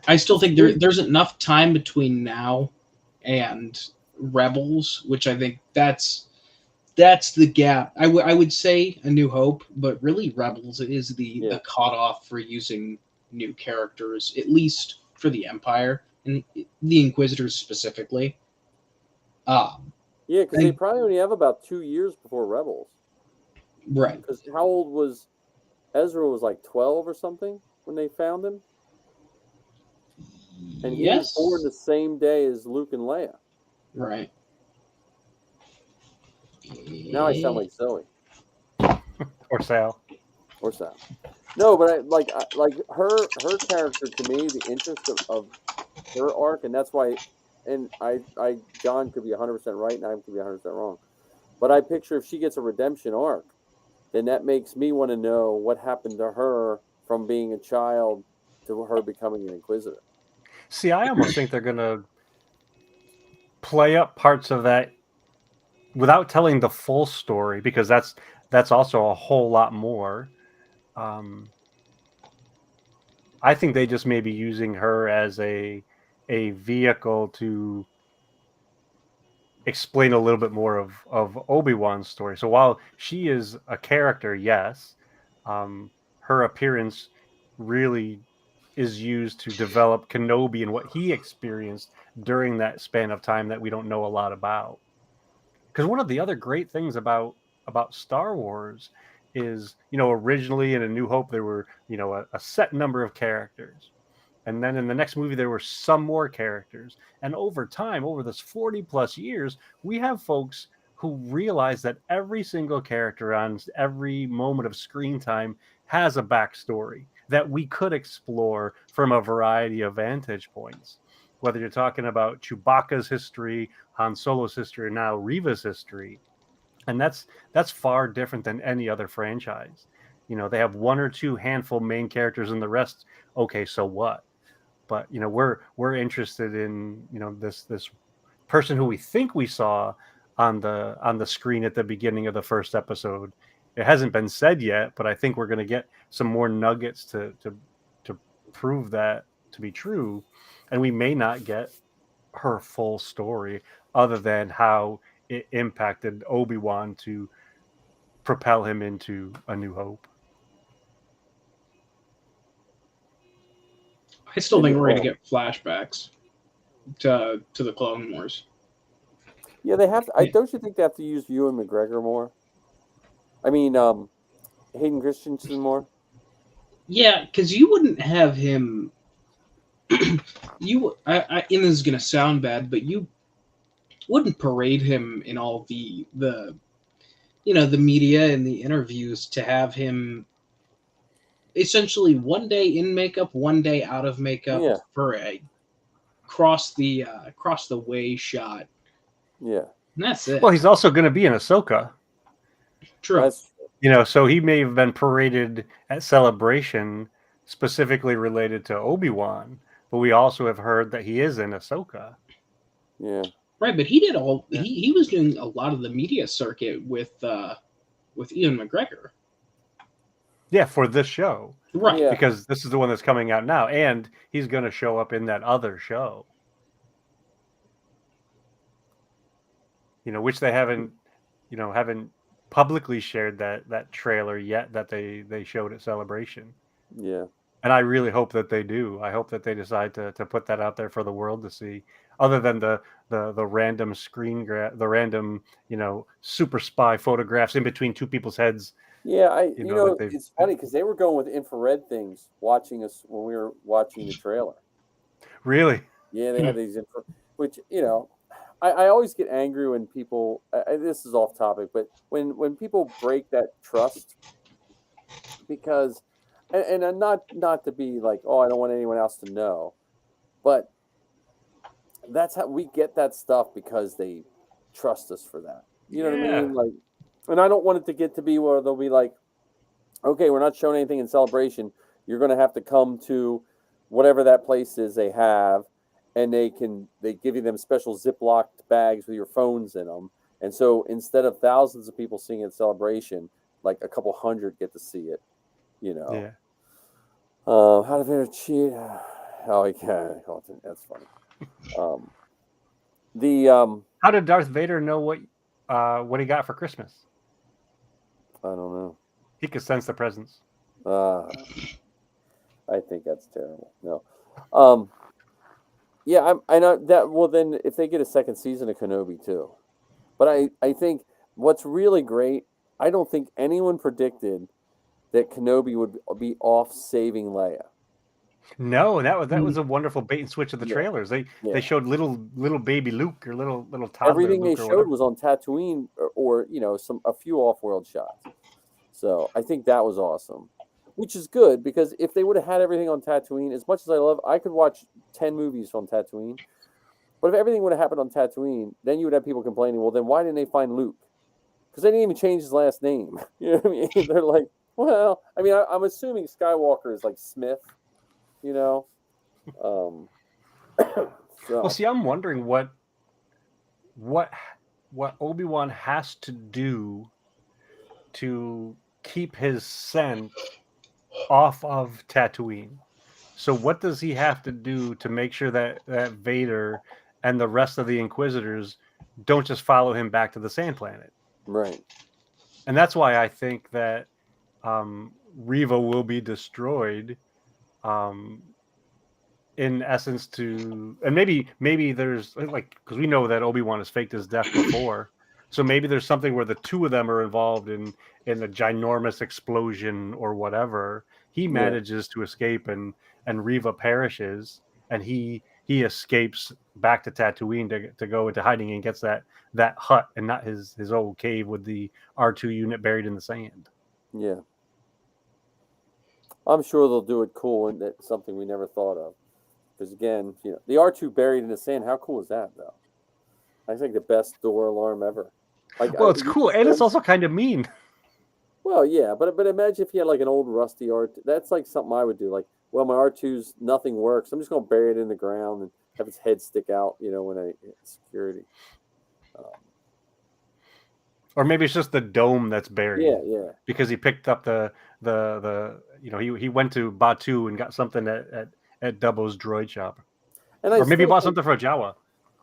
I still think there's enough time between now and Rebels, which I think that's the gap. I would say A New Hope, but really Rebels is the cutoff for using new characters, at least for the Empire and the Inquisitors specifically. Yeah, because they probably only have about 2 years before Rebels. Right. Because how old was Ezra? Was like 12 or something when they found him, and he was born the same day as Luke and Leia. Right. Now I sound like Zoe or Sal. or Sal. No, but like her character, to me, the interest of her arc, and that's why, and I John could be 100% right, and I could be 100% wrong, but I picture if she gets a redemption arc, then that makes me want to know what happened to her from being a child to her becoming an Inquisitor. See, I almost think they're gonna play up parts of that without telling the full story, because that's also a whole lot more. I think they just may be using her as a vehicle to explain a little bit more of Obi-Wan's story. So while she is a character, yes, her appearance really is used to develop Kenobi and what he experienced during that span of time that we don't know a lot about. Because one of the other great things about Star Wars is, originally in A New Hope there were, a set number of characters. And then in the next movie, there were some more characters. And over time, over this 40 plus years, we have folks who realize that every single character on every moment of screen time has a backstory that we could explore from a variety of vantage points. Whether you're talking about Chewbacca's history, Han Solo's history, or now Reva's history. And that's far different than any other franchise. They have one or two handful main characters and the rest, okay, so what? But we're interested in this person who we think we saw on the screen at the beginning of the first episode. It hasn't been said yet, but I think we're going to get some more nuggets to prove that to be true, and we may not get her full story other than how it impacted Obi-Wan to propel him into A New Hope. I still think we're going to get flashbacks to the Clone Wars. Yeah, they have to. Don't you think they have to use Ewan McGregor more? I mean, Hayden Christensen more? Yeah, because you wouldn't have him. And this is going to sound bad, but you wouldn't parade him in all the media and the interviews to have him essentially one day in makeup, one day out of makeup for a cross the way shot. Yeah, and that's it. Well, he's also going to be in Ahsoka. True. So he may have been paraded at Celebration specifically related to Obi-Wan, but we also have heard that he is in Ahsoka. Yeah. Right, but he did he was doing a lot of the media circuit with Ewan McGregor. Yeah, for this show. Right. Yeah. Because this is the one that's coming out now, and he's going to show up in that other show. Which they haven't publicly shared that trailer yet that they showed at Celebration. Yeah. And I really hope that they do. I hope that they decide to put that out there for the world to see, other than the random the random, super spy photographs in between two people's heads. Yeah, it's funny because they were going with infrared things watching us when we were watching the trailer. Really? Yeah, they had these which, I always get angry when people, this is off topic, but when people break that trust, because, and I'm not to be like, oh, I don't want anyone else to know, but that's how we get that stuff, because they trust us for that. You know what I mean? Like, and I don't want it to get to be where they'll be like, okay, we're not showing anything in Celebration. You're going to have to come to whatever that place is they have, and they give you them special Ziploc bags with your phones in them. And so instead of thousands of people seeing it at Celebration, like a couple hundred get to see it, Yeah. How did Vader cheat? Oh, yeah, that's funny. How did Darth Vader know what he got for Christmas? I don't know. He could sense the presence. I think that's terrible. No. Yeah, I know that. Well, then if they get a second season of Kenobi too, but I think what's really great. I don't think anyone predicted that Kenobi would be off saving Leia. No, that was a wonderful bait and switch of the Yeah, trailers. They yeah. showed little baby Luke or little toddler Everything Luke they or showed whatever. was on Tatooine or a few off-world shots. So I think that was awesome, which is good because if they would have had everything on Tatooine, as much as I could watch 10 movies on Tatooine. But if everything would have happened on Tatooine, then you would have people complaining, well, then why didn't they find Luke? Because they didn't even change his last name. You know what I mean? They're like, well, I mean, I'm assuming Skywalker is like Smith, you know? So. Well, see, I'm wondering what Obi-Wan has to do to keep his scent off of Tatooine. So what does he have to do to make sure that Vader and the rest of the Inquisitors don't just follow him back to the Sand Planet? Right. And that's why I think that Reva will be destroyed, in essence, and maybe there's like, because we know that Obi-Wan has faked his death before, so maybe there's something where the two of them are involved in a ginormous explosion or whatever. He manages to escape, and Reva perishes, and he escapes back to Tatooine to go into hiding and gets that hut and not his old cave with the R2 unit buried in the sand. Yeah. I'm sure they'll do it cool, and that's something we never thought of. Because again, the R2 buried in the sand. How cool is that, though? I think the best door alarm ever. Well, it's cool, and it's also kind of mean. Well, yeah, but imagine if you had like an old rusty R2. That's like something I would do. Like, well, my R2's nothing works. I'm just going to bury it in the ground and have its head stick out. When I hit security. Or maybe it's just the dome that's buried. Yeah. Because he picked up the he went to Batu and got something at Dubbo's droid shop. Or maybe he bought something for Jawa.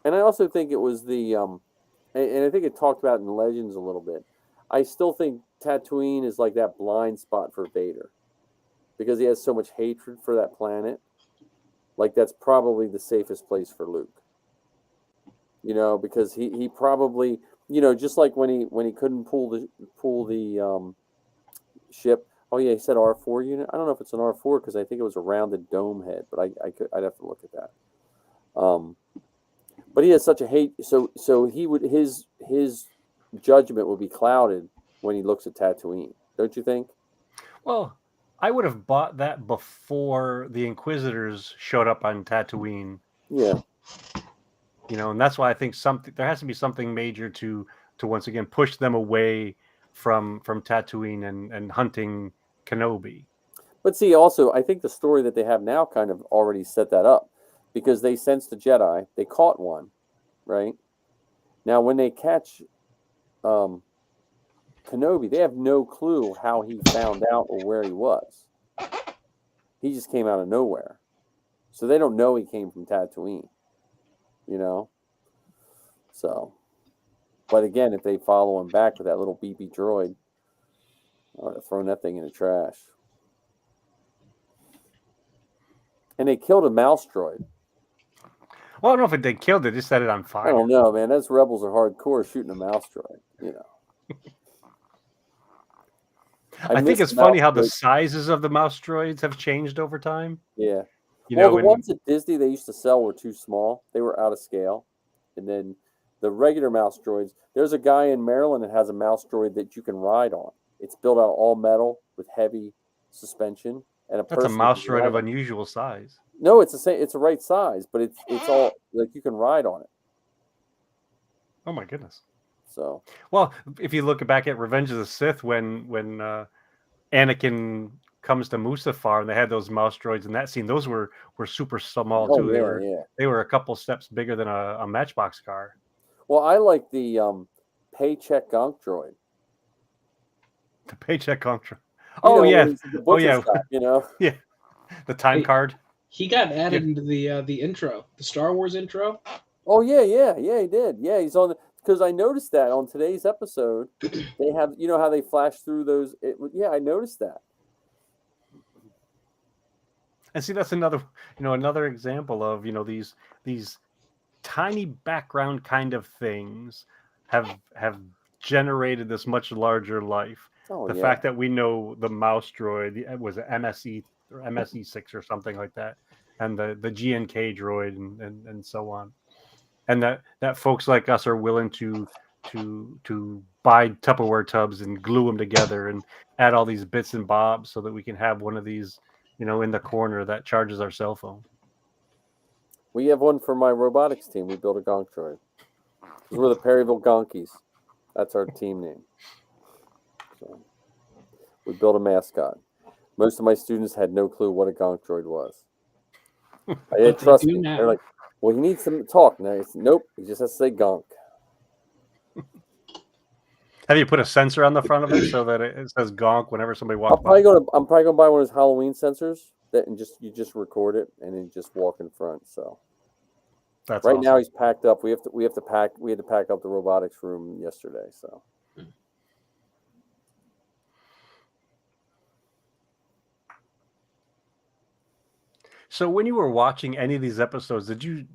And I also think it was the and I think it talked about in Legends a little bit. I still think Tatooine is like that blind spot for Vader because he has so much hatred for that planet. Like that's probably the safest place for Luke. Because he probably, just like when he couldn't pull the ship. Oh yeah, he said R4 unit. I don't know if it's an R4 because I think it was a rounded dome head, but I'd have to look at that. But he has such a hate, so he would his judgment would be clouded when he looks at Tatooine, don't you think? Well, I would have bought that before the Inquisitors showed up on Tatooine. Yeah. And that's why I think there has to be something major to once again push them away from Tatooine and hunting Kenobi. But see, also, I think the story that they have now kind of already set that up because they sensed the Jedi, they caught one, right? Now, when they catch Kenobi, they have no clue how he found out or where he was. He just came out of nowhere. So they don't know he came from Tatooine, So, but again, if they follow him back with that little BB droid, I would have thrown that thing in the trash. And they killed a mouse droid. Well, I don't know if they killed it, just set it on fire. I don't know, man. Those rebels are hardcore shooting a mouse droid, I think it's funny how the sizes of the mouse droids have changed over time. Yeah. The ones at Disney they used to sell were too small. They were out of scale. And then the regular mouse droids, there's a guy in Maryland that has a mouse droid that you can ride on. It's built out of all metal with heavy suspension. That's a mouse droid of unusual size. No, it's the same. It's the right size, but it's all like you can ride on it. Oh my goodness! So, well, if you look back at Revenge of the Sith, when Anakin comes to Mustafar and they had those mouse droids in that scene, those were super small too. They were a couple steps bigger than a Matchbox car. Well, I like the paycheck gonk droid. The paycheck gonk droid. Oh yeah. Shop, Yeah. The time card. He got added into the intro, the Star Wars intro. Oh yeah, he did. Yeah, he's on because I noticed that on today's episode. They have, how they flash through those. I noticed that. And see, that's another example of these tiny background kind of things have generated this much larger life. Oh, The yeah. fact that we know the mouse droid was it MSE or MSE6 or something like that, and the GNK droid and so on, and that folks like us are willing to buy Tupperware tubs and glue them together and add all these bits and bobs so that we can have one of these, in the corner that charges our cell phone. We have one for my robotics team. We built a gonk droid. Because we're the Perryville Gonkies. That's our team name. So we built a mascot. Most of my students had no clue what a gonk droid was. I trust me. They're like, well, he needs some talk. Now, nope, he just has to say gonk. Have you put a sensor on the front of it so that it says gonk whenever somebody walks I'm by? probably gonna buy one of those Halloween sensors and you just record it and then just walk in front. So that's right awesome. now he's packed up. We had to pack up the robotics room yesterday. So So when you were watching any of these episodes, did you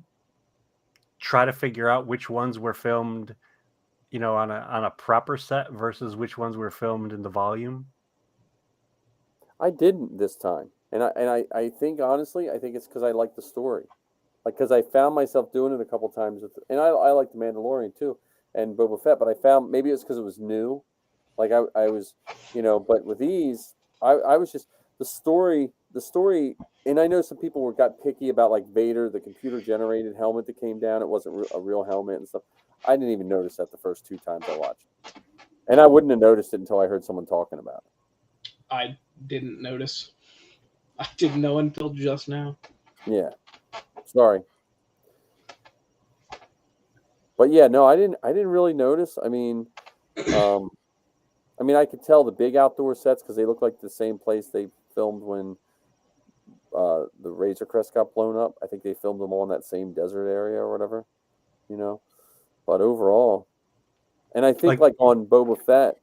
try to figure out which ones were filmed, on a proper set versus which ones were filmed in the volume? I didn't this time, and I think honestly, I think it's because I like the story, like because I found myself doing it a couple times and I like the Mandalorian too, and Boba Fett, but I found maybe it's because it was new, like I was, but with these, I was just the story, and I know some people got picky about like Vader, the computer generated helmet that came down. It wasn't a real helmet and stuff. I didn't even notice that the first 2 times I watched it, and I wouldn't have noticed it until I heard someone talking about it. I didn't notice. I didn't know until just now. Yeah, sorry, but yeah, no, I didn't really notice. I mean, I could tell the big outdoor sets because they look like the same place they filmed when the Razor Crest got blown up. I think they filmed them all in that same desert area or whatever, But overall, and I think like on Boba Fett,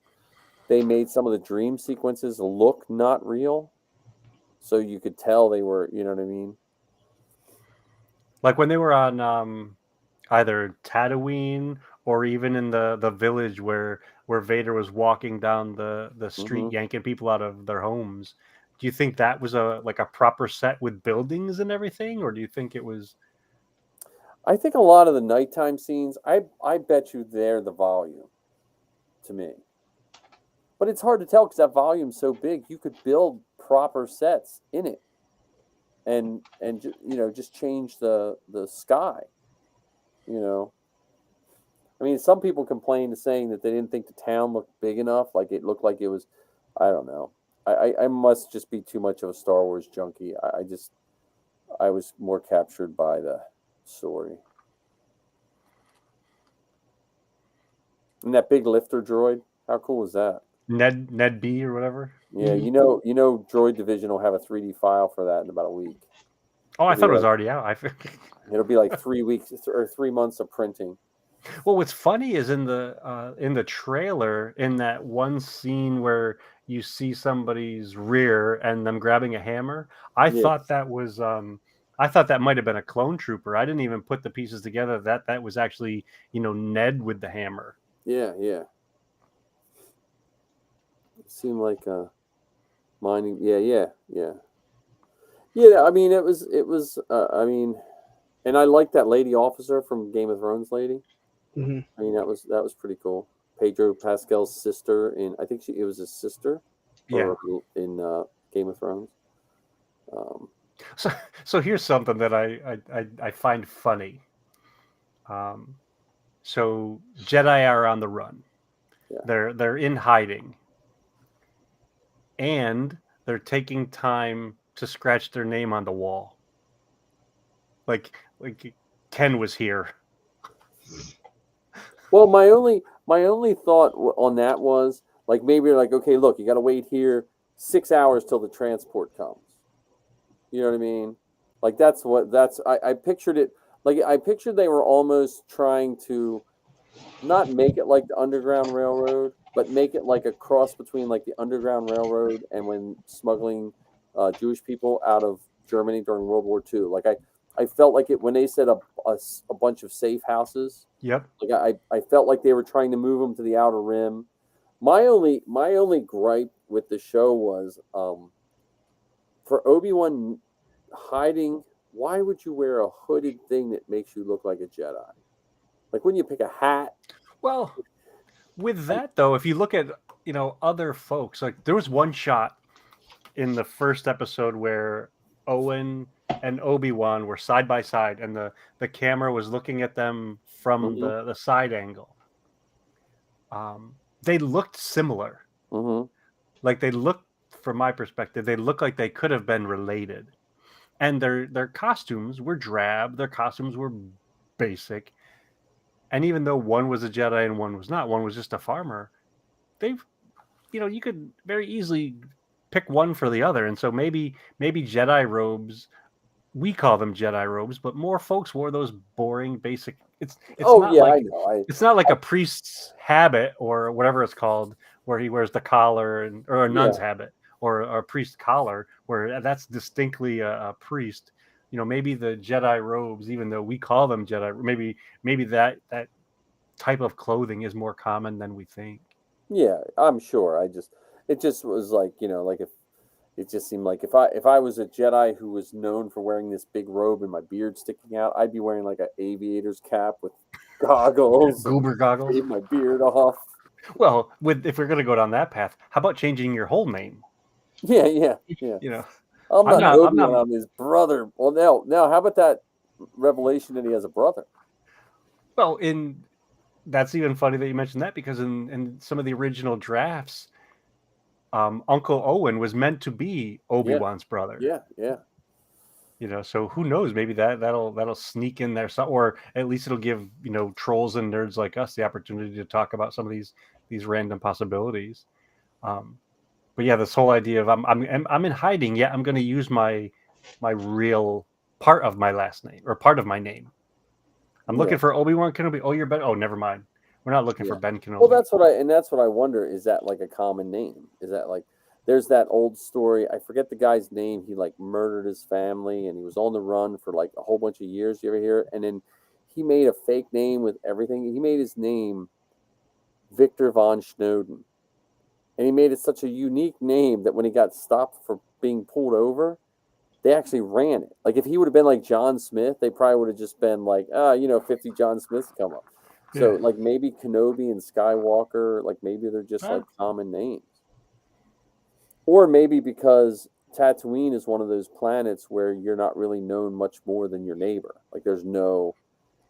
they made some of the dream sequences look not real, so you could tell they were, you know what I mean? Like when they were on either Tatooine or even in the village where Vader was walking down the street yanking people out of their homes. Do you think that was a proper set with buildings and everything, or do you think it was? I think a lot of the nighttime scenes, I bet you they're the volume to me. But it's hard to tell because that volume's so big. You could build proper sets in it, and just change the sky. Some people complained saying that they didn't think the town looked big enough. Like it looked like it was, I don't know. I must just be too much of a Star Wars junkie. I was more captured by the story. And that big lifter droid, how cool was that? Ned B or whatever. Yeah, Droid Division will have a 3D file for that in about a week. Oh, I thought it was already out. It'll be like 3 weeks or 3 months of printing. Well, what's funny is in the trailer, in that one scene where you see somebody's rear and them grabbing a hammer, I thought that was I thought that might have been a clone trooper. I didn't even put the pieces together that was actually, Ned with the hammer. Yeah. It seemed like mining. Yeah. Yeah, it was. And I like that lady officer from Game of Thrones lady. Mm-hmm. That was pretty cool. Pedro Pascal's sister I think it was his sister. Yeah. In Game of Thrones. So here's something that I find funny. So Jedi are on the run. Yeah. They're in hiding. And they're taking time to scratch their name on the wall. Like Ken was here. Well, my only thought on that was like maybe like, okay, look, you got to wait here 6 hours till the transport comes. You know what I mean? Like I pictured it like I pictured they were almost trying to not make it like the Underground Railroad, but make it like a cross between like the Underground Railroad and when smuggling Jewish people out of Germany during World War II. Like I felt like it when they said a bunch of safe houses. Yep. Like I felt like they were trying to move them to the outer rim. My only gripe with the show was for Obi-Wan hiding. Why would you wear a hooded thing that makes you look like a Jedi? Like, wouldn't you pick a hat? Well, with that though, if you look at other folks, like there was one shot in the first episode where Owen and Obi-Wan were side by side, and the camera was looking at them from the side angle. They looked similar. Like they looked, from my perspective, they looked like they could have been related. And their costumes were drab. Their costumes were basic. And even though one was a Jedi and one was not, one was just a farmer, you could very easily pick one for the other. And so maybe Jedi robes, we call them Jedi robes, but more folks wore those boring basic. It's not like, I know. It's not like a priest's habit or whatever it's called, where he wears the collar or a nun's habit or a priest's collar, where that's distinctly a priest. Maybe the Jedi robes, even though we call them Jedi, maybe that type of clothing is more common than we think. Yeah, I'm sure. It just was like, like if it just seemed like if I was a Jedi who was known for wearing this big robe and my beard sticking out, I'd be wearing like an aviator's cap with goggles, goober goggles, shave my beard off. Well, if we're gonna go down that path, how about changing your whole name? Yeah. I'm not Obi-Wan, I'm his brother. Well, now, how about that revelation that he has a brother? Well, that's even funny that you mentioned that, because in some of the original drafts, Uncle Owen was meant to be Obi-Wan's brother. Yeah. So who knows? Maybe that'll sneak in there, or at least it'll give trolls and nerds like us the opportunity to talk about some of these random possibilities. But yeah, this whole idea of I'm in hiding. Yeah, I'm going to use my real part of my last name or part of my name. I'm looking for Obi-Wan Kenobi. Oh, you're Ben. Oh, never mind. We're not looking for Ben Kenobi. Well, that's what I wonder. Is that like a common name? Is that like there's that old story? I forget the guy's name. He like murdered his family and he was on the run for like a whole bunch of years. You ever hear it? And then he made a fake name with everything. He made his name Victor von Snowden. And he made it such a unique name that when he got stopped for being pulled over, they actually ran it. Like if he would have been like John Smith, they probably would have just been like, 50 John Smiths come up. So like maybe Kenobi and Skywalker, like maybe they're just like common names. Or maybe because Tatooine is one of those planets where you're not really known much more than your neighbor. Like there's no,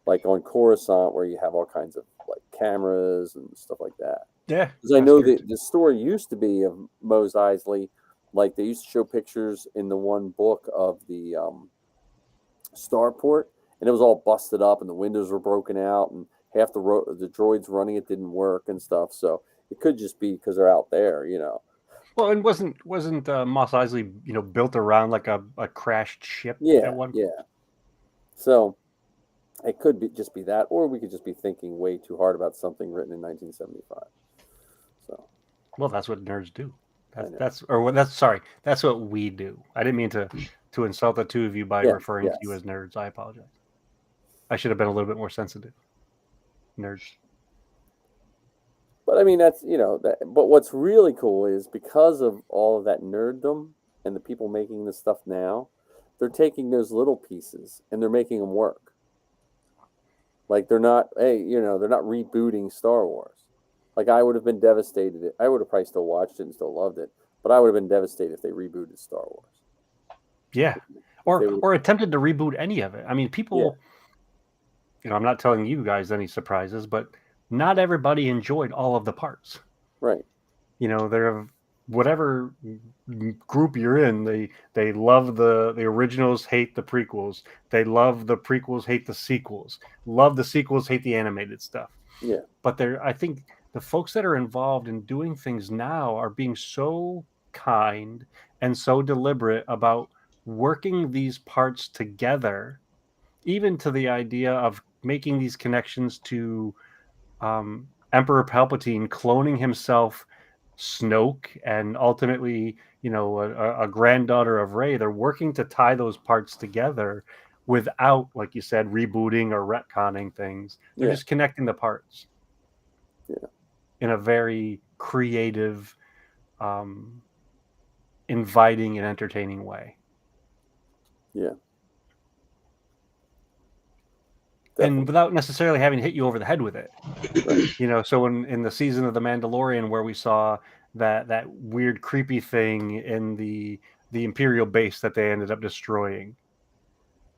like on Coruscant where you have all kinds of like cameras and stuff like that. Yeah. Because I know that the story used to be of Mos Eisley, like they used to show pictures in the one book of the starport, and it was all busted up and the windows were broken out and half the droids running it didn't work and stuff. So it could just be because they're out there, Well, and wasn't Mos Eisley, built around like a crashed ship? Yeah. So it could just be that, or we could just be thinking way too hard about something written in 1975. So, well, that's what nerds do. That's what we do. I didn't mean to insult the two of you by referring to you as nerds. I apologize. I should have been a little bit more sensitive. Nerds. But I mean, that's, but what's really cool is because of all of that nerddom and the people making this stuff now, they're taking those little pieces and they're making them work. Like they're not rebooting Star Wars. Like I would have been devastated. I would have probably still watched it and still loved it, but I would have been devastated if they rebooted Star Wars. Yeah. Or attempted to reboot any of it. I mean, people, I'm not telling you guys any surprises, but not everybody enjoyed all of the parts. Right. They're whatever group you're in, they love the originals, hate the prequels. They love the prequels, hate the sequels. Love the sequels, hate the animated stuff. Yeah. But I think the folks that are involved in doing things now are being so kind and so deliberate about working these parts together, even to the idea of making these connections to Emperor Palpatine cloning himself Snoke, and ultimately, a granddaughter of Rey. They're working to tie those parts together without, like you said, rebooting or retconning things. They're just connecting the parts in a very creative, inviting and entertaining way. Yeah. Definitely. And without necessarily having to hit you over the head with it. Right. So in the season of The Mandalorian, where we saw that weird creepy thing in the Imperial base that they ended up destroying,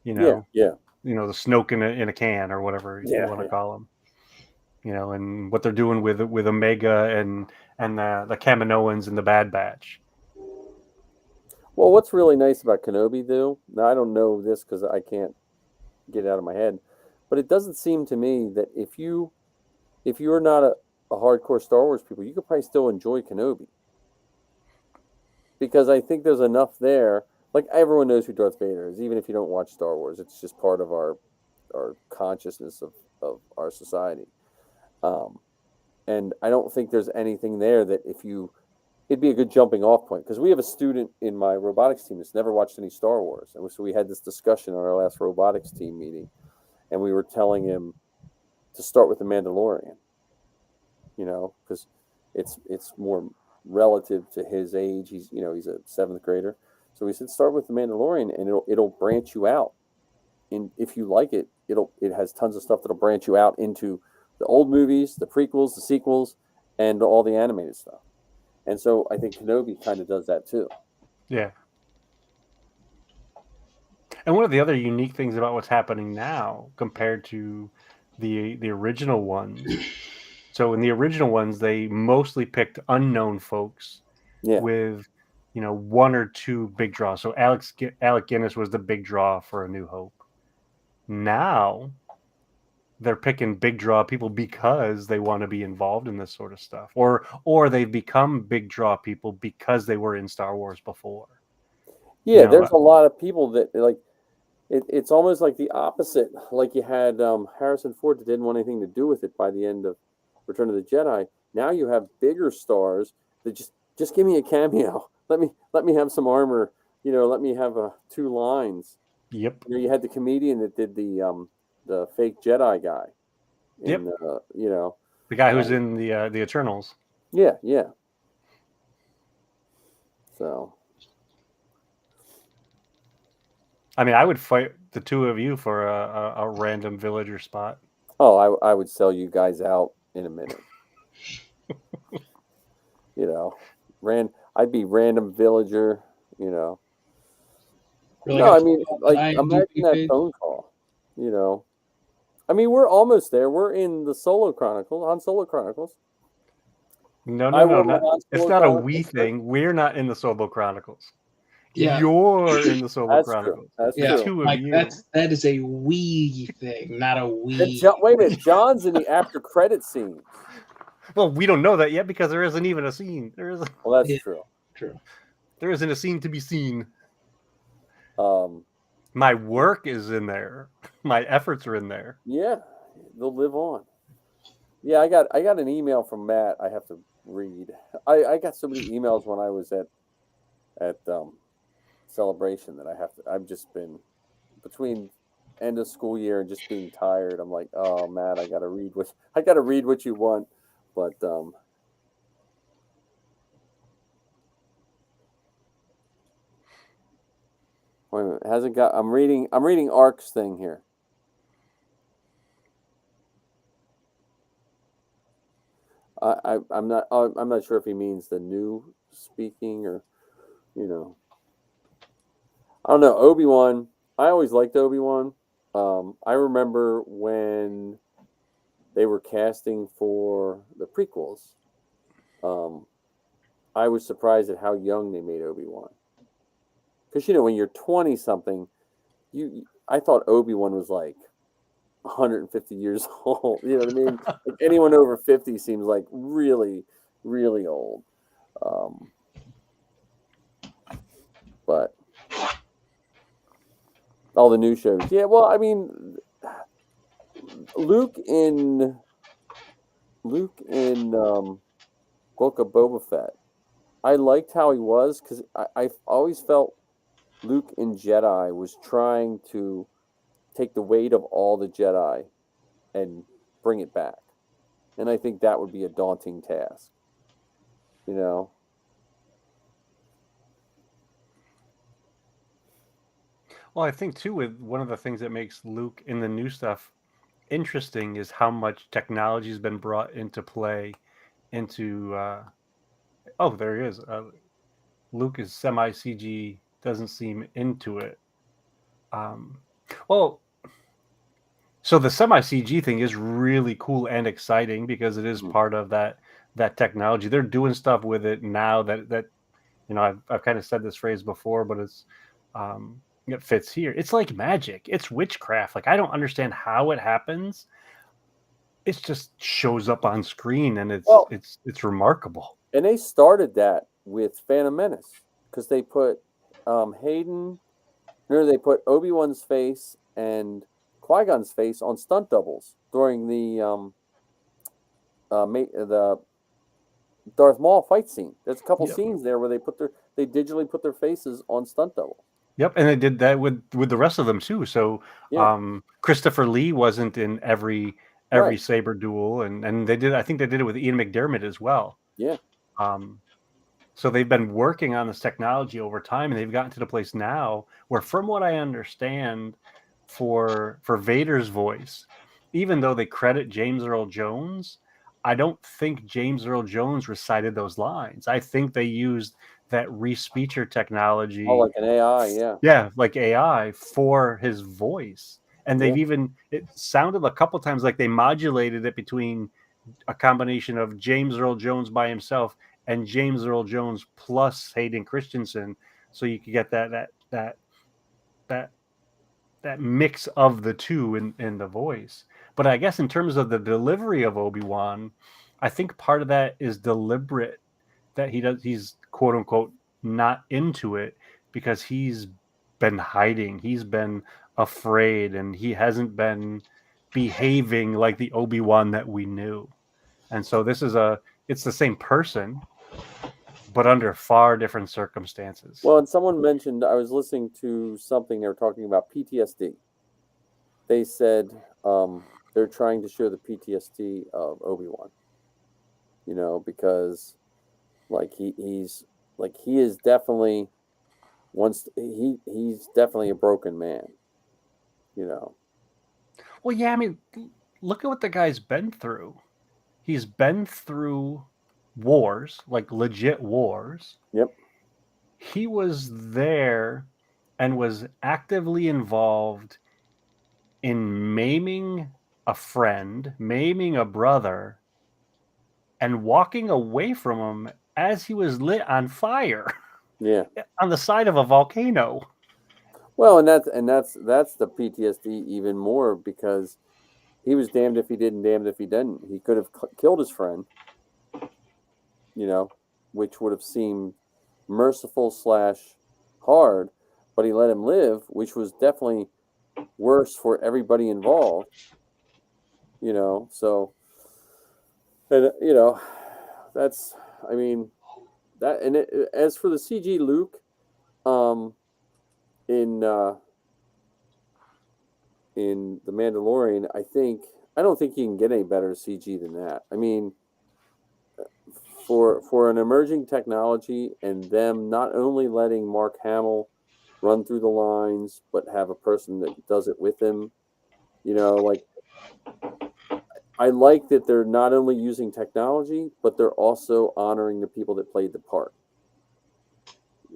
Yeah. the Snoke in a can or whatever you want to call them, and what they're doing with Omega and the Kaminoans and the Bad Batch. Well, what's really nice about Kenobi, though, now I don't know this because I can't get it out of my head, but it doesn't seem to me that if you're not a hardcore Star Wars people, you could probably still enjoy Kenobi, because I think there's enough there. Like, everyone knows who Darth Vader is, even if you don't watch Star Wars. It's just part of our consciousness of our society. And I don't think there's anything there that it'd be a good jumping off point, because we have a student in my robotics team that's never watched any Star Wars. And so we had this discussion on our last robotics team meeting, and we were telling him to start with The Mandalorian, because it's more relative to his age. He's a 7th grader. So we said, start with The Mandalorian, and it'll branch you out. And if you like it, it has tons of stuff that'll branch you out into the old movies, the prequels, the sequels, and all the animated stuff. And so I think Kenobi kind of does that too. Yeah. And one of the other unique things about what's happening now compared to the original ones, so in the original ones, they mostly picked unknown folks with, one or two big draws. So Alec Guinness was the big draw for A New Hope. Now they're picking big draw people because they want to be involved in this sort of stuff, or they've become big draw people because they were in Star Wars before. Yeah, there's a lot of people that like. It's almost like the opposite. Like, you had Harrison Ford that didn't want anything to do with it by the end of Return of the Jedi. Now you have bigger stars that just give me a cameo. Let me have some armor. Let me have 2 lines. Yep. You had the comedian that did the fake Jedi guy. Yep. The guy who's in the Eternals. Yeah. So. I mean, I would fight the two of you for a random villager spot. Oh, I would sell you guys out in a minute. I'd be random villager. Really, no, I mean, like, imagine that phone call. I mean, we're almost there. We're in the Solo Chronicles, on Solo Chronicles. No, it's not a we thing. We're not in the Solo Chronicles. Yeah. You're in the Solo Chronicles. That's true. Two of Mike, you. that is a we thing, not a we. Wait a minute. John's in the after credit scene. Well, we don't know that yet because there isn't even a scene. Well, that's true. True. There isn't a scene to be seen. My work is in there. My efforts are in there. Yeah, they'll live on. Yeah, I got an email from Matt. I have to read. I got so many emails when I was at Celebration that I've just been between end of school year and just being tired. I'm like, oh, Matt, I gotta read what you want, but wait a minute, hasn't got. I'm reading Ark's thing here. I'm not sure if he means the new speaking or, I don't know. Obi-Wan. I always liked Obi-Wan. I remember when they were casting for the prequels. I was surprised at how young they made Obi-Wan. Because when you're 20 something, I thought Obi-Wan was like 150 years old. You know what I mean? Like, anyone over 50 seems like really, really old. But all the new shows, yeah. Well, I mean, Luke in Book of Boba Fett I liked how he was because I always felt Luke in Jedi was trying to take the weight of all the Jedi and bring it back. And I think that would be a daunting task. You know? Well, I think too, with one of the things that makes Luke in the new stuff interesting is how much technology has been brought into play into oh, there he is. Luke is semi CG, doesn't seem into it. Um, well, so the semi CG thing is really cool and exciting because it is part of that technology. They're doing stuff with it now that you know, I've kind of said this phrase before, but it fits here. It's like magic. It's witchcraft. Like I don't understand how it happens. It just shows up on screen and it's remarkable. And they started that with Phantom Menace because they put Hayden, they put Obi-Wan's face and Qui-Gon's face on stunt doubles during the Darth Maul fight scene. There's a couple scenes there where they digitally put their faces on stunt doubles. Yep, and they did that with the rest of them too. So Christopher Lee wasn't in every saber duel, and they did. I think they did it with Ian McDiarmid as well. Yeah. So they've been working on this technology over time, and they've gotten to the place now where, from what I understand, for Vader's voice, even though they credit James Earl Jones, I don't think James Earl Jones recited those lines. I think they used that respeecher technology. Oh, like an AI, yeah. Yeah, like AI for his voice. And they've it sounded a couple times like they modulated it between a combination of James Earl Jones by himself and James Earl Jones plus Hayden Christensen, so you could get that mix of the two in the voice. But I guess in terms of the delivery of Obi-Wan, I think part of that is deliberate, that he's quote unquote not into it because he's been hiding, he's been afraid, and he hasn't been behaving like the Obi-Wan that we knew. And so it's the same person, but under far different circumstances. Well, and someone mentioned, I was listening to something, they were talking about PTSD. They said they're trying to show the PTSD of Obi-Wan. You know, because like he is definitely he's definitely a broken man. You know. Well, yeah, I mean, look at what the guy's been through. He's been through wars, like legit wars. Yep. He was there and was actively involved in maiming a friend, maiming a brother, and walking away from him as he was lit on fire. Yeah. On the side of a volcano. Well, and that's the PTSD even more because he was damned if he did and damned if he didn't. He could have killed his friend, you know, which would have seemed merciful / hard, but he let him live, which was definitely worse for everybody involved. You know, so, and you know, that's, I mean, that, and as for the CG Luke, in The Mandalorian, I don't think you can get any better CG than that. I mean, for an emerging technology and them not only letting Mark Hamill run through the lines, but have a person that does it with him, you know, like, I like that they're not only using technology, but they're also honoring the people that played the part.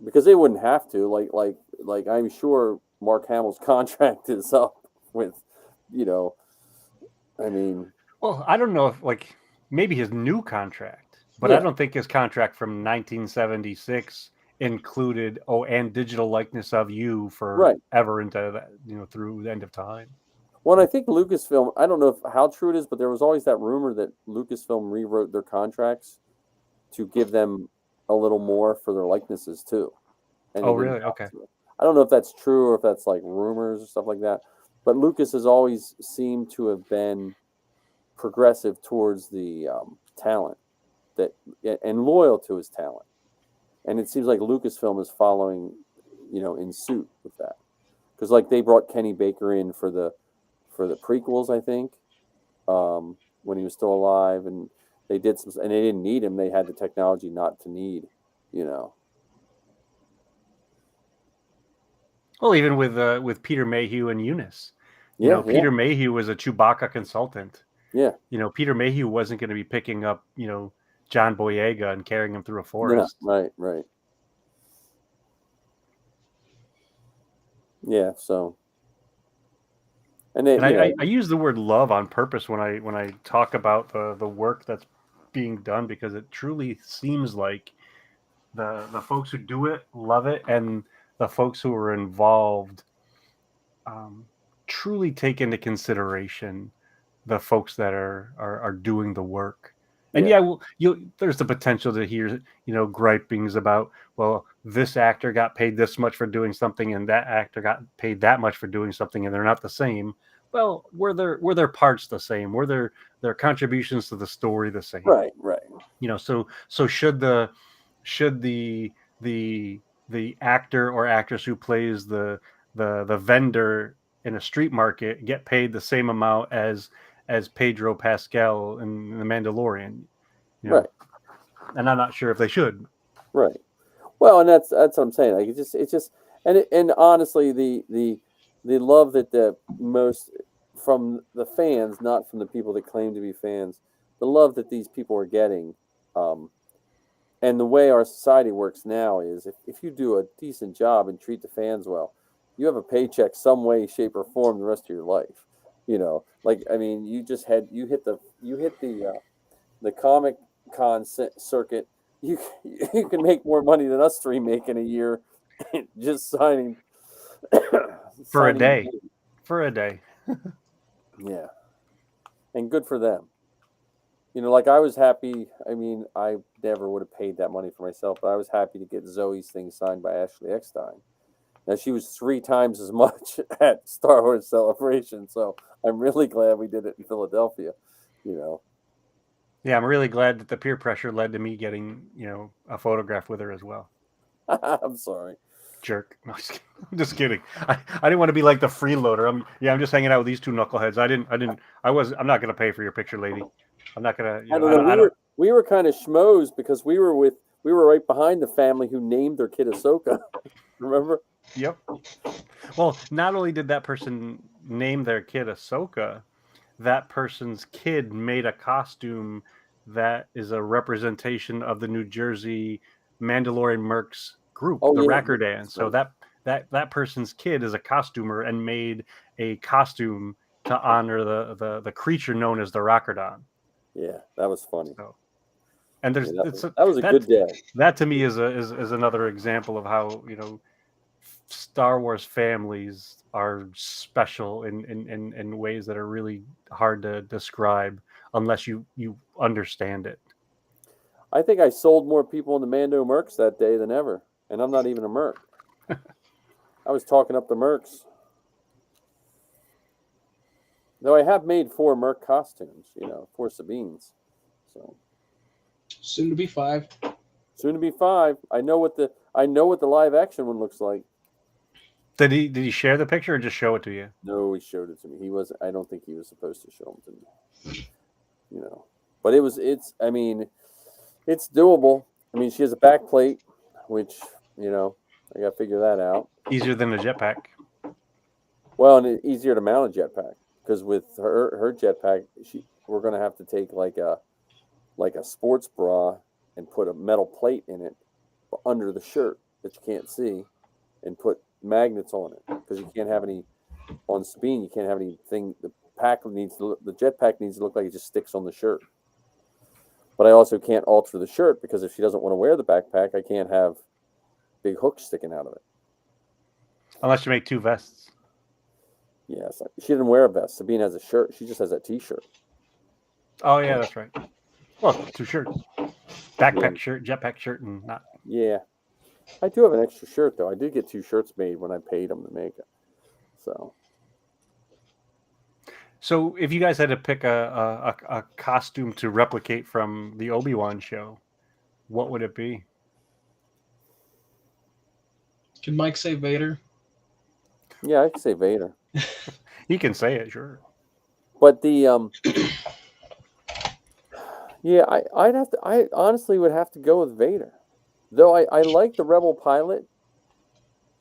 Because they wouldn't have to, like I'm sure Mark Hamill's contract is up with, you know, I mean. Well, I don't know if, like, maybe his new contract, but I don't think his contract from 1976 included and digital likeness of you forever into that, you know, through the end of time. Well, I think Lucasfilm, I don't know how true it is, but there was always that rumor that Lucasfilm rewrote their contracts to give them a little more for their likenesses too. And really? Okay. I don't know if that's true or if that's like rumors or stuff like that. But Lucas has always seemed to have been progressive towards the talent and loyal to his talent. and it seems like Lucasfilm is following, in suit with that, because like they brought Kenny Baker in for the prequels, I think, when he was still alive, and they did some, and they didn't need him. They had the technology not to need, Well, even with Peter Mayhew and Eunice, Peter Mayhew was a Chewbacca consultant. Yeah. Peter Mayhew wasn't going to be picking up, John Boyega and carrying him through a forest. Yeah, right. Yeah, so. And I use the word love on purpose when I talk about the work that's being done, because it truly seems like the folks who do it love it, and the folks who are involved truly take into consideration the folks that are doing the work. And there's the potential to hear, gripings about, well, this actor got paid this much for doing something and that actor got paid that much for doing something, and they're not the same. Well, were their parts the same? Were their contributions to the story the same? Right. So should the actor or actress who plays the vendor in a street market get paid the same amount as Pedro Pascal in The Mandalorian? Right. And I'm not sure if they should. Right. Well, and that's what I'm saying. Like it's just, and honestly, the love that the most from the fans, not from the people that claim to be fans, the love that these people are getting, and the way our society works now is, if you do a decent job and treat the fans well, you have a paycheck some way, shape, or form the rest of your life. Like, I mean, you hit the Comic Con circuit. You can make more money than us three make in a year just signing for a day. Yeah, and good for them. Like I was happy. I mean, I never would have paid that money for myself, but I was happy to get Zoe's thing signed by Ashley Eckstein. Now, she was 3 times as much at Star Wars Celebration, so I'm really glad we did it in Philadelphia. Yeah, I'm really glad that the peer pressure led to me getting, a photograph with her as well. I'm sorry. Jerk. No, I'm just kidding. I didn't want to be like the freeloader. I'm just hanging out with these two knuckleheads. I'm not gonna pay for your picture, lady. I'm not gonna. I don't know. We were kind of schmoes because we were right behind the family who named their kid Ahsoka. Remember? Yep. Well, not only did that person name their kid Ahsoka, that person's kid made a costume that is a representation of the New Jersey Mandalorian Mercs group, the Rackerdans. So that person's kid is a costumer and made a costume to honor the creature known as the Rackerdan. Yeah, that was funny. So, and there's that was a good day. That to me is another example of how Star Wars families are special in ways that are really hard to describe unless you understand it. I think I sold more people in the Mando Mercs that day than ever, and I'm not even a Merc. I was talking up the Mercs. Though I have made 4 Merc costumes, 4 Sabines. So soon to be 5. Soon to be 5. I know what the live action one looks like. Did he share the picture or just show it to you? No, he showed it to me. I don't think he was supposed to show them to me. But it's doable. I mean, she has a back plate, which, I got to figure that out. Easier than a jetpack. Well, and it's easier to mount a jetpack because with her jetpack, we're going to have to take like a sports bra and put a metal plate in it under the shirt that you can't see, and put magnets on it, because you can't have any on Sabine. You can't have anything. The jetpack needs to look like it just sticks on the shirt. But I also can't alter the shirt, because if she doesn't want to wear the backpack, I can't have big hooks sticking out of it. Unless you make 2 vests. Yeah, she didn't wear a vest. Sabine has a shirt. She just has that T-shirt. Oh yeah, that's right. Well, 2 shirts: backpack shirt, jetpack shirt, and not. Yeah, I do have an extra shirt though. I did get 2 shirts made when I paid them to make it. So if you guys had to pick a costume to replicate from the Obi-Wan show, what would it be? Can Mike say Vader? Yeah, I can say Vader. He can say it, sure. But the yeah, I honestly would have to go with Vader. Though I like the Rebel pilot.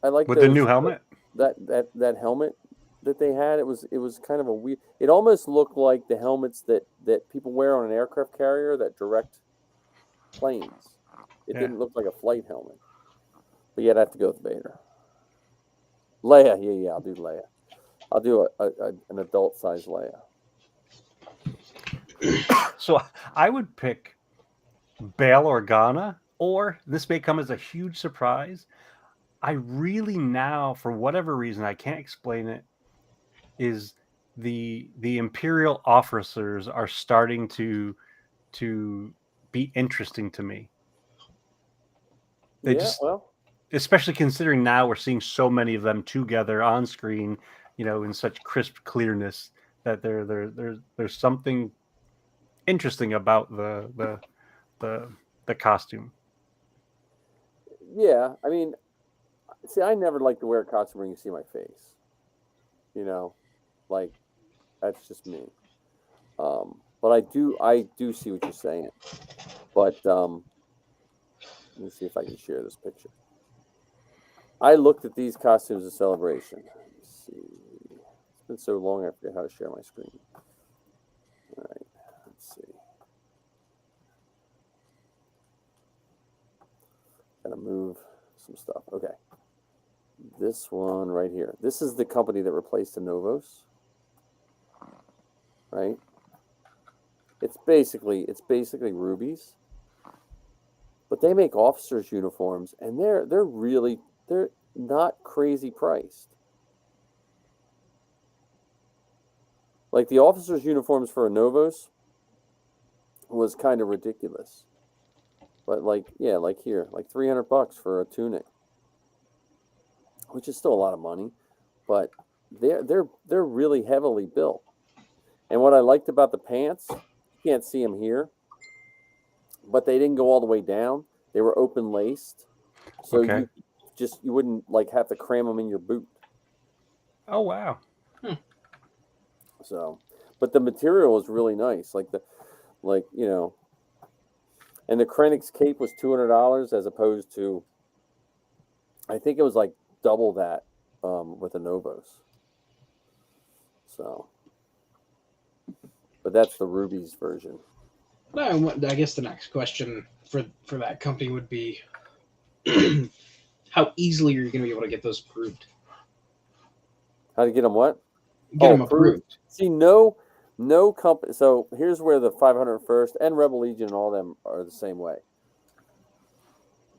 I like With the new helmet? that helmet that they had. It was kind of a weird. It almost looked like the helmets that people wear on an aircraft carrier that direct planes. It didn't look like a flight helmet. But yet I have to go with Vader. Leia, yeah, I'll do Leia. I'll do an adult size Leia. So I would pick Bail Organa, or this may come as a huge surprise. I really now, for whatever reason, I can't explain it, is the Imperial officers are starting to be interesting to me. They especially considering now we're seeing so many of them together on screen, in such crisp clearness, that there's something interesting about the costume. Yeah, I mean, see, I never like to wear a costume where you can see my face. Like that's just me. But I do see what you're saying. But let me see if I can share this picture. I looked at these costumes at Celebration. Let's see. It's been so long I forget how to share my screen. All right, let's see. Gotta move some stuff. Okay. This one right here. This is the company that replaced the Novos. Right? It's basically Rubies. But they make officers' uniforms and they're not crazy priced. Like the officers' uniforms for a Novos was kind of ridiculous. But like here, like $300 for a tunic, which is still a lot of money, but they're really heavily built. And what I liked about the pants, you can't see them here, but they didn't go all the way down. They were open laced, so okay. you wouldn't like have to cram them in your boot. Oh wow. So, but the material was really nice, and the Krennic's cape was $200 as opposed to, I think it was like double that with the Novos. So, but that's the Rubies version. I guess the next question for that company would be, how easily are you going to be able to get those approved? How to get them what? Get them approved. See, no company. So here's where the 501st and Rebel Legion and all them are the same way.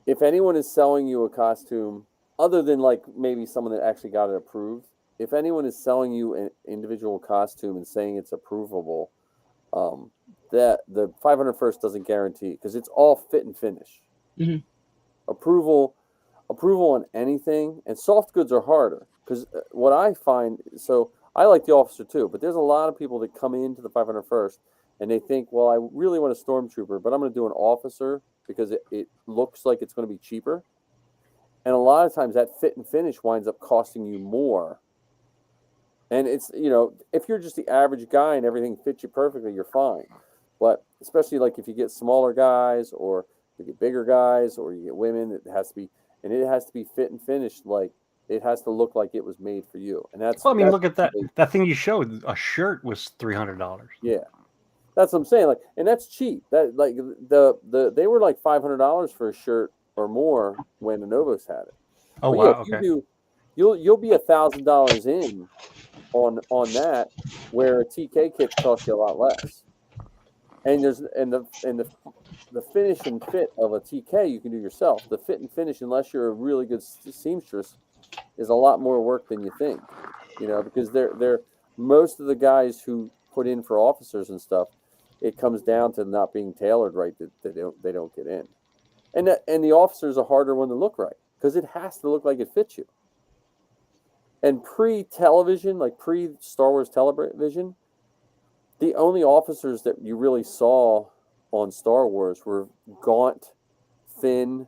If anyone is selling you a costume, other than like maybe someone that actually got it approved, if anyone is selling you an individual costume and saying it's approvable, that the 501st doesn't guarantee, because it's all fit and finish. Mm-hmm. Approval on anything, and soft goods are harder, because what I find, so I like the officer too, but there's a lot of people that come into the 501st and they think, well, I really want a stormtrooper, but I'm going to do an officer because it looks like it's going to be cheaper. And a lot of times that fit and finish winds up costing you more. And it's, if you're just the average guy and everything fits you perfectly, you're fine. But especially like if you get smaller guys or you get bigger guys or you get women, it has to be fit and finished. Like it has to look like it was made for you. And that's, well, I mean, look at that thing you showed. A shirt was $300. Yeah. That's what I'm saying. Like, and that's cheap. That like they were like $500 for a shirt or more when the Novos had it. Oh but wow! Yeah, okay. You'll be $1,000 in on that, where a TK kit costs you a lot less. And the finish and fit of a TK you can do yourself. The fit and finish, unless you're a really good seamstress, is a lot more work than you think. Because they're most of the guys who put in for officers and stuff, it comes down to not being tailored right that they don't get in. And the officers are harder one to look right because it has to look like it fits you. And pre-television, like pre-Star Wars television, the only officers that you really saw on Star Wars were gaunt, thin,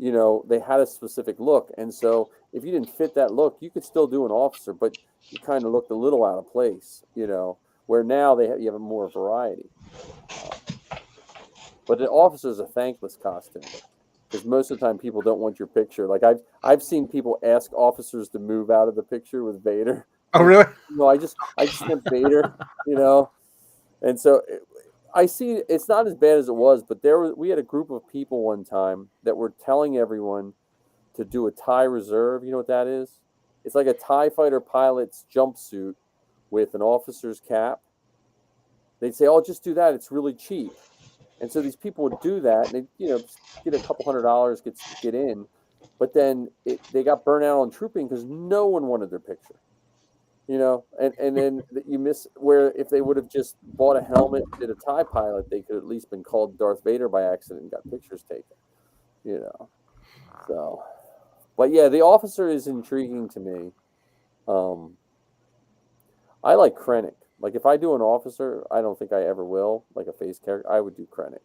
they had a specific look. And so if you didn't fit that look, you could still do an officer, but you kind of looked a little out of place, where now you have more variety. But the officer is a thankless costume because most of the time people don't want your picture. Like I've seen people ask officers to move out of the picture with Vader. Oh, really? No, I just want Vader, And so I see it's not as bad as it was, but we had a group of people one time that were telling everyone to do a TIE reserve. You know what that is? It's like a TIE fighter pilot's jumpsuit with an officer's cap. They'd say, "Oh, just do that. It's really cheap." And so these people would do that, and they, get a couple $100, get in, but then they got burnt out on trooping because no one wanted their picture, and then you miss where if they would have just bought a helmet, did a TIE pilot, they could at least been called Darth Vader by accident and got pictures taken, So, but yeah, the officer is intriguing to me. I like Krennic. Like, if I do an officer, I don't think I ever will, like a face character, I would do Krennic.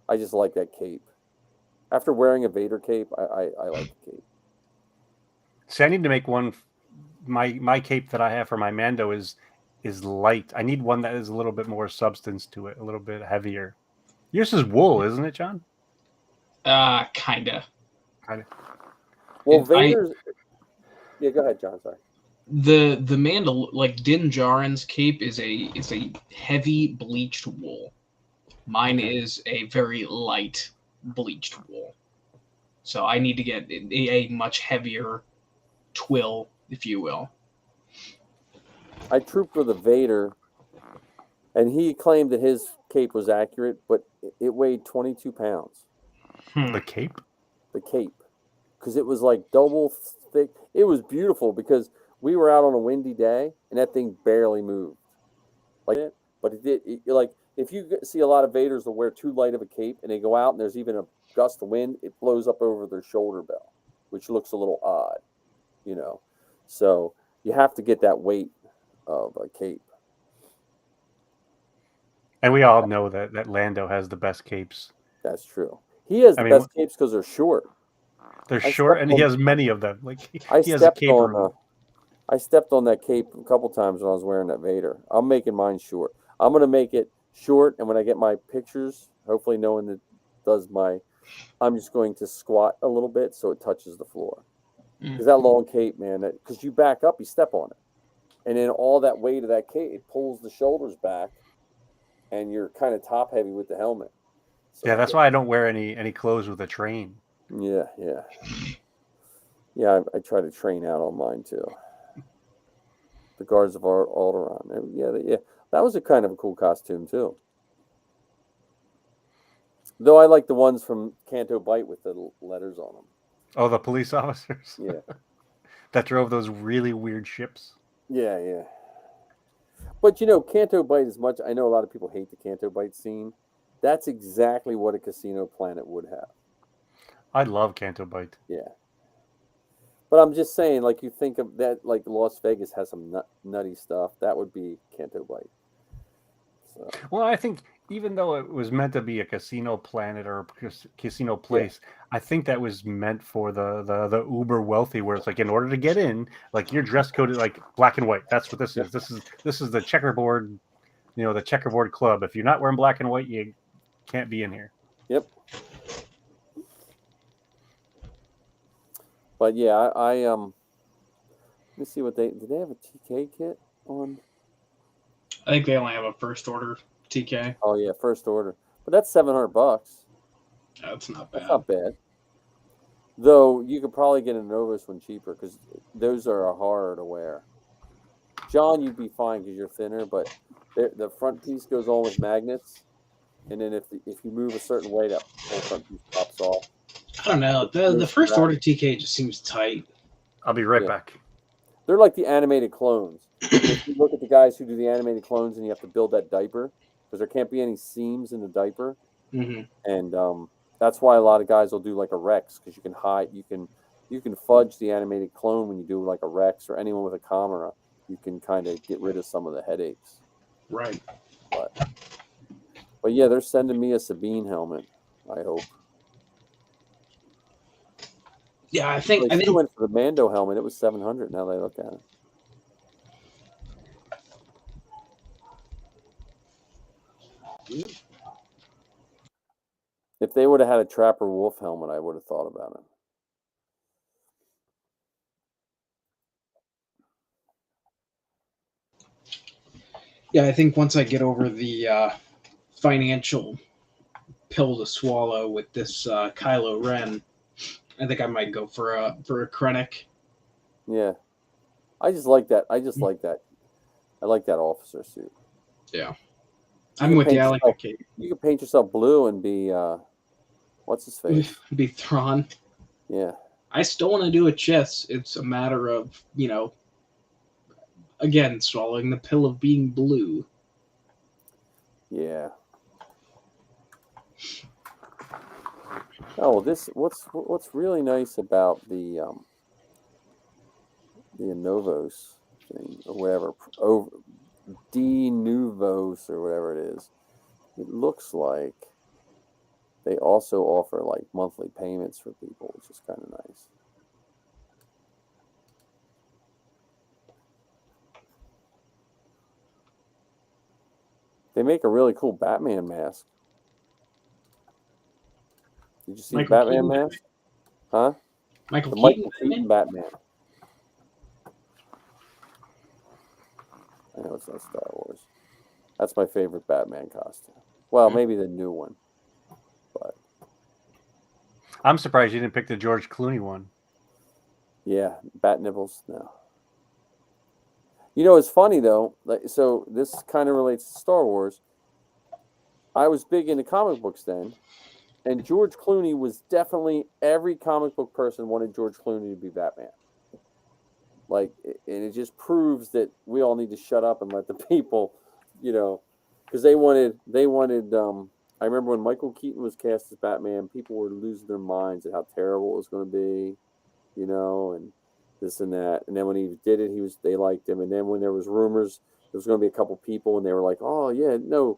I just like that cape. After wearing a Vader cape, I like the cape. See, I need to make one. My cape that I have for my Mando is light. I need one that is a little bit more substance to it, a little bit heavier. Yours is wool, isn't it, John? Kinda. Well, Vader's... Yeah, go ahead, John, sorry. The like Din Djarin's cape is a heavy bleached wool. Mine is a very light bleached wool. So I need to get a much heavier twill, if you will. I trooped with a Vader, and he claimed that his cape was accurate, but it weighed 22 pounds. The cape? The cape. Because it was like double thick. It was beautiful because we were out on a windy day, and that thing barely moved. But it did. Like, if you see a lot of Vaders that wear too light of a cape, and they go out, and there's even a gust of wind, it blows up over their shoulder bell, which looks a little odd, So you have to get that weight of a cape. And we all know that Lando has the best capes. That's true. He has the best capes because they're short. They're short, and he has many of them. Like he has a cape room. I stepped on that cape a couple times when I was wearing that Vader. I'm making mine short. I'm going to make it short, and when I get my pictures, hopefully no one that does I'm just going to squat a little bit so it touches the floor. Because that long cape, man, because you back up, you step on it. And then all that weight of that cape, it pulls the shoulders back, and you're kind of top heavy with the helmet. So, yeah, that's why I don't wear any clothes with a train. Yeah. Yeah, I try to train out on mine too. The Guards of Alderaan. Yeah, that was a kind of a cool costume too. Though I like the ones from Canto Bight with the letters on them. Oh, the police officers? Yeah. That drove those really weird ships. Yeah. But Canto Bight, as much I know a lot of people hate the Canto Bight scene, that's exactly what a casino planet would have. I love Canto Bight. Yeah. But I'm just saying, like, you think of that, like Las Vegas has some nutty stuff. That would be Canto Bight. So. Well, I think even though it was meant to be a casino planet or a casino place, I think that was meant for the uber wealthy, where it's like in order to get in, like your dress code is like black and white. That's what this is. This is the checkerboard, the checkerboard club. If you're not wearing black and white, you can't be in here. Yep. But yeah, I let me see what did they have a TK kit on? I think they only have a first order TK. Oh yeah, first order. But that's $700. That's not bad. That's not bad. Though you could probably get a Novus one cheaper because those are harder to wear. John, you'd be fine because you're thinner, but the front piece goes on with magnets, and then if you move a certain way, that whole front piece pops off. I don't know. The first order TK just seems tight. I'll be right back. They're like the animated clones. If you look at the guys who do the animated clones and you have to build that diaper, because there can't be any seams in the diaper. Mm-hmm. And that's why a lot of guys will do like a Rex, because you can hide, you can fudge the animated clone when you do like a Rex or anyone with a camera. You can kind of get rid of some of the headaches. Right. But yeah, they're sending me a Sabine helmet, I hope. Yeah, I think They still went for the Mando helmet. It was $700. Now that I look at it. If they would have had a Trapper Wolf helmet, I would have thought about it. Yeah, I think once I get over the financial pill to swallow with this Kylo Ren, I think I might go for a Krennic. Yeah, I just like that. I like that officer suit. Yeah, I'm with you. I like the cape. You could paint yourself blue and be what's his face? Be Thrawn. Yeah. I still want to do a Chiss. It's a matter of, again, swallowing the pill of being blue. Yeah. Oh, what's really nice about the Novos thing or whatever, D Novos or whatever it is. It looks like they also offer like monthly payments for people, which is kind of nice. They make a really cool Batman mask. Did you see the Batman mask? Huh? Michael Keaton Batman. I know it's not Star Wars. That's my favorite Batman costume. Well, maybe the new one. But I'm surprised you didn't pick the George Clooney one. Yeah, bat nipples. No. You know, it's funny though. So this kind of relates to Star Wars. I was big into comic books then, and George Clooney was definitely every comic book person wanted George Clooney to be Batman. Like, and it just proves that we all need to shut up and let the people, because they wanted. I remember when Michael Keaton was cast as Batman, people were losing their minds at how terrible it was going to be, and this and that. And then when he did it, they liked him. And then when there was rumors there was going to be a couple people, and they were like, "Oh yeah, no,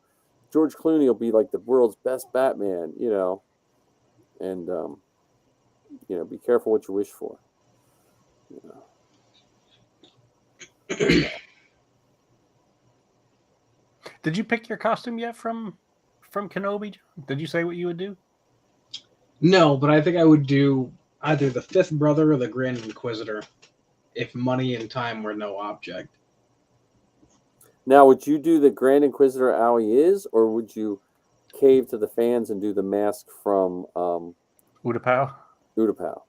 George Clooney will be like the world's best Batman," and be careful what you wish for. Did you pick your costume yet from Kenobi? Did you say what you would do? No, but I think I would do either the Fifth Brother or the Grand Inquisitor, if money and time were no object. Now, would you do the Grand Inquisitor how he is, or would you cave to the fans and do the mask from Utapau? Utapau.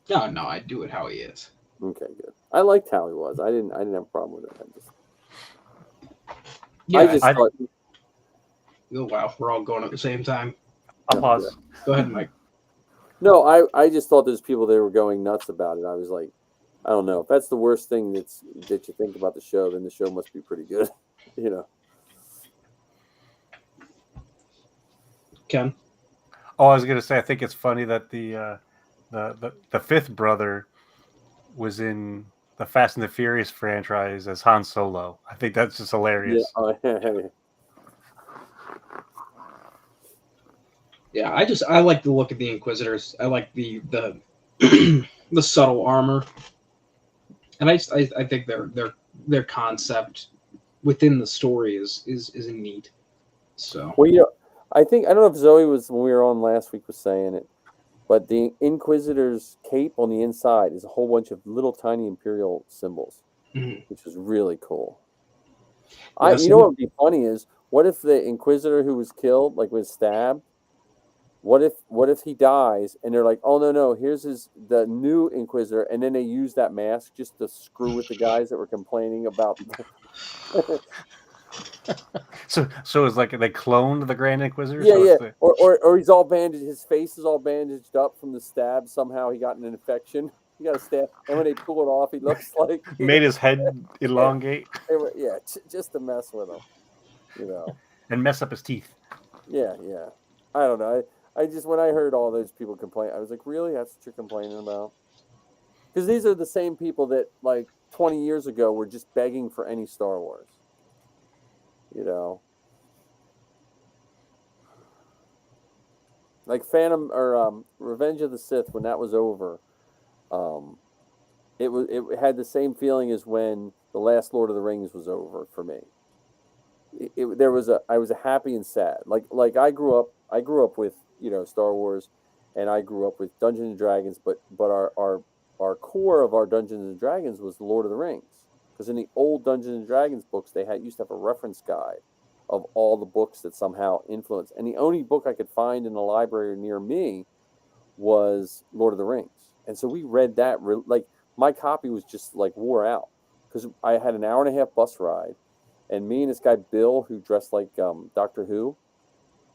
No, I'd do it how he is. Okay, good. I liked how he was. I didn't have a problem with it. Thought. Oh wow, we're all going at the same time. I'll pause. Go ahead, Mike. No, I just thought there's people that were going nuts about it. I was like, I don't know. If that's the worst thing that you think about the show, then the show must be pretty good. Ken? Oh, I was gonna say, I think it's funny that the Fifth Brother was in the Fast and the Furious franchise as Han Solo. I think that's just hilarious. Yeah, I like the look of the Inquisitors. I like the the subtle armor, and I think their concept within the story is neat. So well, I don't know if Zoe was when we were on last week was saying it, but the Inquisitor's cape on the inside is a whole bunch of little tiny Imperial symbols, which is really cool. Yeah, what would be funny is, what if the Inquisitor who was killed, like was stabbed, what if he dies and they're like, oh no, here's the new Inquisitor, and then they use that mask just to screw with the guys that were complaining about. So it's like they cloned the Grand Inquisitor. Yeah. Or he's all bandaged. His face is all bandaged up from the stab. Somehow he got an infection. He got a stab, and when they pull it off, he looks like made his head elongate. Yeah, just to mess with him, and mess up his teeth. Yeah. I don't know. I just, when I heard all those people complain, I was like, really? That's what you're complaining about? Because these are the same people that, like, 20 years ago were just begging for any Star Wars. like Phantom or Revenge of the Sith, when that was over, it had the same feeling as when the last Lord of the Rings was over for me. I was a happy and sad. Like I grew up with Star Wars, and I grew up with Dungeons and Dragons, but our core of our Dungeons and Dragons was the Lord of the Rings, because in the old Dungeons and Dragons books they used to have a reference guide of all the books that somehow influenced, and the only book I could find in the library near me was Lord of the Rings, and so we read that. Like my copy was just like wore out because I had an hour and a half bus ride. And me and this guy Bill, who dressed like Doctor Who,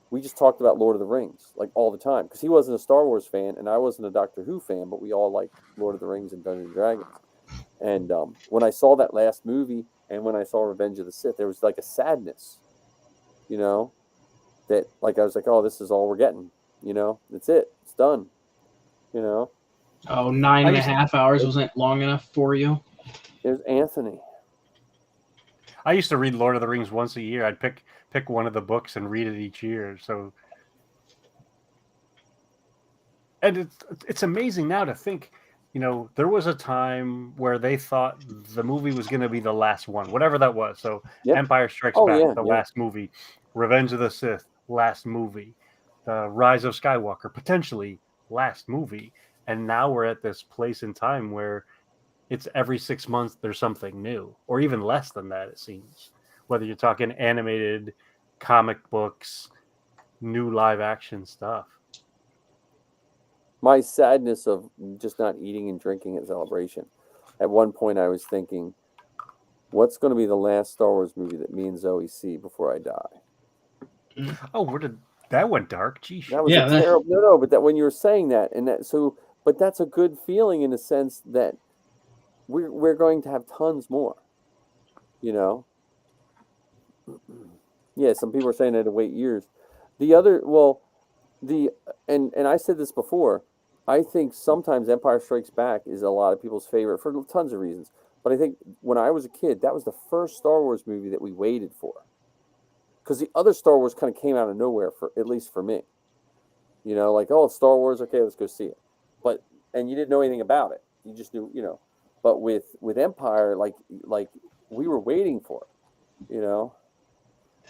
we just talked about Lord of the Rings like all the time, because he wasn't a Star Wars fan and I wasn't a Doctor Who fan, but we all liked Lord of the Rings and Dungeons and Dragons. And when I saw that last movie and when I saw Revenge of the Sith, there was like a sadness, that like I was like, oh, this is all we're getting, it's it, it's done, Oh, 9.5 hours wasn't long enough for you. There's Anthony. I used to read Lord of the Rings once a year. I'd pick one of the books and read it each year. So, and it's amazing now to think, there was a time where they thought the movie was going to be the last one, whatever that was. So, yep. Empire Strikes Back, last movie, Revenge of the Sith, last movie, The Rise of Skywalker, potentially last movie. And now we're at this place in time where it's every 6 months there's something new, or even less than that, it seems. Whether you're talking animated, comic books, new live action stuff. My sadness of just not eating and drinking at Celebration. At one point I was thinking, what's going to be the last Star Wars movie that me and Zoe see before I die? Oh, that went dark. Geez. That was terrible. No, but that when you were saying that, but that's a good feeling in the sense that we're going to have tons more, Yeah, some people are saying they had to wait years. And I said this before, I think sometimes Empire Strikes Back is a lot of people's favorite for tons of reasons. But I think when I was a kid, that was the first Star Wars movie that we waited for. Because the other Star Wars kind of came out of nowhere, at least for me. Like, oh, Star Wars, okay, let's go see it. And you didn't know anything about it. You just knew, But with Empire, like we were waiting for it,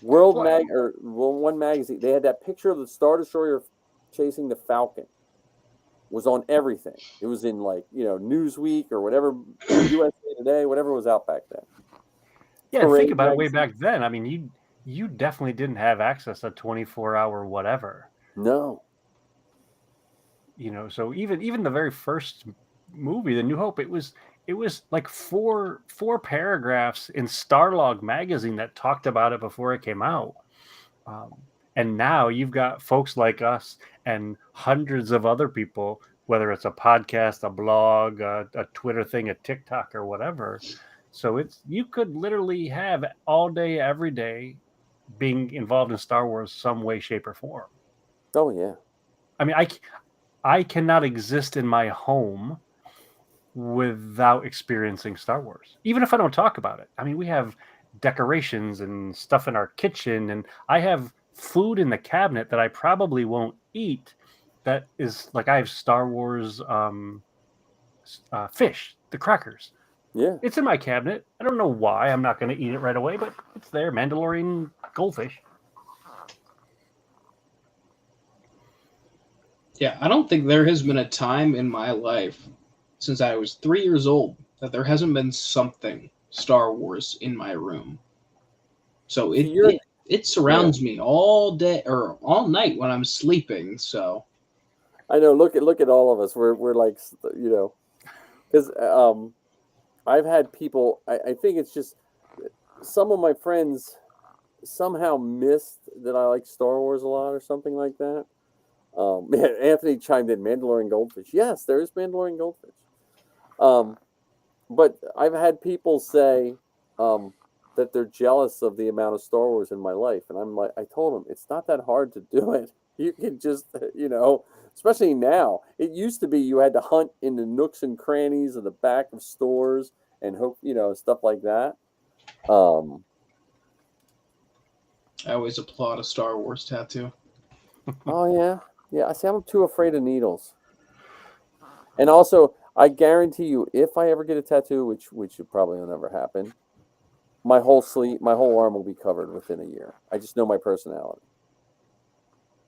One magazine, they had that picture of the Star Destroyer chasing the Falcon. Was on everything. It was in Newsweek or whatever, USA Today, whatever was out back then. Yeah, think about it way back then. I mean, you definitely didn't have access to 24-hour whatever. No. So even the very first movie, The New Hope, it was like four paragraphs in Starlog magazine that talked about it before it came out. And now you've got folks like us and hundreds of other people, whether it's a podcast, a blog, a Twitter thing, a TikTok, or whatever. So you could literally have all day, every day being involved in Star Wars some way, shape, or form. Oh, yeah. I mean, I cannot exist in my home without experiencing Star Wars, even if I don't talk about it. I mean, we have decorations and stuff in our kitchen, and I have food in the cabinet that I probably won't eat. That is like, I have Star Wars fish, the crackers. Yeah. It's in my cabinet. I don't know why I'm not going to eat it right away, but it's there. Mandalorian goldfish. Yeah, I don't think there has been a time in my life since I was 3 years old that there hasn't been something Star Wars in my room. So it surrounds me all day or all night when I'm sleeping. So I know. Look at all of us. We're like, because I've had people. I think it's just some of my friends somehow missed that I like Star Wars a lot or something like that. Anthony chimed in, Mandalorian goldfish. Yes, there is Mandalorian goldfish. But I've had people say that they're jealous of the amount of Star Wars in my life, and I'm like, I told them it's not that hard to do it. You can just, especially now. It used to be you had to hunt in the nooks and crannies of the back of stores and hope, stuff like that. I always applaud a Star Wars tattoo. Oh yeah. Yeah, I see. I'm too afraid of needles. And also, I guarantee you, if I ever get a tattoo, which probably will never happen, my whole arm will be covered within a year. I just know my personality,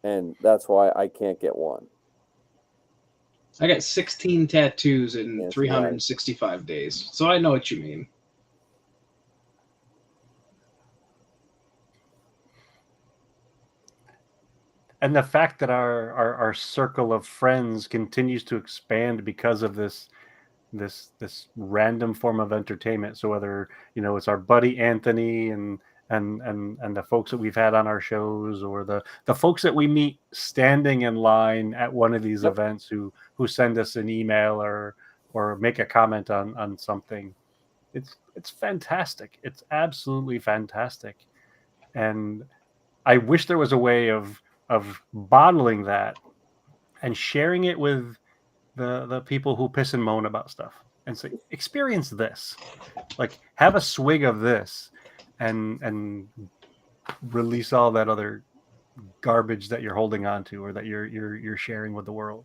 and that's why I can't get one. I got 16 tattoos in Yeah, see, 365 days, so I know what you mean. And the fact that our circle of friends continues to expand because of this random form of entertainment. So whether it's our buddy Anthony and the folks that we've had on our shows, or the folks that we meet standing in line at one of these events who send us an email or make a comment on something. It's fantastic. It's absolutely fantastic. And I wish there was a way of bottling that and sharing it with the people who piss and moan about stuff and say, experience this, like have a swig of this, and release all that other garbage that you're holding on to or that you're sharing with the world.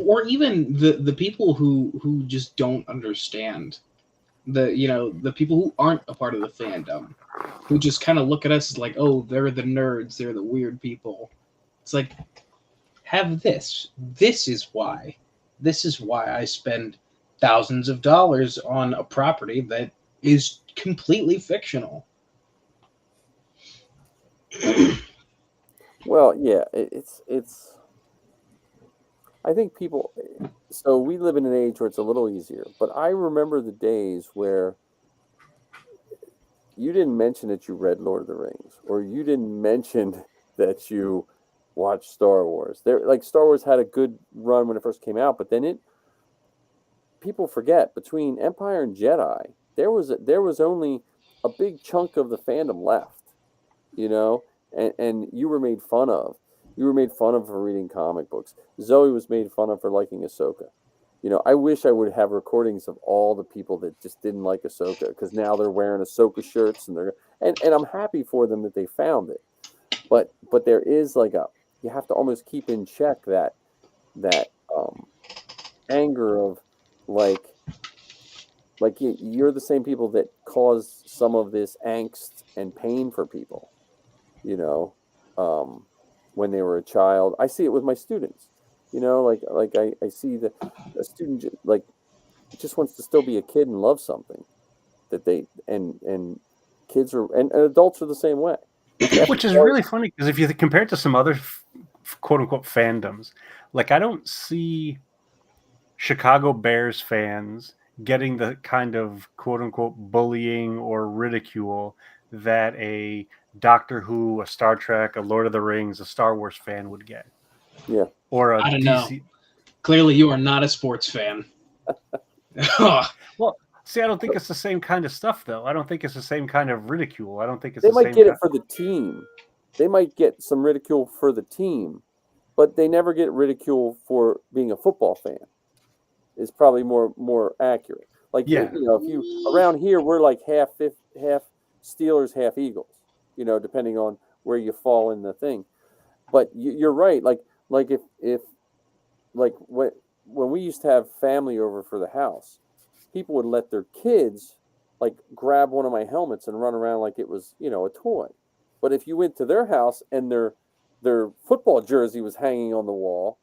Or even the people who just don't understand, the people who aren't a part of the fandom, who just kind of look at us like, oh, they're the nerds, they're the weird people. It's like, have this. This is why I spend thousands of dollars on a property that is completely fictional. Well, yeah, it's. I think people. So we live in an age where it's a little easier, but I remember the days where you didn't mention that you read Lord of the Rings, or you didn't mention that you watched Star Wars. Like Star Wars had a good run when it first came out, but then people forget, between Empire and Jedi, there was only a big chunk of the fandom left, and you were made fun of. You were made fun of for reading comic books. Zoe was made fun of for liking Ahsoka. I wish I would have recordings of all the people that just didn't like Ahsoka, because now they're wearing Ahsoka shirts and I'm happy for them that they found it. But there is you have to almost keep in check that anger of like you're the same people that cause some of this angst and pain for people, when they were a child. I see it with my students, I see that a student just wants to still be a kid and love something that they and kids are and adults are the same way. Which is really funny, because if you compare it to some other quote unquote fandoms, like I don't see Chicago Bears fans getting the kind of quote unquote bullying or ridicule that a Doctor Who, a Star Trek, a Lord of the Rings, a Star Wars fan would get. Yeah. Or a I don't DC. know. Clearly, you are not a sports fan. Well, see, I don't think it's the same kind of stuff, though. I don't think it's the same kind of ridicule. I don't think it's They the same. might get it for the team. They might get some ridicule for the team, but they never get ridicule for being a football fan. Is probably more accurate. Like, Yeah. if you around here, we're like half Steelers, half Eagles. Depending on where you fall in the thing. But you're right. Like if when we used to have family over for the house, people would let their kids like grab one of my helmets and run around like it was a toy. But if you went to their house and their football jersey was hanging on the wall,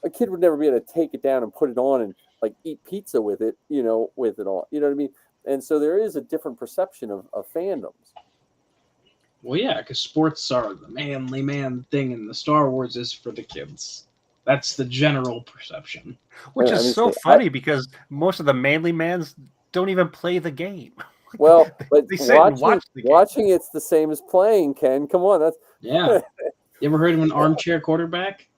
a kid would never be able to take it down and put it on and like eat pizza with it, with it all. You know what I mean? And so there is a different perception of fandoms. Well, yeah, because sports are the manly man thing, and the Star Wars is for the kids. That's the general perception. Which is so funny, because most of the manly mans don't even play the game. Well, but they sit and watch the game. Watching it's the same as playing, Ken. Come on, that's yeah. You ever heard of an armchair quarterback?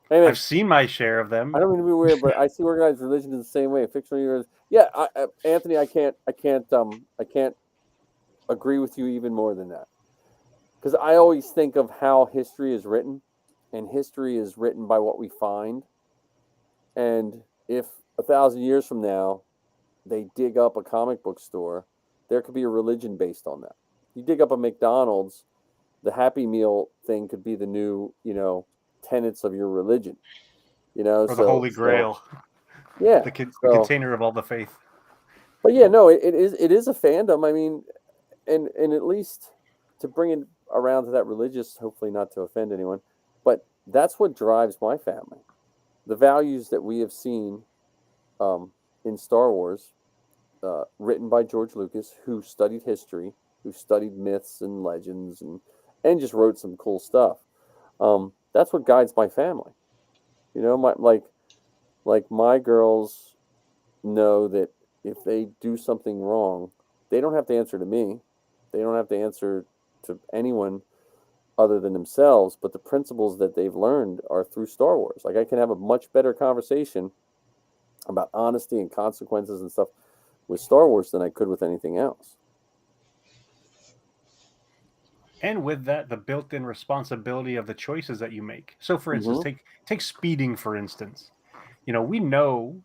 Hey, I've seen my share of them. I don't mean to be weird, but I see organized religion in the same way. Fictional universe. Yeah, Anthony, I can't agree with you even more than that, because I always think of how history is written, and history is written by what we find. And if 1,000 years from now they dig up a comic book store, there could be a religion based on that. You dig up a McDonald's, the Happy Meal thing could be the new, tenets of your religion, you know. Or the Holy Grail. Yeah, the container of all the faith. But yeah, no, it is a fandom. I mean, and at least to bring it around to that religious, hopefully not to offend anyone, but that's what drives my family. The values that we have seen in Star Wars, written by George Lucas, who studied history, who studied myths and legends, and just wrote some cool stuff. That's what guides my family. You know, like my girls know that if they do something wrong, they don't have to answer to me. They don't have to answer to anyone other than themselves. But the principles that they've learned are through Star Wars. Like I can have a much better conversation about honesty and consequences and stuff with Star Wars than I could with anything else. And with that, the built-in responsibility of the choices that you make. So, for instance, take speeding, for instance. You know, we know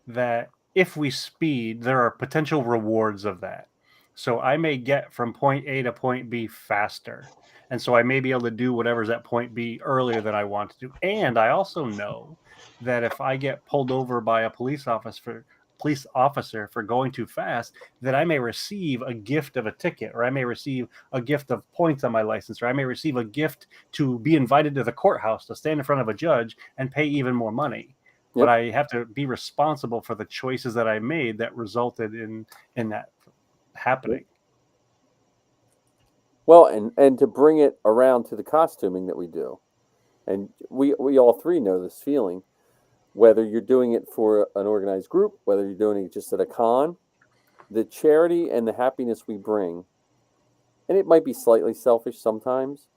that if we speed, there are potential rewards of that. So I may get from point A to point B faster. And so I may be able to do whatever's at point B earlier than I want to do. And I also know that if I get pulled over by a police officer for going too fast, that I may receive a gift of a ticket, or I may receive a gift of points on my license, or I may receive a gift to be invited to the courthouse to stand in front of a judge and pay even more money. Yep. But I have to be responsible for the choices that I made that resulted in that happening. Well, and to bring it around to the costuming that we do, and we all three know this feeling, whether you're doing it for an organized group, whether you're doing it just at a con, the charity and the happiness we bring, and it might be slightly selfish sometimes,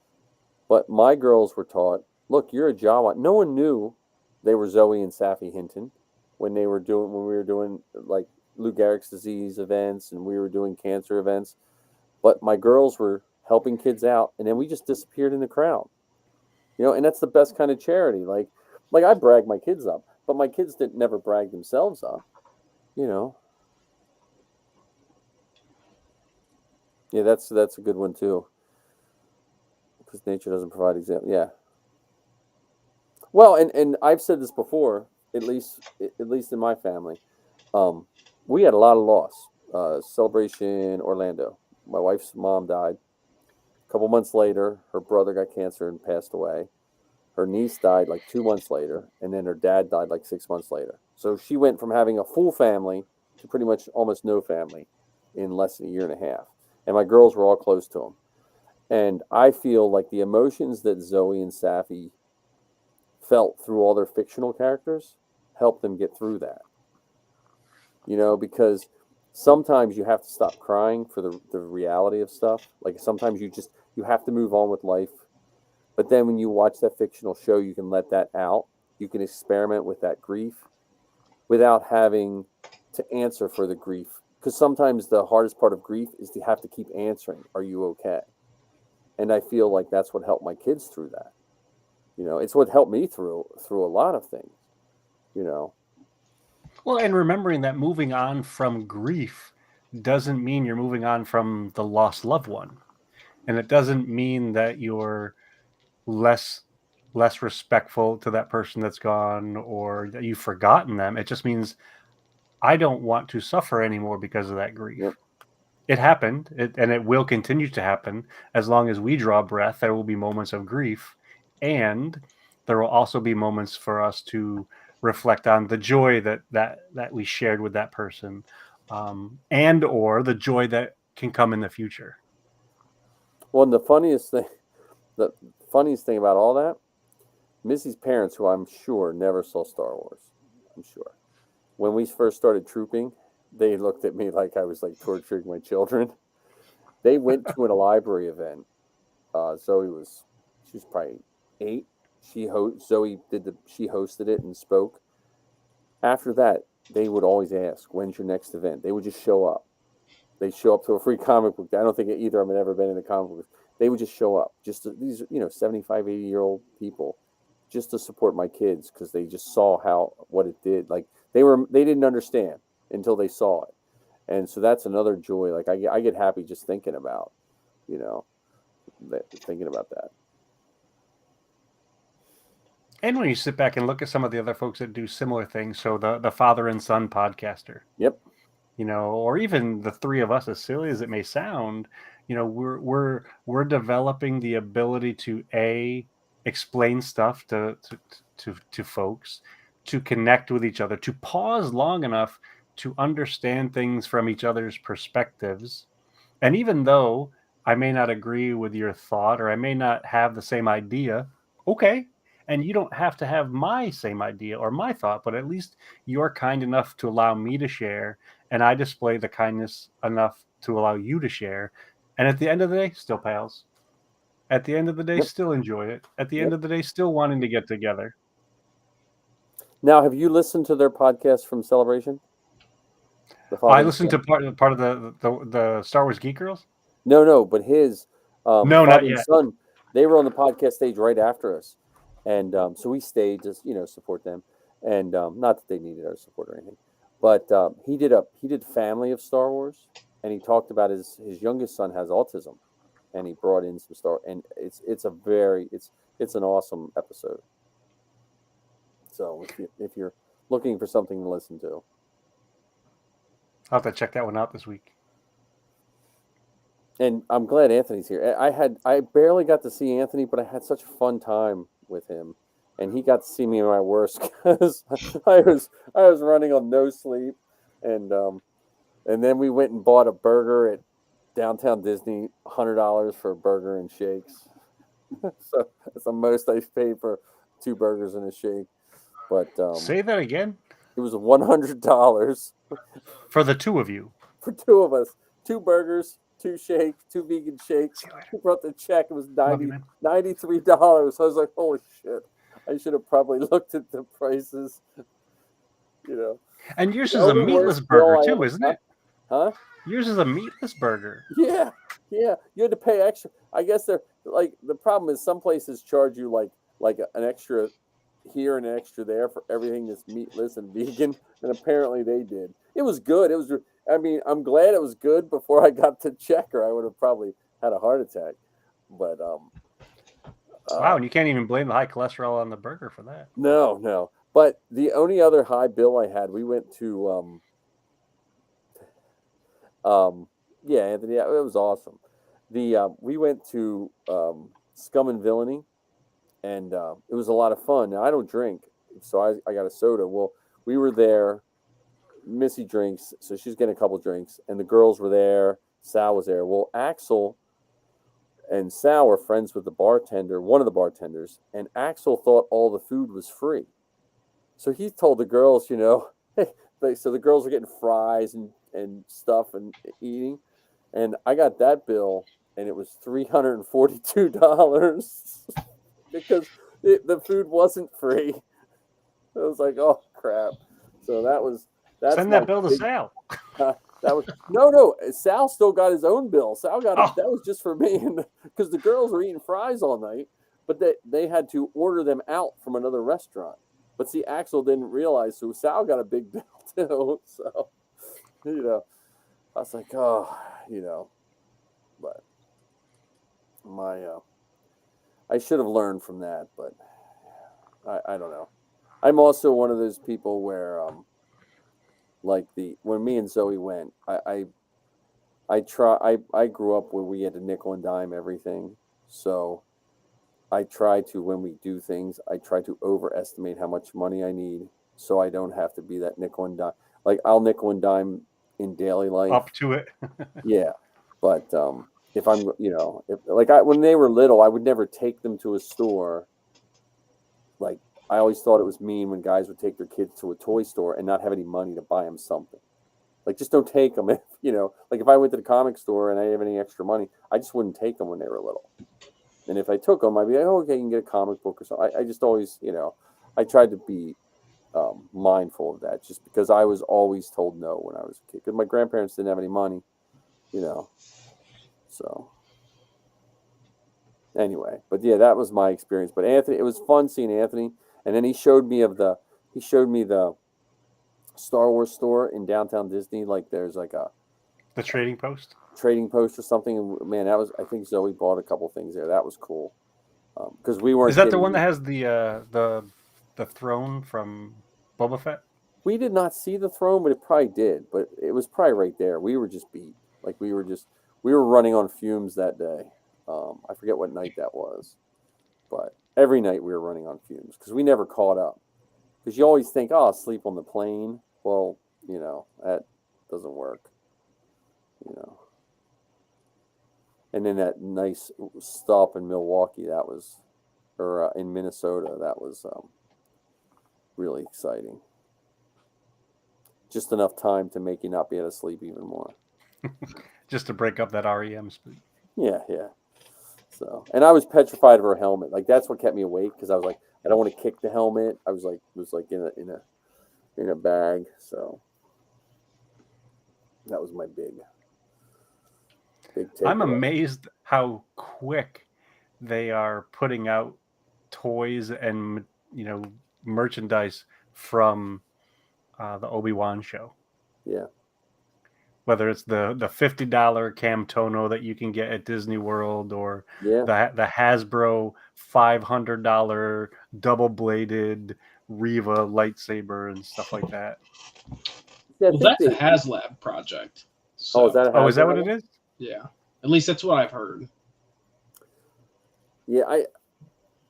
but my girls were taught, look, you're a Jawa. No one knew they were Zoe and Safi Hinton when we were doing like Lou Gehrig's disease events and we were doing cancer events. But my girls were helping kids out, and then we just disappeared in the crowd. You know, and that's the best kind of charity. Like I brag my kids up, but my kids didn't never brag themselves up. You know. Yeah, that's a good one too. Because nature doesn't provide example. Yeah. Well, and I've said this before, at least in my family, we had a lot of loss. Celebration Orlando. My wife's mom died. A couple months later, her brother got cancer and passed away. Her niece died like 2 months later, and then her dad died like 6 months later. So she went from having a full family to pretty much almost no family in less than a year and a half. And my girls were all close to them. And I feel like the emotions that Zoe and Safi felt through all their fictional characters helped them get through that. You know, because sometimes you have to stop crying for the reality of stuff. Like sometimes you have to move on with life. But then when you watch that fictional show, you can let that out. You can experiment with that grief without having to answer for the grief. Because sometimes the hardest part of grief is to have to keep answering, are you okay? And I feel like that's what helped my kids through that. You know, it's what helped me through a lot of things, you know. Well, and remembering that moving on from grief doesn't mean you're moving on from the lost loved one. And it doesn't mean that you're less respectful to that person that's gone or that you've forgotten them. It just means I don't want to suffer anymore because of that grief. Yep. It happened, and it will continue to happen as long as we draw breath. There will be moments of grief, and there will also be moments for us to reflect on the joy that we shared with that person, and or the joy that can come in the future. Well, and the funniest thing about all that, Missy's parents, who I'm sure never saw Star Wars, I'm sure, when we first started trooping, they looked at me like I was like torturing my children. They went to a library event. Zoe was probably 8. She hosted it and spoke. After that, they would always ask, "When's your next event?" They would just show up. They show up to a free comic book. I don't think either of them had ever been in a comic book. They would just show up. These 75, 80-year-old people, just to support my kids because they just saw what it did. Like they didn't understand until they saw it, and so that's another joy. Like I get happy just thinking about, thinking about that. And when you sit back and look at some of the other folks that do similar things, so the father and son podcaster, Yep. Or even the three of us, as silly as it may sound, we're developing the ability to explain stuff to folks, to connect with each other, to pause long enough to understand things from each other's perspectives. And even though I may not agree with your thought, or I may not have the same idea, okay. And you don't have to have my same idea or my thought, but at least you're kind enough to allow me to share, and I display the kindness enough to allow you to share. And at the end of the day, still pals. At the end of the day, Yep. still enjoy it. At the Yep. end of the day, still wanting to get together. Now, have you listened to their podcast from Celebration? I listened to part of the Star Wars Geek Girls. No, but his No, father not and yet. son, they were on the podcast stage right after us, and so we stayed to support them, and not that they needed our support or anything, but he did Family of Star Wars, and he talked about his youngest son has autism, and he brought in some and it's an awesome episode. So if you're looking for something to listen to, I'll have to check that one out this week. And I'm glad Anthony's here. I barely got to see Anthony, but I had such a fun time with him, and he got to see me at my worst because I was running on no sleep, and then we went and bought a burger at Downtown Disney, $100 for a burger and shakes. So that's the most I've paid for 2 burgers and a shake. But say that again. It was $100 for the 2 of you. For 2 of us, 2 burgers, 2 shakes, 2 vegan shakes. He brought the check. It was $93. I was like, holy shit. I should have probably looked at the prices. And yours is a meatless burger too, isn't it? Huh? Yours is a meatless burger. Yeah. You had to pay extra. I guess they're like, the problem is some places charge you like an extra here and an extra there for everything that's meatless and vegan, and apparently they did. It was good. I'm glad it was good before I got to check, or I would have probably had a heart attack. But wow, and you can't even blame the high cholesterol on the burger for that. No. But the only other high bill I had, we went to Anthony, it was awesome. We went to Scum and Villainy, and it was a lot of fun. Now, I don't drink, so I got a soda. Well, we were there. Missy drinks, so she's getting a couple drinks, and the girls were there. Sal was there. Well, Axel and Sal were friends with one of the bartenders, and Axel thought all the food was free. So he told the girls, so the girls were getting fries and stuff and eating, and I got that bill, and it was $342 because the food wasn't free. I was like, oh crap. So send that bill to Sal. That was no. Sal still got his own bill. Sal got that was just for me, because the girls were eating fries all night, but they had to order them out from another restaurant. But see, Axel didn't realize, so Sal got a big bill too. So I was like, but I should have learned from that, but I don't know. I'm also one of those people where when me and Zoe went, I grew up where we had to nickel and dime everything. So I try to, when we do things, I try to overestimate how much money I need, so I don't have to be that nickel and dime. Like, I'll nickel and dime in daily life. Up to it. Yeah. But if I'm, when they were little, I would never take them to a store. Like, I always thought it was mean when guys would take their kids to a toy store and not have any money to buy them something. Like, just don't take them. If I went to the comic store and I didn't have any extra money, I just wouldn't take them when they were little. And if I took them, I'd be like, oh, okay, you can get a comic book or something. I just always, I tried to be mindful of that, just because I was always told no when I was a kid. Because my grandparents didn't have any money, So anyway, but yeah, that was my experience. But Anthony, it was fun seeing Anthony. And then he showed me the Star Wars store in Downtown Disney. Like, there's like the trading post or something. And man, I think Zoe bought a couple things there. That was cool. because we weren't. Is that the getting one that has the throne from Boba Fett? We did not see the throne, but it probably did. But it was probably right there. We were just beat. Like we were running on fumes that day. I forget what night that was, but every night we were running on fumes because we never caught up. Because you always think, oh, I'll sleep on the plane. Well, that doesn't work. And then that nice stop in Milwaukee, or in Minnesota, that was really exciting. Just enough time to make you not be able to sleep even more. Just to break up that REM speed. Yeah. So, and I was petrified of her helmet. Like that's what kept me awake because I was like, I don't want to kick the helmet. I was like, it was like in a bag. So that was my big takeaway. I'm amazed how quick they are putting out toys and merchandise from the Obi-Wan show. Yeah. Whether it's the $50 Cam Tono that you can get at Disney World, or the Hasbro $500 double-bladed Reva lightsaber and stuff like that. Well, that's a HasLab project. So. Is that a HasLab? Oh, is that what it is? Yeah. At least that's what I've heard. Yeah,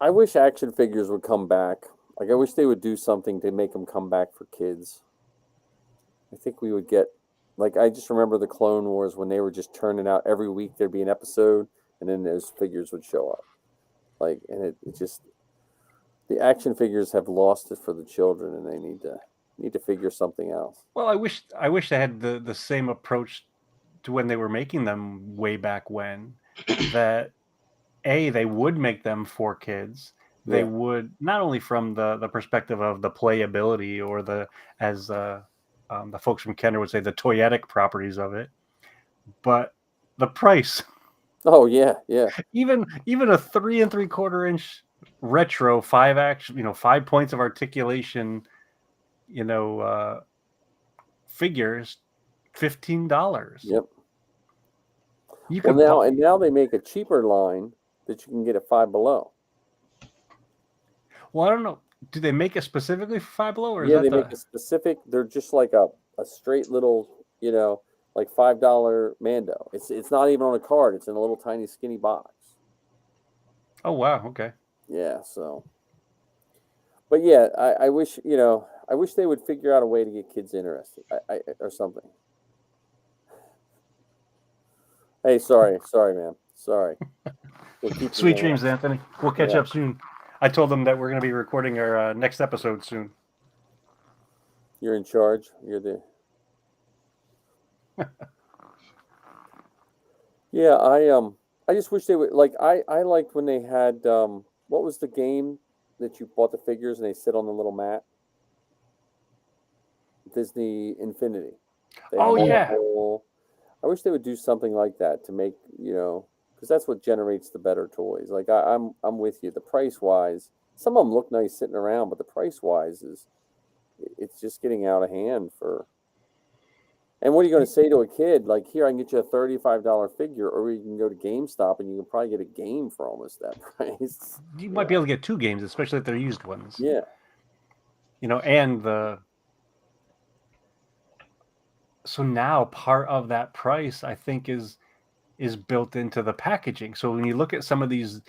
I wish action figures would come back. Like, I wish they would do something to make them come back for kids. I think we would get... Like, I just remember the Clone Wars when they were just turning out every week. There'd be an episode, and then those figures would show up. Like, and it just... The action figures have lost it for the children, and they need to figure something else. Well, I wish they had the same approach to when they were making them way back when. That they would make them for kids. They would, not only from the perspective of the playability or the folks from Kenner would say, the toyetic properties of it, but the price. Oh yeah. Even a 3 3/4 inch retro 5 points of articulation, figures, $15. Yep. You could now they make a cheaper line that you can get at Five Below. Well, I don't know. Do they make it specifically for Five Below, or they make a specific? They're just like a straight little, like $5 Mando. It's not even on a card. It's in a little tiny skinny box. Oh wow! Okay. Yeah. So. But yeah, I wish I wish they would figure out a way to get kids interested, or something. Hey, sorry, man. Sorry. Sweet dreams, Anthony. We'll catch up soon. I told them that we're going to be recording our next episode soon. You're in charge. You're the... Yeah, I just wish they would, like, I liked when they had, what was the game that you bought the figures and they sit on the little mat? Disney Infinity. Oh, yeah. I wish they would do something like that to make, because that's what generates the better toys. Like I'm with you. The price wise, some of them look nice sitting around, but the price wise it's just getting out of hand for. And what are you going to say to a kid? Like, here, I can get you a $35 figure, or you can go to GameStop and you can probably get a game for almost that price. You might be able to get 2 games, especially if they're used ones. Yeah. And so now part of that price, I think, is built into the packaging. So when you look at some of these,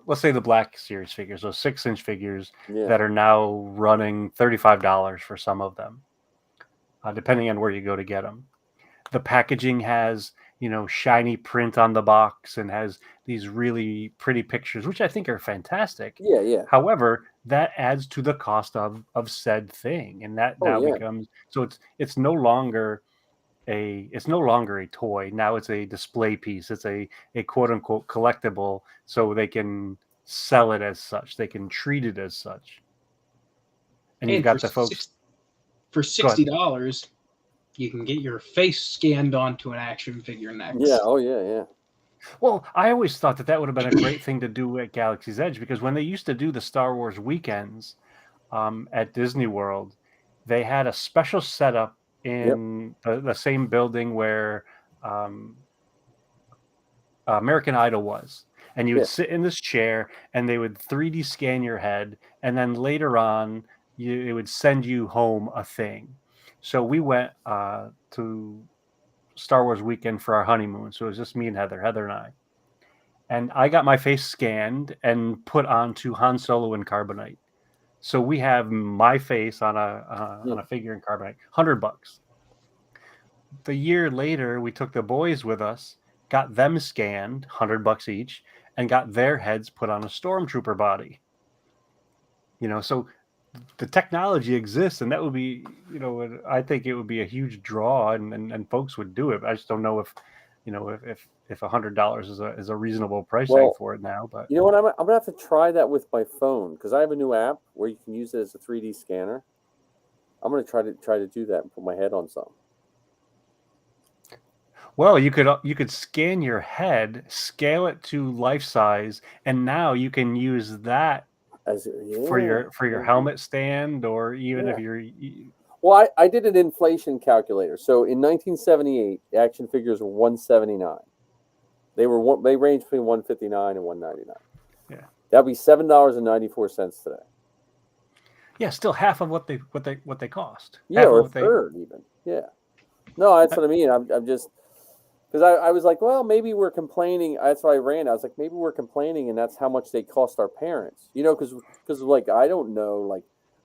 let's say the Black Series figures, those 6-inch figures that are now running $35 for some of them, depending on where you go to get them. The packaging has, shiny print on the box and has these really pretty pictures, which I think are fantastic. Yeah. However, that adds to the cost of said thing, and that becomes, so it's no longer a toy. Now it's a display piece. It's a quote unquote collectible, so they can sell it as such. They can treat it as such. And you've got the folks for $60. You can get your face scanned onto an action figure next. Yeah. Oh yeah. Well, I always thought that would have been a great thing to do at Galaxy's Edge, because when they used to do the Star Wars weekends at Disney World, they had a special setup in the same building where American Idol was. and you would sit in this chair, and they would 3D scan your head, and then later on, it would send you home a thing. So we went to Star Wars weekend for our honeymoon. So it was just me and Heather and I. And I got my face scanned and put onto Han Solo in carbonite. So we have my face on a figure in carbonite, $100. The year later, we took the boys with us, got them scanned, $100 each, and got their heads put on a stormtrooper body. So the technology exists, and that would be, I think it would be a huge draw, and folks would do it. I just don't know if $100 is a reasonable price tag for it now. But you know what, I'm gonna have to try that with my phone, because I have a new app where you can use it as a 3D scanner. I'm gonna try to do that and put my head on something. Well, you could scan your head, scale it to life size, and now you can use that for your helmet stand, or even if you're. Well, I did an inflation calculator. So in 1978, action figures were $179. They ranged between $159 and $199. Yeah, that'd be $7.94 today. Yeah, still half of what they cost. Yeah, or a third even. Yeah. No, that's what I mean. I'm just because I was like, well, maybe we're complaining. That's why I ran. I was like, maybe we're complaining, and that's how much they cost our parents. Because like I don't know, like.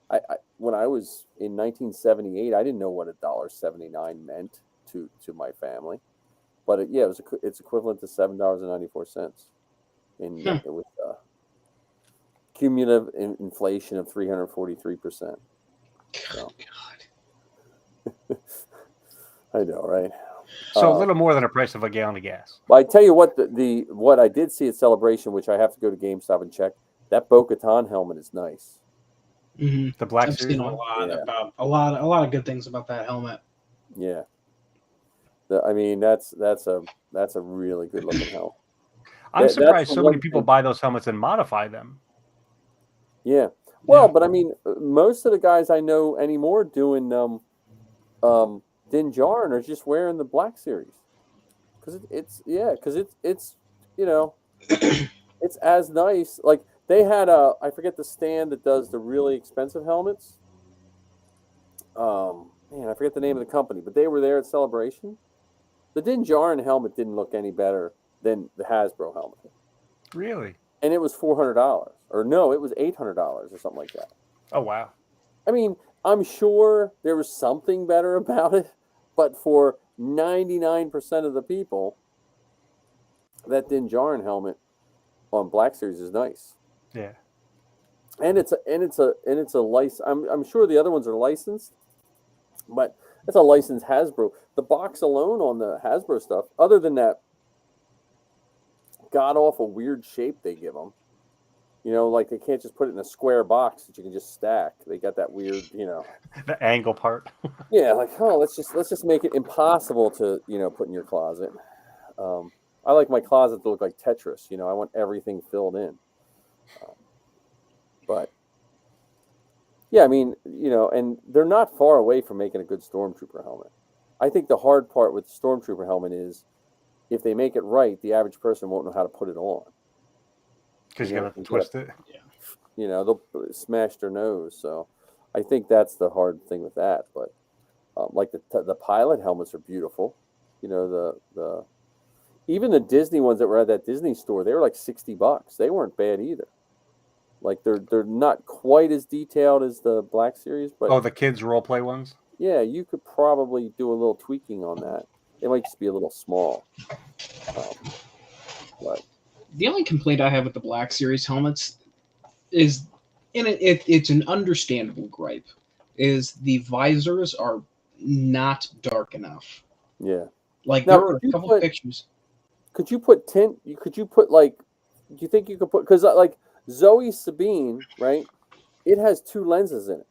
I when I was in 1978, I didn't know what $1.79 meant to my family, but it's equivalent to $7.94 with cumulative inflation of 343%. So. God, I know, right? So a little more than a price of a gallon of gas. But I tell you what, what I did see at Celebration, which I have to go to GameStop and check, that Bo-Katan helmet is nice. Mm-hmm. The Black I've Series seen about a lot of good things about that helmet. Yeah, I mean that's a really good looking helmet. I'm surprised so many people buy those helmets and modify them. Yeah, well, but I mean, most of the guys I know anymore doing Din Djarin are just wearing the Black Series because it's it's as nice. Like they had I forget the stand that does the really expensive helmets. Man, I forget the name of the company, but they were there at Celebration. The Din Djarin helmet didn't look any better than the Hasbro helmet. Really? And it was $400, or no, it was $800 or something like that. Oh wow! I mean, I'm sure there was something better about it, but for 99% of the people, that Din Djarin helmet on Black Series is nice. Yeah. And it's a license. I'm sure the other ones are licensed, but it's a licensed Hasbro. The box alone on the Hasbro stuff, other than that god awful weird shape they give them, like they can't just put it in a square box that you can just stack. They got that weird, the angle part. Yeah, like let's just make it impossible to put in your closet. I like my closet to look like Tetris. I want everything filled in. But yeah, I mean, and they're not far away from making a good Stormtrooper helmet. I think the hard part with the Stormtrooper helmet is if they make it right, the average person won't know how to put it on. Because you got to twist it. Yeah. They'll smash their nose. So I think that's the hard thing with that. But like the pilot helmets are beautiful. The even the Disney ones that were at that Disney store, they were like $60. They weren't bad either. Like they're not quite as detailed as the Black Series, but the kids role play ones. Yeah, you could probably do a little tweaking on that. It might just be a little small. But the only complaint I have with the Black Series helmets is, and it's an understandable gripe, is the visors are not dark enough. Yeah. Like now, there are a couple pictures. Could you put tint? Could you put do you think you could put, because like Zoe Sabine, right? It has 2 lenses in it.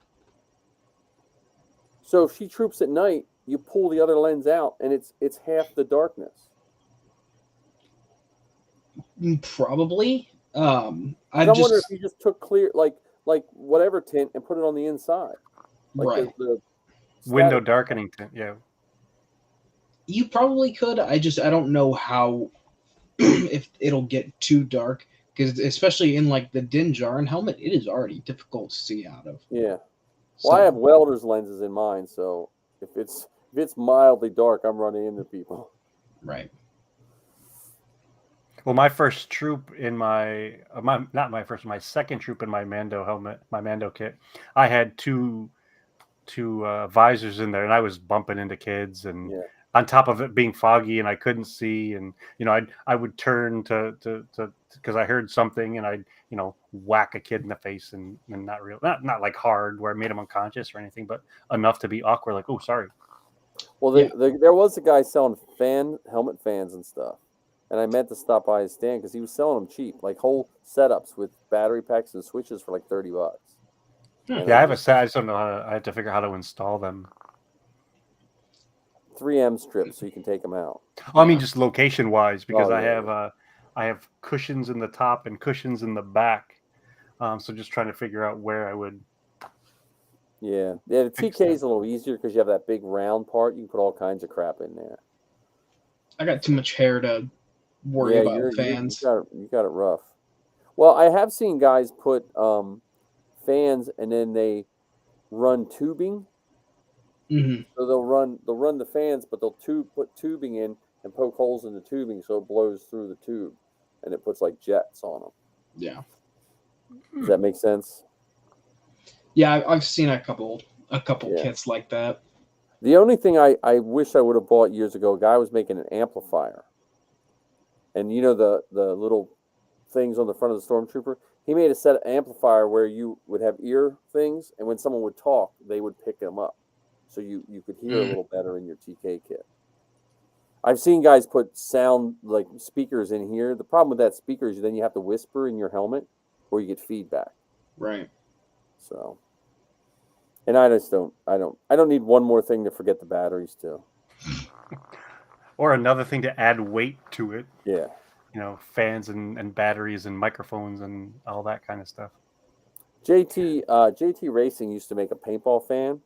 So if she troops at night, you pull the other lens out, and it's half the darkness. Probably. I wonder if you just took clear, like whatever tint, and put it on the inside, like right? The window darkening tint. Yeah. You probably could. I don't know how if it'll get too dark, because especially in like the Din Djarin helmet, it is already difficult to see out of. Yeah. Well, I have welder's lenses in mine, so if it's mildly dark, I'm running into people. Right. Well, my first troop in my my second troop in my Mando helmet, my Mando kit, I had two visors in there, and I was bumping into kids, and on top of it being foggy, and I couldn't see, and I would turn to because I heard something, and I'd whack a kid in the face, and not not like hard where I made him unconscious or anything, but enough to be awkward, like, oh, sorry. Well, there was a guy selling helmet fans and stuff, and I meant to stop by his stand because he was selling them cheap, like whole setups with battery packs and switches for like $30. Yeah, I have a set. I just don't know I have to figure out how to install them. 3M strips so you can take them out. Oh, I mean, just location wise, because I have cushions in the top and cushions in the back. So just trying to figure out where I would. Yeah. The TK is a little easier because you have that big round part. You can put all kinds of crap in there. I got too much hair to worry about fans. You got it rough. Well, I have seen guys put fans and then they run tubing. Mm-hmm. So they'll run the fans, but they'll put tubing in and poke holes in the tubing so it blows through the tube, and it puts like jets on them. Yeah. Does that make sense? Yeah, I've seen a couple kits like that. The only thing I wish I would have bought years ago, a guy was making an amplifier, and the little things on the front of the Stormtrooper. He made a set of amplifier where you would have ear things, and when someone would talk, they would pick them up. So you could hear a little better in your TK kit. I've seen guys put sound like speakers in here. The problem with that speaker is then you have to whisper in your helmet or you get feedback. Right. So, and I don't need one more thing to forget the batteries to. Or another thing to add weight to it. Yeah. Fans and batteries and microphones and all that kind of stuff. JT Racing used to make a paintball fan.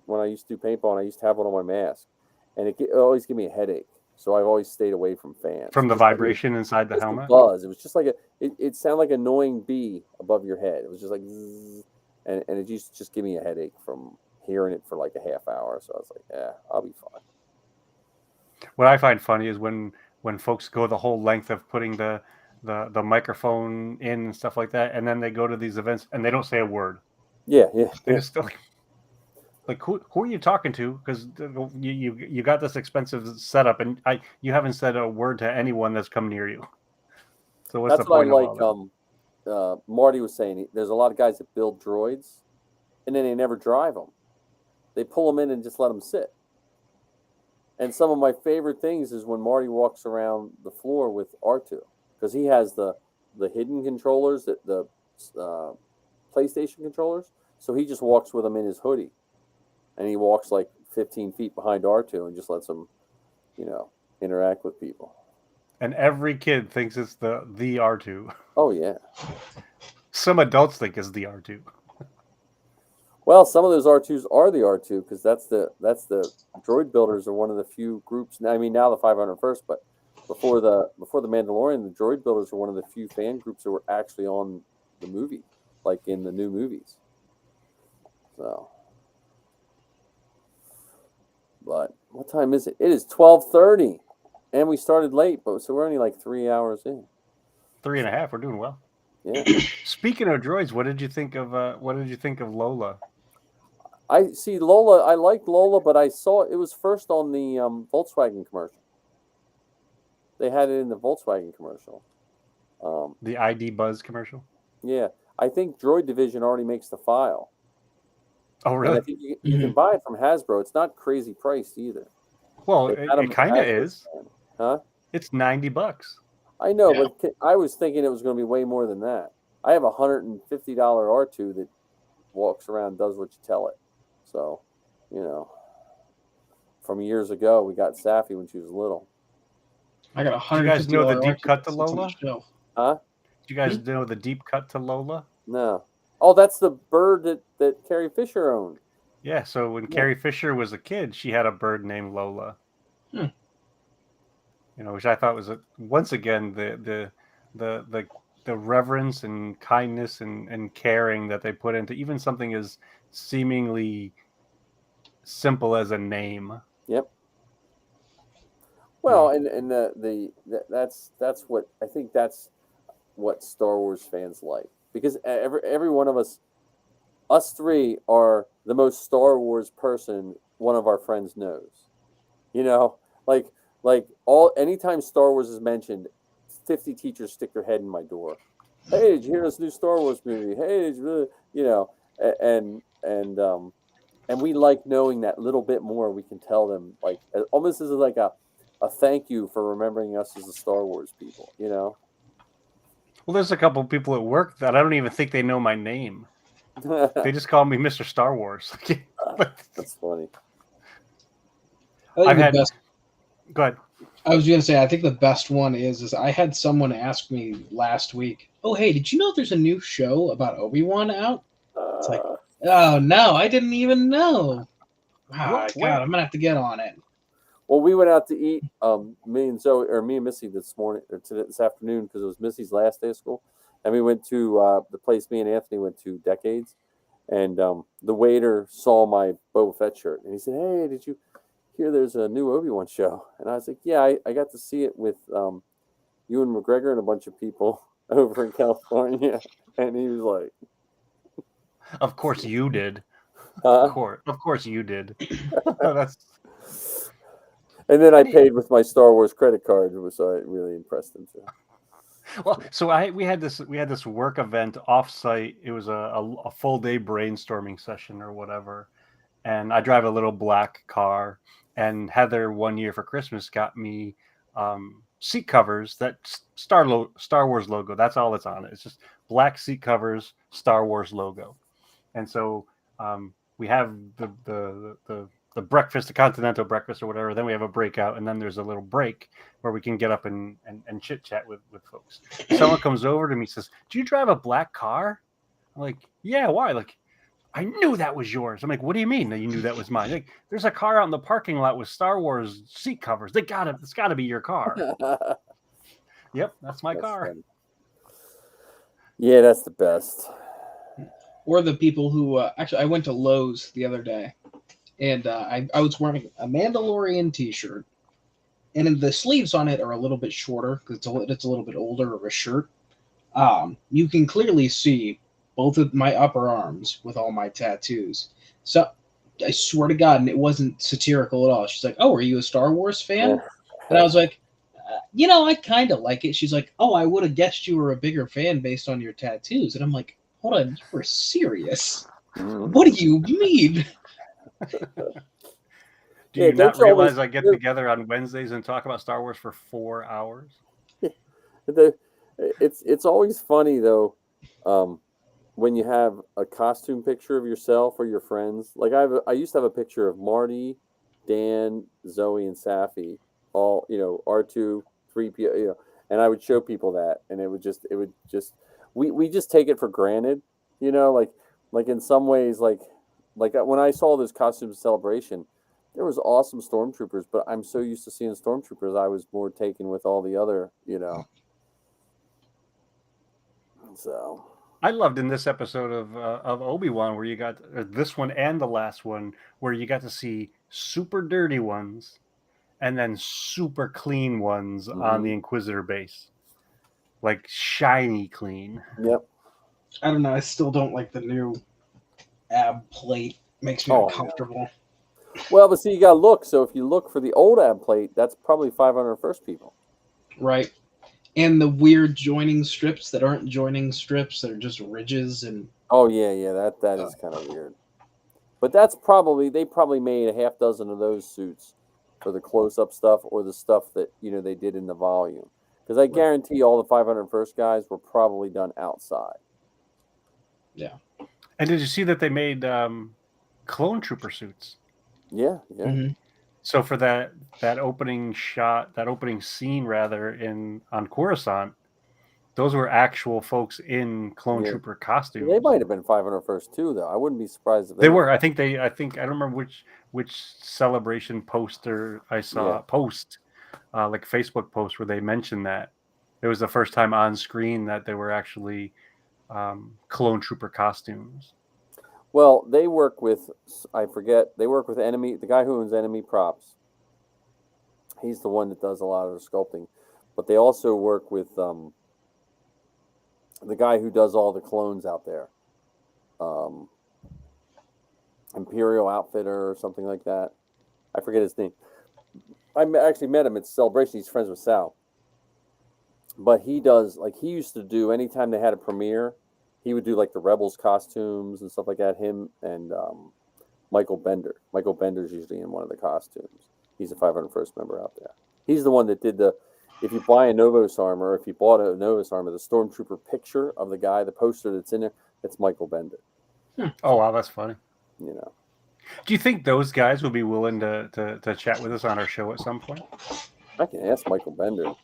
When I used to do paintball, and I used to have one on my mask, and it always gave me a headache. So I've always stayed away from fans. From the vibration inside the helmet? Buzz. It was just like it sounded like an annoying bee above your head. It was just like, zzz, and it used to just give me a headache from hearing it for like a half hour. So I was like, yeah, I'll be fine. What I find funny is when folks go the whole length of putting the microphone in and stuff like that, and then they go to these events and they don't say a word. Yeah. They just still like who are you talking to? Because you got this expensive setup, and you haven't said a word to anyone that's come near you. So what's the point of all that? Marty was saying there's a lot of guys that build droids, and then they never drive them. They pull them in and just let them sit. And some of my favorite things is when Marty walks around the floor with R2, because he has the hidden controllers, the PlayStation controllers. So he just walks with them in his hoodie. And he walks like 15 feet behind R2 and just lets him, interact with people. And every kid thinks it's the R2. Oh, yeah. Some adults think it's the R2. Well, some of those R2s are the R2 because that's the droid builders are one of the few groups. Now, I mean, now the 501st, but before the Mandalorian, the droid builders were one of the few fan groups that were actually on the movie, like in the new movies. So. But what time is it? It is 12:30, and we started late, so we're only like 3 hours in. 3.5. We're doing well. Yeah. Speaking of droids, what did you think of Lola? I see Lola. I liked Lola, but I saw it was first on the Volkswagen commercial. They had it in the Volkswagen commercial. The ID Buzz commercial. Yeah, I think Droid Division already makes the file. Oh, really? And I think you can buy it from Hasbro. It's not crazy priced either. Well, it kind of is. Huh? It's $90. I know, but I was thinking it was going to be way more than that. I have a $150 R2 that walks around and does what you tell it. So, from years ago, we got Safi when she was little. I got $150. Do you guys know the deep cut to Lola? Huh? Do you guys know the deep cut to Lola? No. Oh, that's the bird that Carrie Fisher owned. Yeah, so when Carrie Fisher was a kid, she had a bird named Lola. which I thought was once again the reverence and kindness and caring that they put into even something as seemingly simple as a name. Yep. Well, and that's what I think, that's what Star Wars fans like, because every one of us three are the most Star Wars person one of our friends knows. You know, like anytime Star Wars is mentioned, 50 teachers stick their head in my door. Hey, did you hear this new Star Wars movie? Hey, did you really, and we like knowing that little bit more. We can tell them, like, almost as like a thank you for remembering us as the Star Wars people. Well, there's a couple of people at work that I don't even think they know my name. They just call me Mr. Star Wars. That's funny. I've had. Go ahead. I was going to say, I think the best one is I had someone ask me last week, "Oh, hey, did you know there's a new show about Obi-Wan out?" It's like, oh no, I didn't even know. Wow, God, I'm gonna have to get on it. Well, we went out to eat, me and Missy this afternoon, because it was Missy's last day of school, and we went to the place me and Anthony went to decades, and the waiter saw my Boba Fett shirt, and he said, "Hey, did you hear there's a new Obi-Wan show?" And I was like, "Yeah, I got to see it with Ewan McGregor and a bunch of people over in California," and he was like, "Of course you did." Huh? Of course you did. That's. And then I paid with my Star Wars credit card, so it really impressed him too. Well, so we had this work event offsite. It was a full day brainstorming session or whatever, and I drive a little black car. And Heather, one year for Christmas, got me seat covers that Star Wars logo. That's all that's on it. It's just black seat covers, Star Wars logo. And so we have the breakfast, the continental breakfast or whatever. Then we have a breakout, and then there's a little break where we can get up and chit chat with folks. Someone comes over to me and says, "Do you drive a black car?" I'm like, "Yeah, why?" Like, "I knew that was yours." I'm like, "What do you mean that you knew that was mine?" Like, "There's a car out in the parking lot with Star Wars seat covers. It's gotta be your car." Yep, that's my car. Funny. Yeah, that's the best. Or the people who actually, I went to Lowe's the other day, and I was wearing a Mandalorian T-shirt, and the sleeves on it are a little bit shorter because it's a little bit older of a shirt. You can clearly see both of my upper arms with all my tattoos. So I swear to God, and it wasn't satirical at all. She's like, "Oh, are you a Star Wars fan?" And I was like, I kind of like it. She's like, "Oh, I would have guessed you were a bigger fan based on your tattoos." And I'm like, "Hold on, you were serious? What do you mean?" Do you not realize I get together on Wednesdays and talk about Star Wars for 4 hours? It's always funny though, when you have a costume picture of yourself or your friends. Like I used to have a picture of Marty, Dan, Zoe, and Safi, all R2, 3PO, and I would show people that, and it would just we just take it for granted, like in some ways, like when I saw this costume celebration, there was awesome stormtroopers, but I'm so used to seeing stormtroopers, I was more taken with all the other, So I loved in this episode of Obi-Wan where you got this one and the last one where you got to see super dirty ones and then super clean ones on the Inquisitor base, like shiny clean. Yep. I don't know. I still don't like the new ab plate. Makes me uncomfortable. Yeah. Well, but see, you got to look. So if you look for the old ab plate, that's probably 501st people. Right. And the weird joining strips that aren't joining strips, that are just ridges and. Oh yeah, that is kind of weird. But they probably made a half dozen of those suits for the close-up stuff or the stuff that they did in the volume. Because I guarantee all the 501st guys were probably done outside. Yeah. And did you see that they made clone trooper suits? Yeah. Mm-hmm. So for that opening shot, that opening scene rather on Coruscant, those were actual folks in clone trooper costumes. They might have been 501st too, though. I wouldn't be surprised if they were. I think I don't remember which celebration poster I saw post. like a Facebook post where they mentioned that it was the first time on screen that they were actually clone trooper costumes. Well, they work with, I forget, they work with Enemy, the guy who owns Enemy Props. He's the one that does a lot of the sculpting. But they also work with the guy who does all the clones out there. Imperial Outfitter or something like that. I forget his name. I actually met him at Celebration. He's friends with Sal. But he does, like, he used to do, anytime they had a premiere, he would do, like, the Rebels costumes and stuff like that. Him and Michael Bender. Michael Bender's usually in one of the costumes. He's a 501st member out there. He's the one that did the, if you buy a Novos armor, if you bought a Novos armor, the Stormtrooper picture of the guy, the poster that's in there, that's Michael Bender. Oh, wow, that's funny. You know. Do you think those guys would be willing to chat with us on our show at some point? I can ask Michael Bender.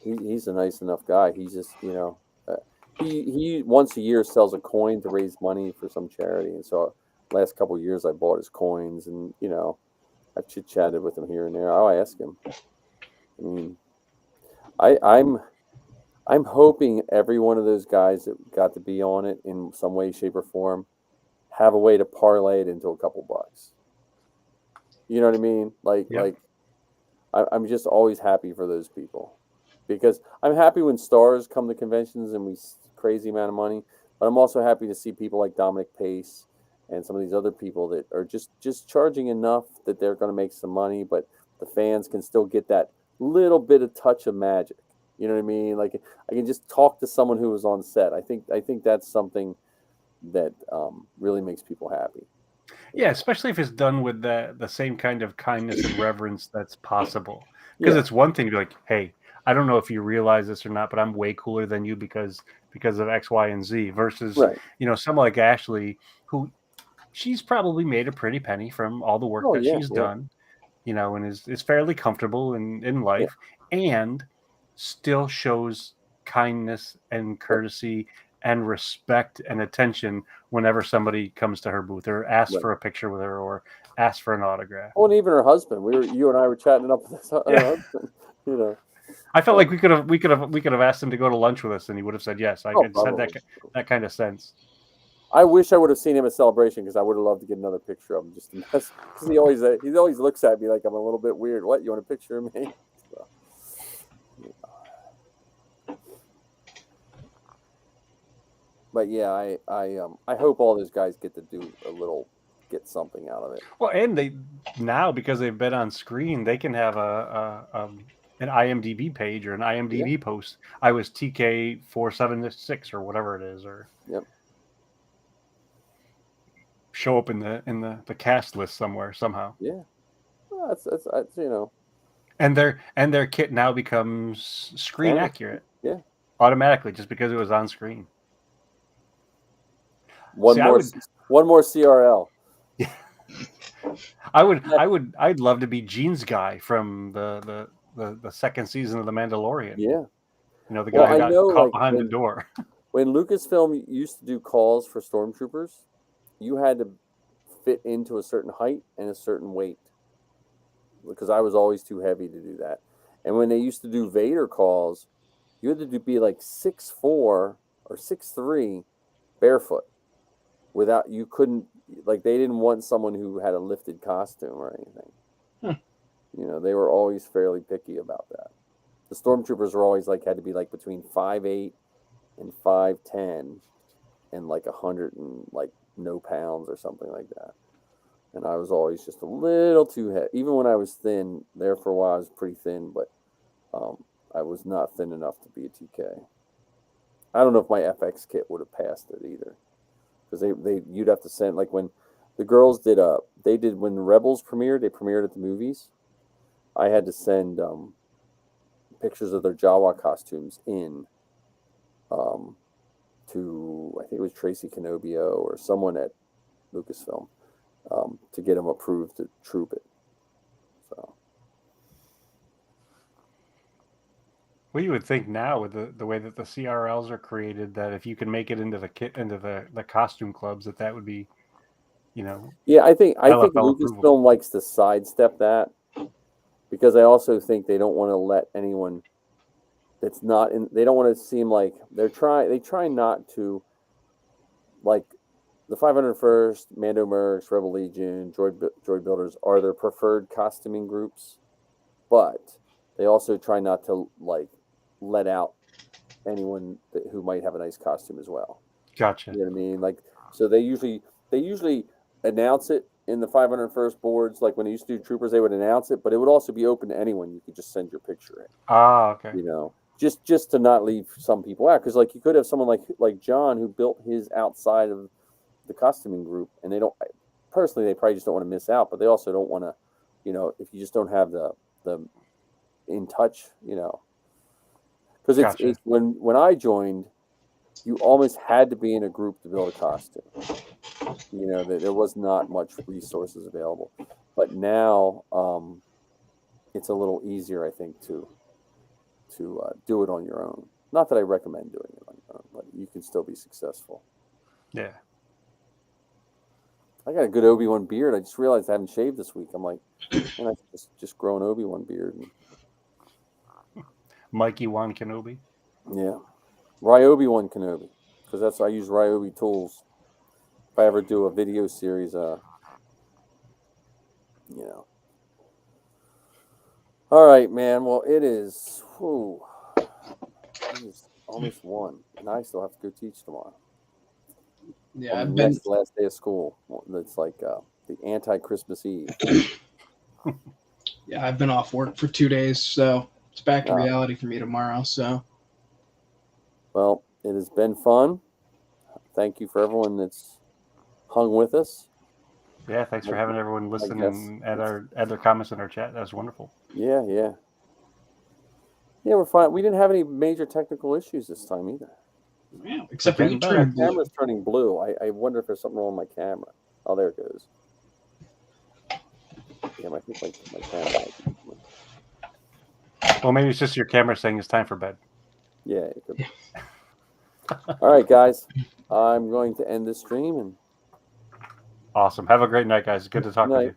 He's a nice enough guy. He's just, you know, he once a year sells a coin to raise money for some charity. And so last couple of years I bought his coins, and, you know, I've chit-chatted with him here and there. I'll ask him. I mean, I'm hoping every one of those guys that got to be on it in some way, shape, or form have a way to parlay it into a couple bucks. You know what I mean? I'm just always happy for those people, because I'm happy when stars come to conventions and we crazy amount of money, but I'm also happy to see people like Dominic Pace and some of these other people that are just charging enough that they're going to make some money, but the fans can still get that little bit of touch of magic. You know what I mean? Like, I can just talk to someone who was on set. I think that's something that really makes people happy. Yeah, especially if it's done with the same kind of kindness and reverence that's possible. Because it's one thing to be like, hey, I don't know if you realize this or not, but I'm way cooler than you because of X, Y, and Z. Versus, you know, someone like Ashley, who she's probably made a pretty penny from all the work that she's done, you know, and is fairly comfortable in life, and still shows kindness and courtesy and respect and attention whenever somebody comes to her booth or asks for a picture with her or asks for an autograph. Oh, and even her husband. You and I were chatting up with her husband. You know, I felt like we could have asked him to go to lunch with us, and he would have said yes. I just had that kind of sense. I wish I would have seen him at Celebration, because I would have loved to get another picture of him, just to mess. Because he always looks at me like I'm a little bit weird. What, you want a picture of me? So, but yeah, I hope all those guys get to get something out of it. Well, and they now, because they've been on screen, they can have an IMDb page or an IMDb post. I was TK476 or whatever it is, or show up in the cast list somewhere somehow. Yeah, well, that's you know. And their kit now becomes screen accurate. Yeah, automatically, just because it was on screen. One more CRL. Yeah. I'd love to be Gene's guy from the second season of The Mandalorian. Yeah. You know, the guy who got caught behind the door. When Lucasfilm used to do calls for stormtroopers, you had to fit into a certain height and a certain weight, because I was always too heavy to do that. And when they used to do Vader calls, you had to be like 6'4" or 6'3" barefoot. You couldn't, like, they didn't want someone who had a lifted costume or anything. You know, they were always fairly picky about that. The stormtroopers were always had to be between 5'8" and 5'10" and 100 and no pounds or something like that. And I was always just a little too heavy. Even when I was thin, there for a while I was pretty thin, but I was not thin enough to be a TK. I don't know if my FX kit would have passed it either, because you'd have to send, when the girls did when the Rebels premiered, they premiered at the movies. I had to send pictures of their Jawa costumes in to, I think it was Tracy Canobio or someone at Lucasfilm, to get them approved to troop it. So, well, you would think now with the way that the CRLs are created, that if you can make it into the costume clubs, that would be, you know. Yeah, I think LFL Lucasfilm likes to sidestep that, because I also think they don't want to let anyone that's not in. They don't want to seem like they try not to, like, the 501st, Mando Mercs, Rebel Legion, Droid Builders are their preferred costuming groups, but they also try not to, like, let out anyone who might have a nice costume as well. Gotcha. You know what I mean? Like, so they usually announce it in the 501st boards. Like when they used to do Troopers, they would announce it, but it would also be open to anyone. You could just send your picture in. Ah, okay. You know, just to not leave some people out, because like you could have someone like John who built his outside of the costuming group, and they don't. Personally, they probably just don't want to miss out, but they also don't want to. You know, if you just don't have the in touch, you know, because it's when I joined, you almost had to be in a group to build a costume. You know, there was not much resources available, but now it's a little easier, I think, to do it on your own. Not that I recommend doing it on your own, but you can still be successful. Yeah. I got a good Obi-Wan beard. I just realized I haven't shaved this week. I'm like, man, I just grow an Obi-Wan beard. Mikey Wan Kenobi. Yeah. Ryobi-Wan Kenobi, because I use Ryobi tools. If I ever do a video series, you know. All right, man. Well, it is almost 1, and I still have to go teach tomorrow. Yeah, on the next last day of school. It's like the anti-Christmas Eve. Yeah, I've been off work for 2 days, so it's back to reality for me tomorrow. So, well, it has been fun. Thank you for everyone that's hung with us. Yeah, thanks for having everyone listen and add their comments in our chat. That was wonderful. Yeah, we're fine. We didn't have any major technical issues this time either. Yeah, except for you turning blue. My camera's turning blue. I wonder if there's something wrong with my camera. Oh, there it goes. Yeah, I think my camera. Well, maybe it's just your camera saying it's time for bed. Yeah, it could be. All right, guys. I'm going to end this stream. And awesome. Have a great night, guys. Good to talk with you.